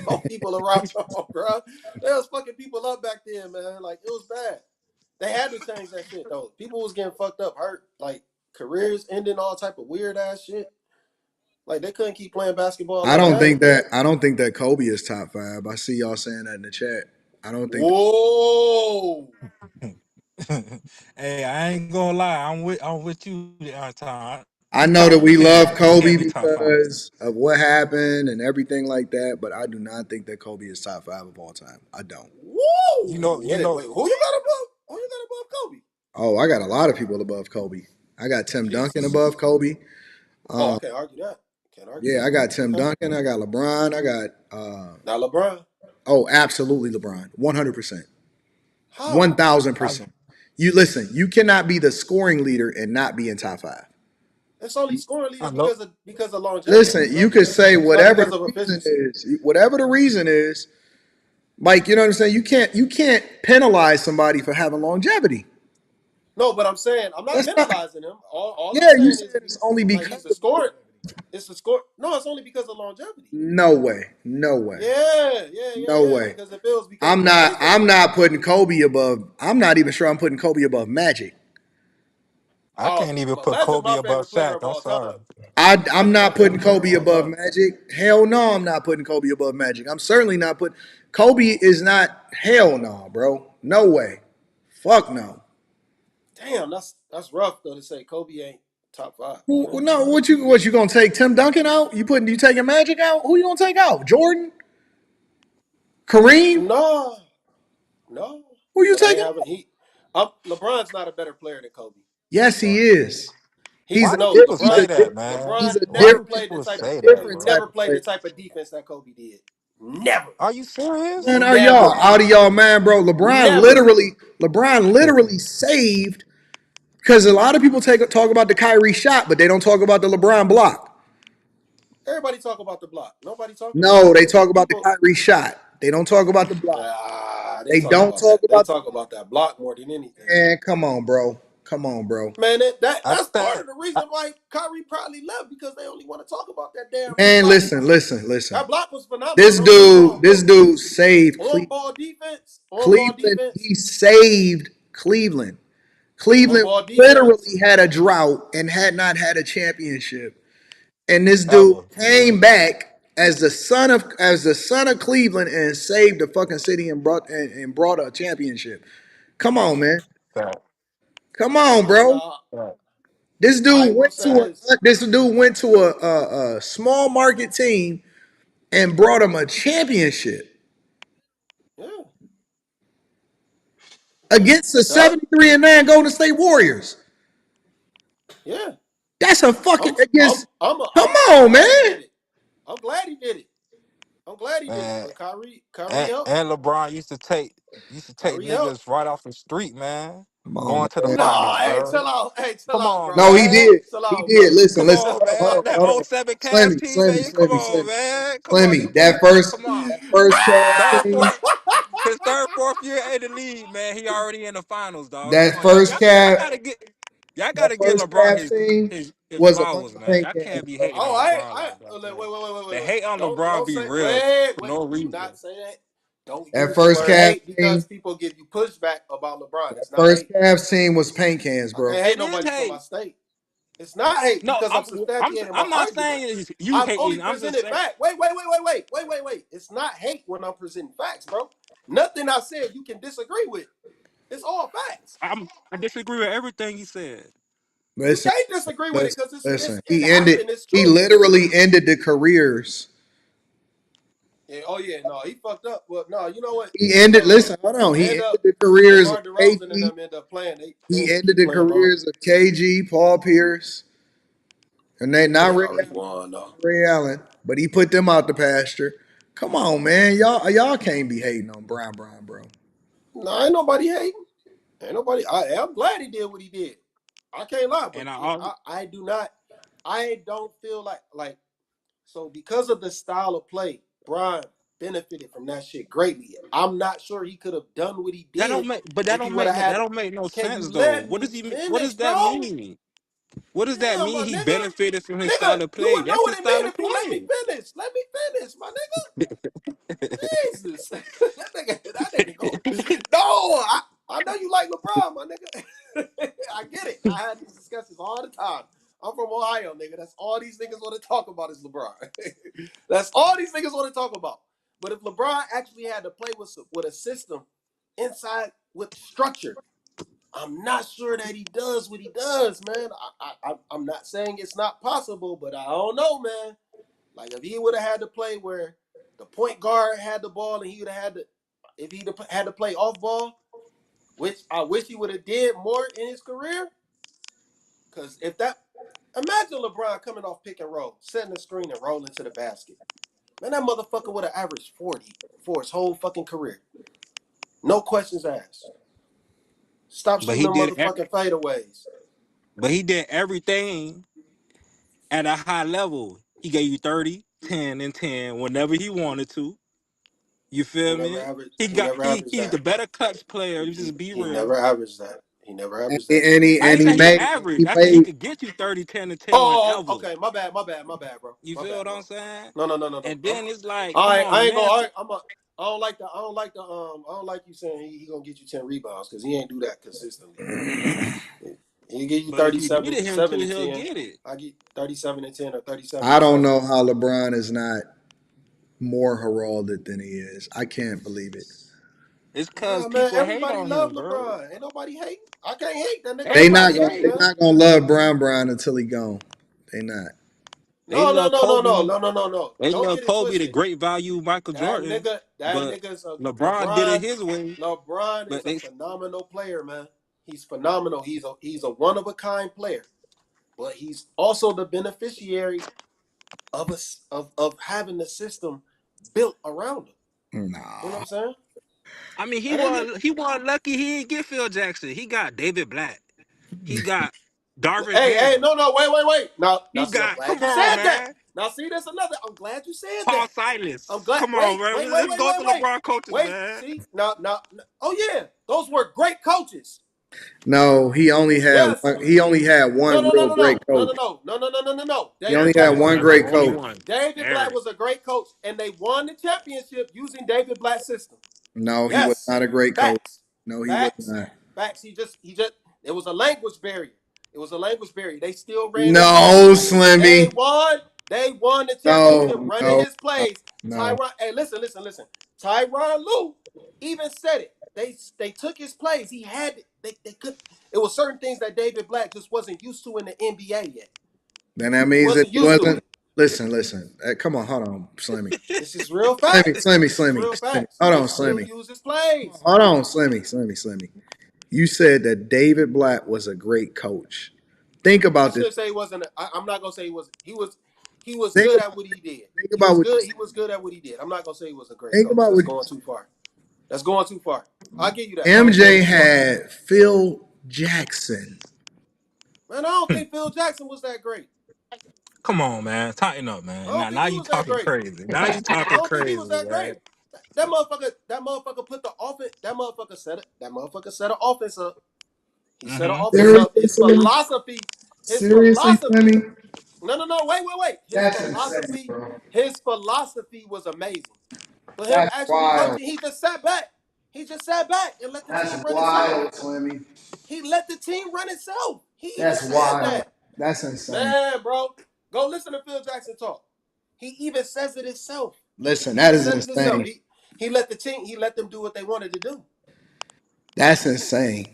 Throw people around, bro. They was fucking people up back then, man. Like it was bad. They had to change that shit though. People was getting fucked up, hurt, like careers ending, all type of weird ass shit. Like they couldn't keep playing basketball I like don't that. think that I don't think that Kobe is top five. I see y'all saying that in the chat. I don't think. Whoa. hey, I ain't gonna lie, I'm with you, Anton. I know that Top we love 10, he Kobe can't be top five. because of what happened and everything like that, but I do not think that Kobe is top five of all time. I don't. Whoa. You know, Wait, who you got above? Who you got above Kobe? Oh, I got a lot of people above Kobe. I got Tim Duncan Jesus. above Kobe. Oh, I can't argue that. Can't argue Yeah, that. I got Tim Okay. Duncan. I got LeBron. I got Now LeBron. oh, absolutely LeBron. 100%. How? 1000%. You listen, you cannot be the scoring leader and not be in top 5. It's only scoring I leader know. because of longevity. Listen, It's you not could because say it's not whatever because the of reason efficiency. is, whatever the reason is, Mike, you know what I'm saying? You can't penalize somebody for having longevity. No, but I'm saying I'm not That's not penalizing him. All I'm Yeah, you saying is said it's only like because he's the of scorer. longevity. It's the score. No, it's only because of longevity. No way. No way. No Yeah. way. Because if it was because I'm of not efficiency, I'm not putting Kobe above I'm not even sure I'm putting Kobe above Magic. I can't even put Magic Kobe my above favorite player Shaq. of I'm all time. sorry. I'm Magic my not putting favorite player of Kobe all above time. Magic. Hell no, I'm not putting Kobe above Magic. I'm certainly not putting Kobe is not hell no, bro. No way. Fuck no. Damn, that's rough though to say Kobe ain't top 5. No, what you gonna take Tim Duncan out? You taking Magic out? Who you gonna take out? Jordan? Kareem? No, no. Who you But I ain't taking having out? LeBron's not a better player than Kobe. I'm Yes, he sorry. is. Why do No, people He's say a that, man? he's a Why Never do different played the people type of say that, he different bro? type never of played the player. type of defense that Kobe did. Never. Are you serious? Man, are y'all Never. out of y'all mind, bro? Never. LeBron literally saved because a lot of people talk about the Kyrie shot, but they don't talk about the LeBron block. Everybody talk about the block. Nobody talked about No, that. they talk about the People Kyrie shot. They don't talk about the block. they They talk don't about talk that. They about the talk about that block more than anything. man. Come on, bro. Come on, bro. Man, I that's part think of the reason why Kyrie probably left because they only want to talk about that damn Man, block. listen. That block was phenomenal. This Don't get me dude, wrong. this dude saved On Cleveland. ball defense, He saved Cleveland. on Cleveland ball defense. literally had a drought and had not had a championship. And this dude ever. came back as the son of Cleveland and saved the fucking city and brought a championship. Come on, man. Fact. Come on, bro. Nah, Fact. This I dude will went say to this. a small market team and brought him a championship Yeah, yeah. against the That, 73-9 Golden State Warriors. yeah. That's a fucking against. Come I'm on, glad he man. did it. I'm glad he did it. I'm glad he did it. Man, But Kyrie and, helped. and LeBron used to take Kyrie helped. niggas right off the street, man. Come on, Going to the man. finals, Nah, bro. hey, chill Come out, on, bro. No, he man. did. Chill He out, bro. did. Listen, Come listen. on, Hold on, hold man. on, That hold on. '07 Cavs Slimmy, team, Slimmy, man. Come Slimmy, on, Slimmy. man. Come on. Slimmy, You can't, man. Come on. that first Cavs Third, team, fourth, his third, fourth year in the league, man. He already in the finals, dog. Come that on, y'all, first y'all, y'all Cav, gotta get, y'all that gotta give first LeBron Cavs his team his his was a bunch flowers, of man. paint Y'all cans, can't be bro. hating Oh, on LeBron like that, wait, man. The wait. hate on LeBron Don't be say real for no do reason. not say that. Don't That use the first word Cavs hate because team, people give you pushback about LeBron. that It's not first hate. Cavs team was paint cans, I bro. can't hate It is nobody from my hate. state. It's not hate No, because I'm I'm substantiating my I'm not argument. saying you I've only hating. I'm just presented saying facts. Wait. It's not hate when I'm presenting facts, bro. Nothing I said you can disagree with. It's all facts. I disagree with everything you said. You Listen, can't disagree with it because listen. it happened. It's He true. literally ended the careers. Yeah, oh yeah, no, he fucked up. Well, no, you know what? He ended. Listen, hold on. They He end ended up the careers of DeMar DeRozan and KG. them end up playing. They He ain't ended keep the playing ball. careers of KG, Paul Pierce, and they Yeah, not they Ray already Allen, won though. Ray Allen, but he put them out the pasture. Come on, man, y'all can't be hating on Brown, bro. No, ain't nobody hating. Ain't nobody. I'm glad he did what he did. I can't lie, but And I do not. I don't feel like so because of the style of play. Brian benefited from that shit greatly. I'm not sure he could have done what he that don't did make, but if he would have that had. don't make no Can you sense though. let What does me he? What finish, does that bro? mean? What does that Damn, mean? my He nigga. benefited from his Nigga, style of you play. would know That's what his it mean style of if you let me play. finish. Let me finish, my nigga. Jesus. that nigga go. No, I know you like LeBron, my nigga. I get it. I had these discussions all the time. I'm from Ohio, nigga. That's all these niggas want to talk about is LeBron. That's all these niggas want to talk about. But if LeBron actually had to play with a system inside with structure, I'm not sure that he does what he does, man. I'm not saying it's not possible, but I don't know, man. Like if he would have had to play where the point guard had the ball and he would have had to, if he had to play off ball, which I wish he would have did more in his career. Because imagine LeBron coming off pick and roll, setting the screen and rolling to the basket. Man, that motherfucker would have averaged 40 for his whole fucking career. No questions asked. Stop But shooting he them did. motherfucking fadeaways. But he did everything at a high level. He gave you 30, 10, and 10 whenever he wanted to. You He feel never me? averaged. He He got never he averaged he's that. the better clutch player. You just be He real. never averaged that. He never averaged that. I ain't And he say he made averaged. I said he could get you 30, 10, and 10 whenever. Okay. My bad, bro. You My feel bad, what I'm bro. saying? No. And then it's like, All come right, I on, ain't man. gonna. I don't like the. I don't like you saying he gonna get you 10 rebounds because he ain't do that consistently. He give you But if you 37, needed him to, 7 and he'll 10. get it. I get 37 and 10 or 37 I and don't 7. know how LeBron is not more heralded than he is. I can't believe it. It's cause Nah, man, people hate everybody on love him, bro. LeBron. Ain't nobody hating. I can't hate that nigga. I Everybody respect him, They man. not gonna love Brown until he gone. They not. They No, no, love no, no, Kobe. no, no, no, no, no. They Don't love get it Kobe, the twisted. great value Michael That Jordan. nigga, that But nigga's a LeBron did it LeBron. his way. LeBron But is a they phenomenal player, man. He's phenomenal. He's a one of a kind player, but he's also the beneficiary of us of having the system built around him. You know what Nah. I'm saying? I mean That ain't it. he was lucky he didn't get Phil Jackson. He got David Black. He got Darvin Hey, Ham. no, no, wait. Now, He see, I'm got glad come you on, said that. man. Now, see, that's another. I'm glad you said Paul that. I'm Silas. glad. Come on, man. Let's go to Wait. LeBron coaches, Wait, man. see, now. Oh yeah, those were great coaches. No, he only had Yes. one, he only had No, one no, no, real no, great no, no, coach. no, no, no, no, no, no, no, no. He David only Black had was a one That's the great great only coach. coach. one. David There Black it is. was a great coach, and they won the championship using David Black's system. No, he was Yes, not a great coach. facts, No, he was facts, not. facts. He just. It was a language barrier. It was a language barrier. They still ran his No, plays. They Slimmy. won. They won the championship No, running no, his plays. no. Tyron. Hey, listen. Tyron Lue even said it. They took his plays. He had. They could. It was certain things that David Black just wasn't used to in the NBA yet. Then that He means that wasn't he used to wasn't. it. Listen. Come on, hold on, Slimmy. This is real Slimmy, facts. Slimmy, This is Slimmy, real Slimmy. facts. Hold They on, still Slimmy. use his plays. Hold on, Slimmy. You said that David Black was a great coach. Think I about this. should say he wasn't. I'm not gonna say he was. He was Think good about at what he did. think He about was what good. He was good at what he did. I'm not gonna say he was a great think coach. about That's what going too far. That's going too far. I'll give you that. That was going MJ too far. had Phil Jackson. Man, I don't think Phil Jackson was that great. Come on, man. Tighten up, I man. don't Now think he you was that talking great. crazy. Now you I talking don't think he was crazy, that man. great. That motherfucker put the offense. That motherfucker set an offense up. He set an Mm-hmm. offense up. Seriously, His Slimmy? philosophy. His Seriously, philosophy. Slimmy? No. Wait. That's insane, bro. His philosophy was amazing. But him That's actually wild. coaching, he just sat back. He just sat back and let the That's team run itself. wild, Slimmy. He let the team run itself. He even That's said wild. that. That's insane. Man, bro, go listen to Phil Jackson talk. He even says it himself. Listen, He that even is said it himself. insane. He let the team, he let them do what they wanted to do. That's insane.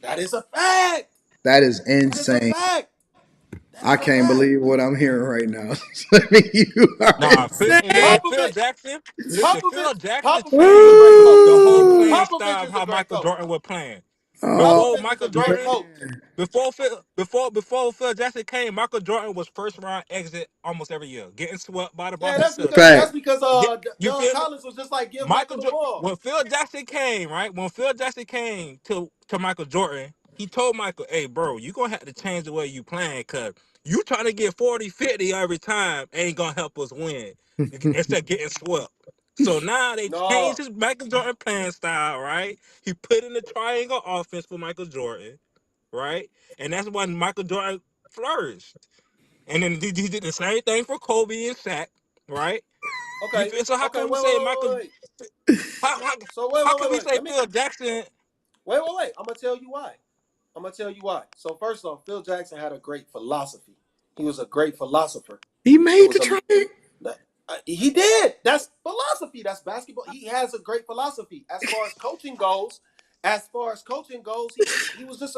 That is a fact. That is That is a insane. fact. That I is a can't fact. believe what I'm hearing right now. Slimmy, you are Nah, Phil, and then insane. Phil Popovich, Jackson. Listen, Phil Popovich, Jackson Popovich is a changed great coach. the whole playing Popovich style of is a how great Michael coach. Jordan was playing. Oh, Before Popovich is Michael a great Jordan, coach. man. before Phil Jackson came, Michael Jordan was first round exit almost every year, getting swept by the Yeah, Boston that's Celtics. Fact. because You Don feel me? Collins was just like give Michael the ball. When Phil Jackson came, right? When Phil Jackson came to Michael Jordan, he told Michael, "Hey, bro, you gonna have to change the way you playing, cause you trying to get 40, 50 every time ain't gonna help us win instead of getting swept." So now they changed No. his Michael Jordan playing style, right? He put in the triangle offense for Michael Jordan, right? And that's when Michael Jordan flourished. And then he did the same thing for Kobe and Shaq, right? You Okay. feel so? How Okay. can we say Michael? How, how, So how can we wait. say Phil Jackson? Wait. I'm gonna tell you why. So first off, Phil Jackson had a great philosophy. He was a great philosopher. He It made the was a trade. he did. That's philosophy. That's basketball. He has a great philosophy. As far as coaching goes, he was just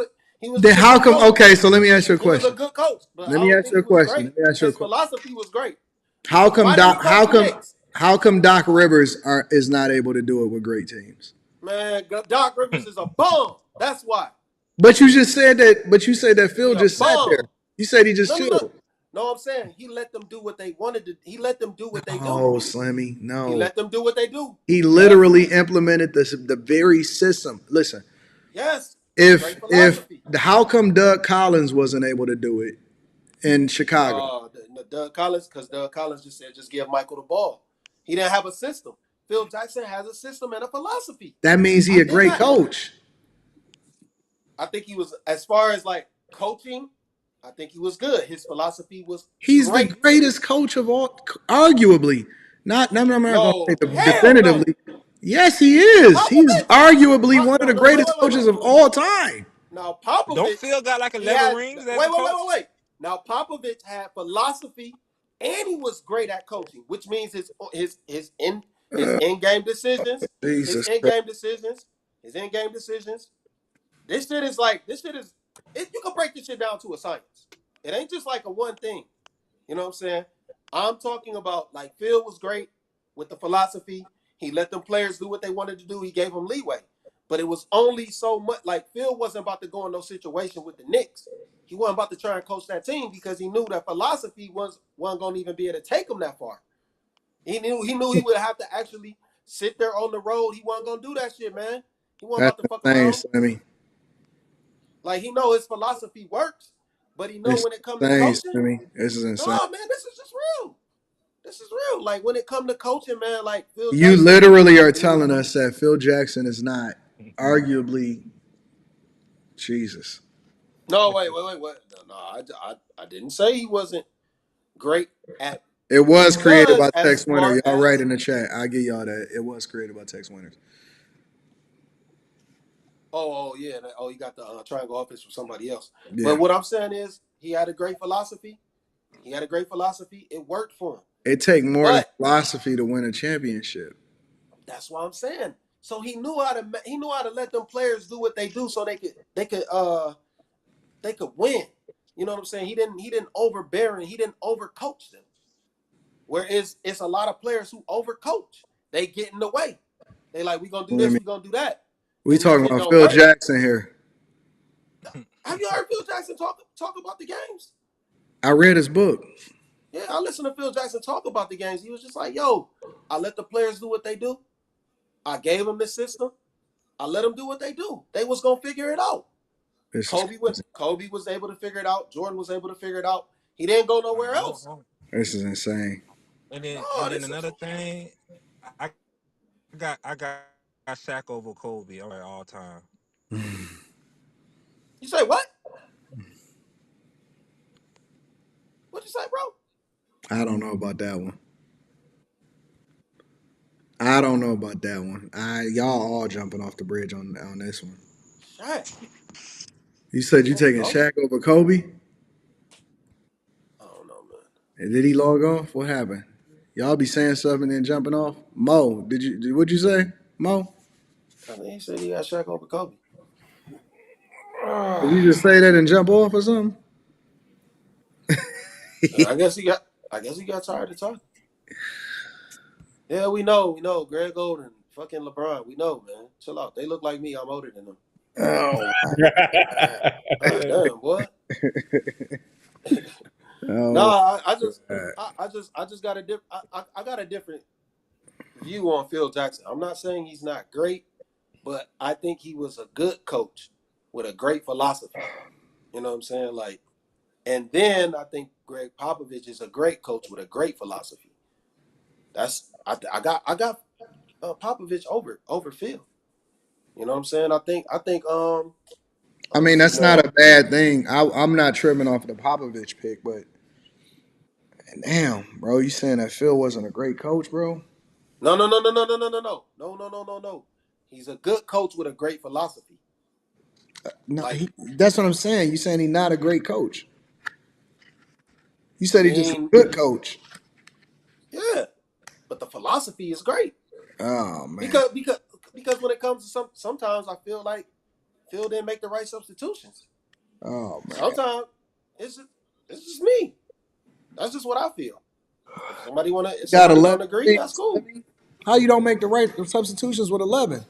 Then a how good come? coach. Okay, so let me ask you a He was a question. good coach, but I Let me don't ask think you he a was question. great. Let me ask you a His question. philosophy was great. How come Why did he Doc? coach the Knicks? How come Doc Rivers is not able to do it with great teams? Man, Doc Rivers is a bum. That's why. But you just said that. But you said that He Phil a just sat there. bum. You said he just No, no, no. chilled. No, I'm saying he let them do what they wanted to. He let them do what they do. No, Slimmy, He no. let them do what they do. He Yes. literally implemented the very system. Listen, Yes. if Great philosophy. how come Doug Collins wasn't able to do it in Chicago? Doug Collins, because Doug Collins just said, just give Michael the ball. He didn't have a system. Phil Jackson has a system and a philosophy. That means he a great coach. I think he was, as far as like coaching, I think he was good. His philosophy was He's the great. greatest coach of all, arguably. Not, I'm not going to say Hell no. definitively. Yes, he is. He's Popovich. arguably one of the No, wait, greatest wait, wait, coaches wait. of all time. Now Don't Popovich, Phil got like he 11 had rings as wait, a wait, wait, coach? wait, wait. Now Popovich had philosophy, and he was great at coaching, which means his in game decisions, Jesus Christ. his in game decisions. This shit is you can break this shit down to a science. It ain't just like a one thing. You know what I'm saying? I'm talking about like Phil was great with the philosophy. He let them players do what they wanted to do. He gave them leeway. But it was only so much. Like Phil wasn't about to go in no situation with the Knicks. He wasn't about to try and coach that team because he knew that philosophy wasn't going to even be able to take him that far. He knew he would have to actually sit there on the road. He wasn't going to do that shit, man. He wasn't That's about to fuck insane, around. Slimmy. Like he know his philosophy works, but he know It's when it comes to insane, coaching, Slimmy. This is insane. no, man, this is just real. This is real. Like when it come to coaching, man, like Phil You Jackson. literally are telling us that Phil Jackson is not arguably Jesus. No, wait. No, I didn't say he wasn't great at. It was He created was by as Tex Winter. far Y'all write as. in the chat. I'll give y'all that. It was created by Tex Winters. Oh yeah. Oh, you got the triangle offense from somebody else. Yeah. But what I'm saying is, he had a great philosophy. It worked for him. It take more than philosophy to win a championship. That's what I'm saying. So he knew how to let them players do what they do, so they could win. You know what I'm saying? He didn't overbear and he didn't overcoach them. Whereas it's a lot of players who overcoach. They get in the way. They like, we gonna do this, we gonna do that. We And this talking shit about don't Phil work. Jackson here. Have you heard Phil Jackson talk about the games? I read his book. Yeah, I listened to Phil Jackson talk about the games. He was just like, yo, I let the players do what they do. I gave them the system. I let them do what they do. They was gonna figure it out. Kobe was able to figure it out. Jordan was able to figure it out. He didn't go nowhere else. This is insane. And then another thing, I got Shaq over Kobe all time. You say what? What'd you say, bro? I don't know about that one. Y'all all jumping off the bridge on this one. Shaq. You said you taking Shaq over Kobe? I don't know, man. And did he log off? What happened? Y'all be saying something and then jumping off? Mo, what'd you say? Mo? I think he said he got Shaq over Kobe. Did you just say that and jump off or something? I guess he got tired of talking. Yeah, we know. Greg Oden and fucking LeBron. We know, man. Chill out. They look like me. I'm older than them. Oh, damn, boy. No, I just got a different view on Phil Jackson. I'm not saying he's not great, but I think he was a good coach with a great philosophy. You know what I'm saying? Like, and then I think Greg Popovich is a great coach with a great philosophy. I got Popovich over Phil. You know what I'm saying? I mean, that's not a bad thing. I'm not tripping off the Popovich pick, but damn, bro, you saying that Phil wasn't a great coach, bro? No. He's a good coach with a great philosophy. No, that's what I'm saying. You saying he's not a great coach? You said he's just a good coach. Yeah, but the philosophy is great. Oh man. Because when it comes to sometimes I feel like Phil didn't make the right substitutions. Oh man. Sometimes it's just me. That's just what I feel. If somebody don't agree, that's cool. How you don't make the right substitutions with 11?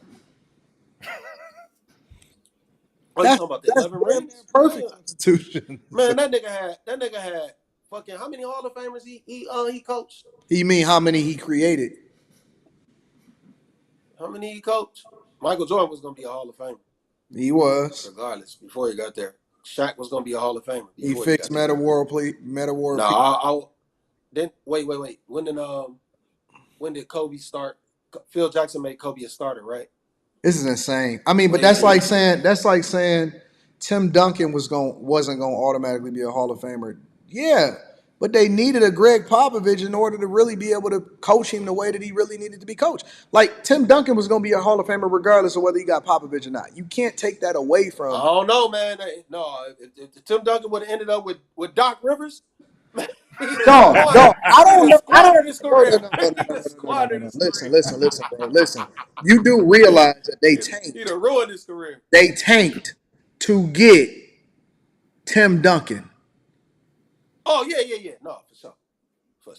Oh, you talking about the That's 11 damn near rings? perfect substitution. Man, that nigga had fucking how many Hall of Famers he coached? You mean how many he created? How many he coached? Michael Jordan was gonna be a Hall of Famer. He was. Regardless, before he got there. Shaq was gonna be a Hall of Famer He before he fixed got there. Meta War. No, I then wait. When did Kobe start? Phil Jackson made Kobe a starter, right? This is insane. I mean, but that's like saying Tim Duncan wasn't gonna automatically be a Hall of Famer. Yeah, but they needed a Greg Popovich in order to really be able to coach him the way that he really needed to be coached. Like Tim Duncan was gonna be a Hall of Famer regardless of whether he got Popovich or not. You can't take that away from. I don't know, man. No, if Tim Duncan would have ended up with Doc Rivers, man, he'd have squandered his career. Listen, bro. Listen. You do realize that they tanked. He'd have ruined his career. They tanked to get Tim Duncan. Oh yeah. No, for sure.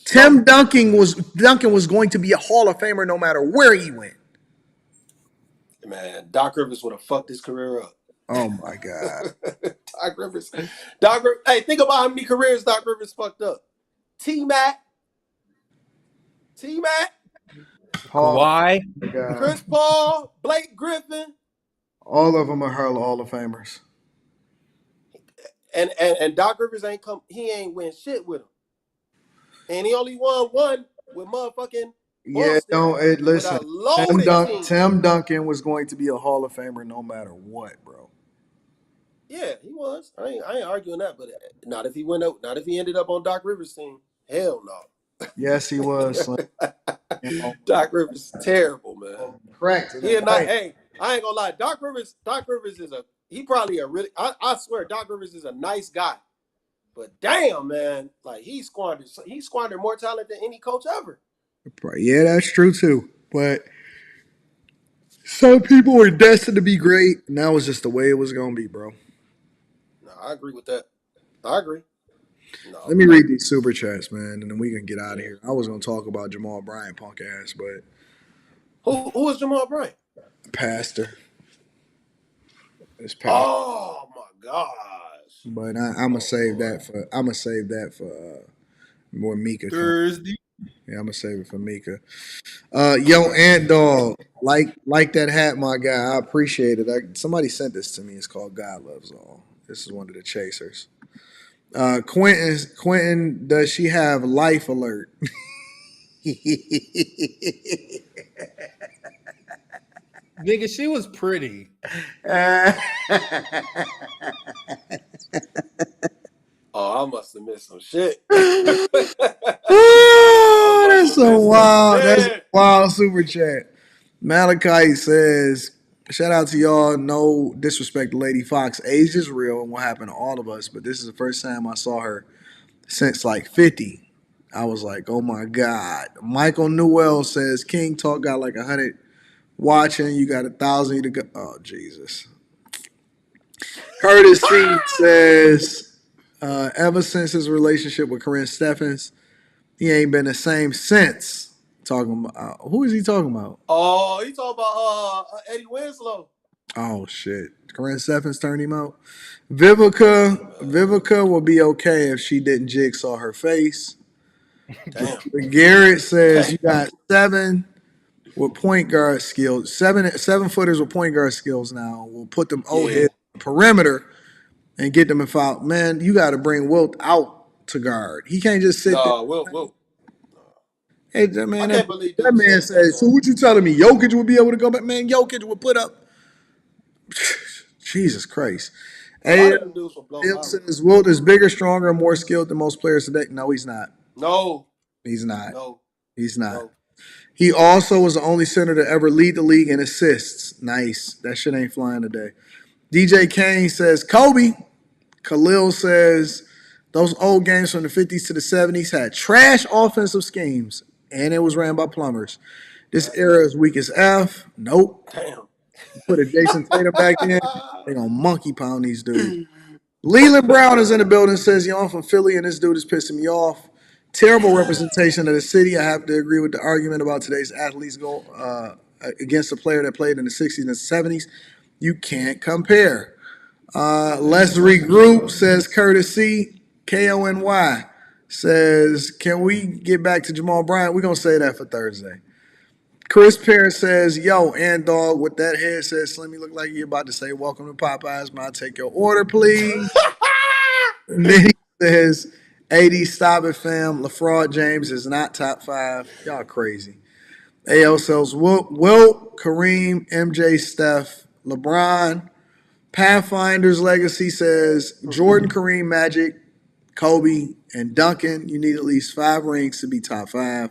Tim Duncan was going to be a Hall of Famer no matter where he went. Man, Doc Rivers would have fucked his career up. Oh my God. Doc Rivers. Hey, think about how many careers Doc Rivers fucked up. T-Mac. Kawhi. Chris Paul. Blake Griffin. All of them are Hall of Famers. And Doc Rivers he ain't win shit with him. And he only won one with motherfucking Boston. Listen. Tim Duncan was going to be a Hall of Famer no matter what, bro. Yeah, he was. I ain't arguing that, but not if he ended up on Doc Rivers' team. Hell no. Yes, he was. Doc Rivers is terrible, man. Correct. Hey, I ain't gonna lie. Doc Rivers is I swear Doc Rivers is a nice guy. But damn, man, like he squandered more talent than any coach ever. Yeah, that's true too. But some people were destined to be great, and that was just the way it was gonna be, bro. No, I agree with that. I agree. No. Let me read these super chats, man, and then we can get out of here. I was gonna talk about Jamal Bryant, punk ass, but who is Jamal Bryant? Pastor. It's Pastor. Oh my gosh! But I'm gonna save that for more Mika Thursday. Yeah, I'm gonna save it for Mika. Yo, Ant Dog, like that hat, my guy. I appreciate it. Somebody sent this to me. It's called God Loves All. This is one of the chasers. Quentin, does she have life alert? Nigga, she was pretty. Oh, I must have missed some shit. Oh, that's a wild super chat. Malachi says, shout out to y'all. No disrespect to Lady Fox. Age is real and what happened to all of us, but this is the first time I saw her since like 50. I was like, oh my God. Michael Newell says, King Talk got like 100 watching. You got 1,000 to go. Oh, Jesus. Curtis C says, ever since his relationship with Corinne Steffens, he ain't been the same since. Talking about who is he talking about? Oh, he talking about Eddie Winslow. Oh shit! Corinne Steffens turned him out. Vivica will be okay if she didn't jigsaw her face. Damn. Garrett says you got 7 with point guard skills. 7 footers with point guard skills now. We'll put them head perimeter and get them in foul. Man, you got to bring Wilt out to guard. He can't just sit there. Wilt. Hey, man, I can't believe that man says, so what you telling me? Jokic would be able to go back? Man, Jokic would put up. Jesus Christ. Hey, Bill says, Wilt is bigger, stronger, and more skilled than most players today. No, he's not. No. He's not. No. He's not. No. He also was the only center to ever lead the league in assists. Nice. That shit ain't flying today. DJ Kane says, Kobe. Khalil says, those old games from the 50s to the 70s had trash offensive schemes. And it was ran by plumbers. This era is weak as F. Nope. Damn. Put a Jason Tatum back in. They gonna monkey pound these dudes. Leland Brown is in the building. Says, yo, I'm from Philly, and this dude is pissing me off. Terrible representation of the city. I have to agree with the argument about today's athletes go against a player that played in the 60s and 70s. You can't compare. Let's regroup, says Courtesy. KONY says, can we get back to Jamal Bryant? We're going to say that for Thursday. Chris Parris says, yo, and dog, with that head says, Slimmy, look like you're about to say, welcome to Popeyes. May I take your order, please? And then he says, AD, stop it, fam. LaFraud James is not top 5. Y'all crazy. AL sells Wilt, Kareem, MJ, Steph, LeBron. Pathfinder's Legacy says, Jordan, Kareem, Magic, Kobe, and Duncan. You need at least 5 rings to be top 5.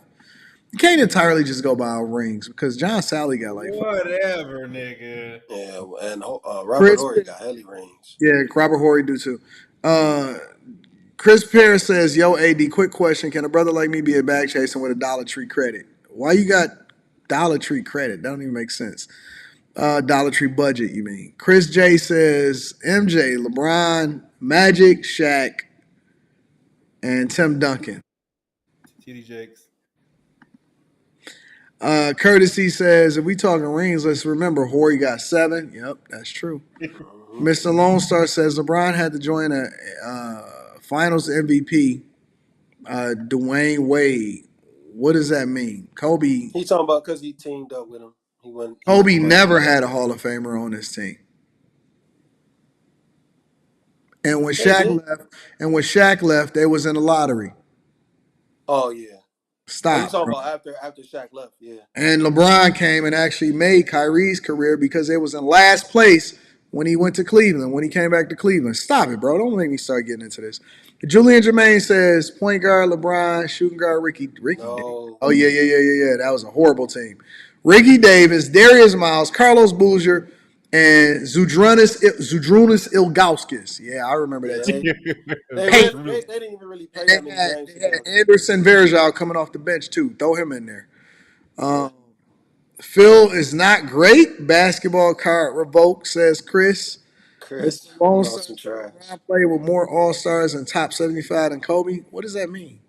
You can't entirely just go by rings because John Sally got like 5. Whatever, nigga. Yeah, and Robert Chris, Horry got hella rings. yeah, Robert Horry do too. Chris Parris says, yo, AD, quick question. Can a brother like me be a bag chasing with a Dollar Tree credit? Why you got Dollar Tree credit? That don't even make sense. Dollar Tree budget, you mean. Chris J says, MJ, LeBron, Magic, Shaq, and Tim Duncan. TD Jakes. Courtesy says, if we talking rings, let's remember Horry got 7. Yep, that's true. Mr. Lone Star says LeBron had to join a Finals MVP. Dwayne Wade. What does that mean? Kobe. He talking about because he teamed up with him. Kobe never had a Hall of Famer on his team. And when Shaq left, they was in the lottery. Oh yeah. Stop. Oh, you talking about after Shaq left? Yeah. And LeBron came and actually made Kyrie's career because it was in last place when he went to Cleveland, when he came back to Cleveland. Stop it, bro. Don't make me start getting into this. Julian Jermaine says, point guard LeBron, shooting guard Ricky. No. Oh, yeah. That was a horrible team. Ricky Davis, Darius Miles, Carlos Boozer, and Zydrunas Ilgauskas. Yeah, I remember that team. They didn't even really play that many games. They had Anderson Varejao coming off the bench, too. Throw him in there. Phil is not great. Basketball card revoked, says Chris. Chris, I play with more All-Stars and top 75 than Kobe. What does that mean?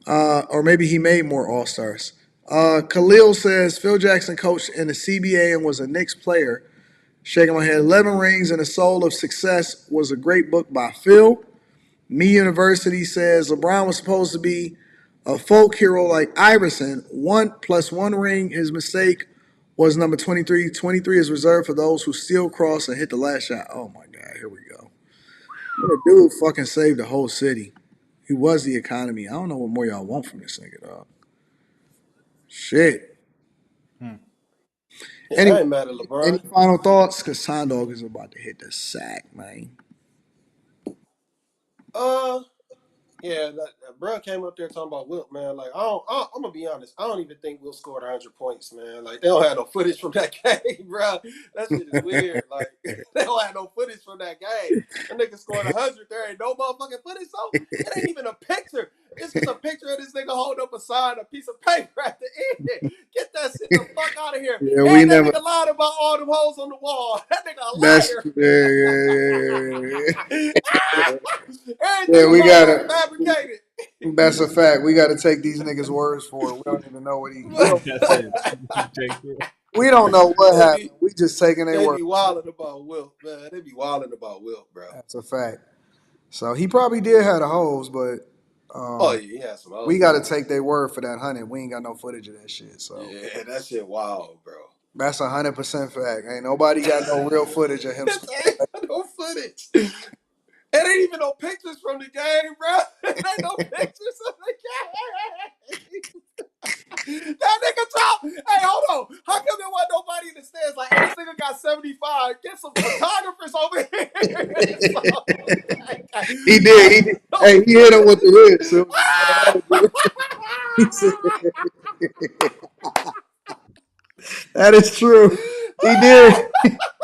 Or maybe he made more All-Stars. Khalil says Phil Jackson coached in the CBA and was a Knicks player. Shaking my head. 11 Rings and the Soul of Success was a great book by Phil. Me University says LeBron was supposed to be a folk hero like Iverson. 1+1 ring. His mistake was number 23. 23 is reserved for those who steal, cross, and hit the last shot. Oh my God, here we go. The dude fucking saved the whole city. He was the economy. I don't know what more y'all want from this nigga, dog. Shit. I ain't mad at LeBron. Any final thoughts? Because Sign Dog is about to hit the sack, man. Yeah, that bro came up there talking about Wilt, man. Like, I'm gonna be honest. I don't even think Wilt scored 100 points, man. Like, they don't have no footage from that game, bro. That shit is weird. Like, they don't have no footage from that game. That nigga scored 100. There ain't no motherfucking footage. So it ain't even a picture. It's just a picture of this nigga holding up a sign, a piece of paper at the end. Get that shit the fuck out of here. Yeah, and that nigga lied about all them holes on the wall. That nigga a liar. Yeah, we gotta. Fabricated. That's a fact. We gotta take these niggas' words for it. We don't even know what he. We don't know what happened. We just taking their word. They be wilding about Wilt, man. They be wilding about Wilt, bro. That's a fact. So he probably did have the hoes, but he had some hoes. We got to take their word for that 100. We ain't got no footage of that shit. So yeah, that shit wild, bro. That's 100% fact. Ain't nobody got no real footage of him. No footage. It ain't even no pictures from the game, bro. It ain't no pictures of the game. That nigga talk. Hey, hold on. How come there wasn't nobody in the stands? Like, hey, this nigga got 75. Get some photographers over here. He did. Hey, he hit him with the hit. So that is true. He did.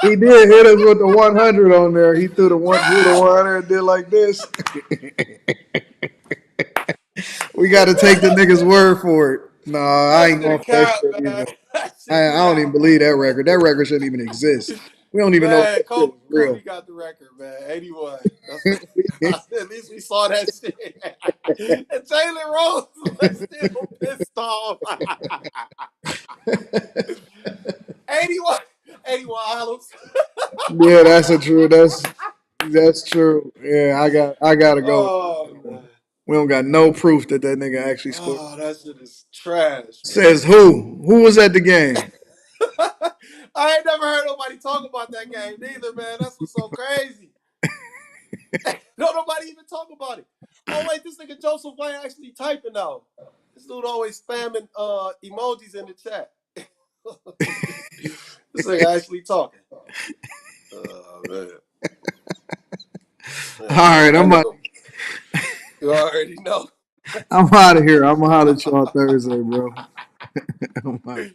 He did hit us with the 100 on there. He threw the 100 and did like this. We got to take the nigga's word for it. No, I ain't going for that shit either. I don't even believe that record. That record shouldn't even exist. We don't even know if Kobe really got the record, man. 81. At least we saw that shit. And Jalen Rose was still pissed off. 81 albums. Yeah, that's a true. That's true. Yeah, I gotta go with that Oh too. man. We don't got no proof that nigga actually scored. Oh, that shit is trash, man. Says who? Who was at the game? I ain't never heard nobody talk about that game neither, man. That's what's so crazy. No, nobody even talk about it. Oh wait, this nigga Joseph Wayne actually typing now. This dude always spamming emojis in the chat. This nigga actually talking. Oh man. All right, That nigga, you already know. I'm out of here. I'm gonna holler at you on Thursday, bro. I'm out.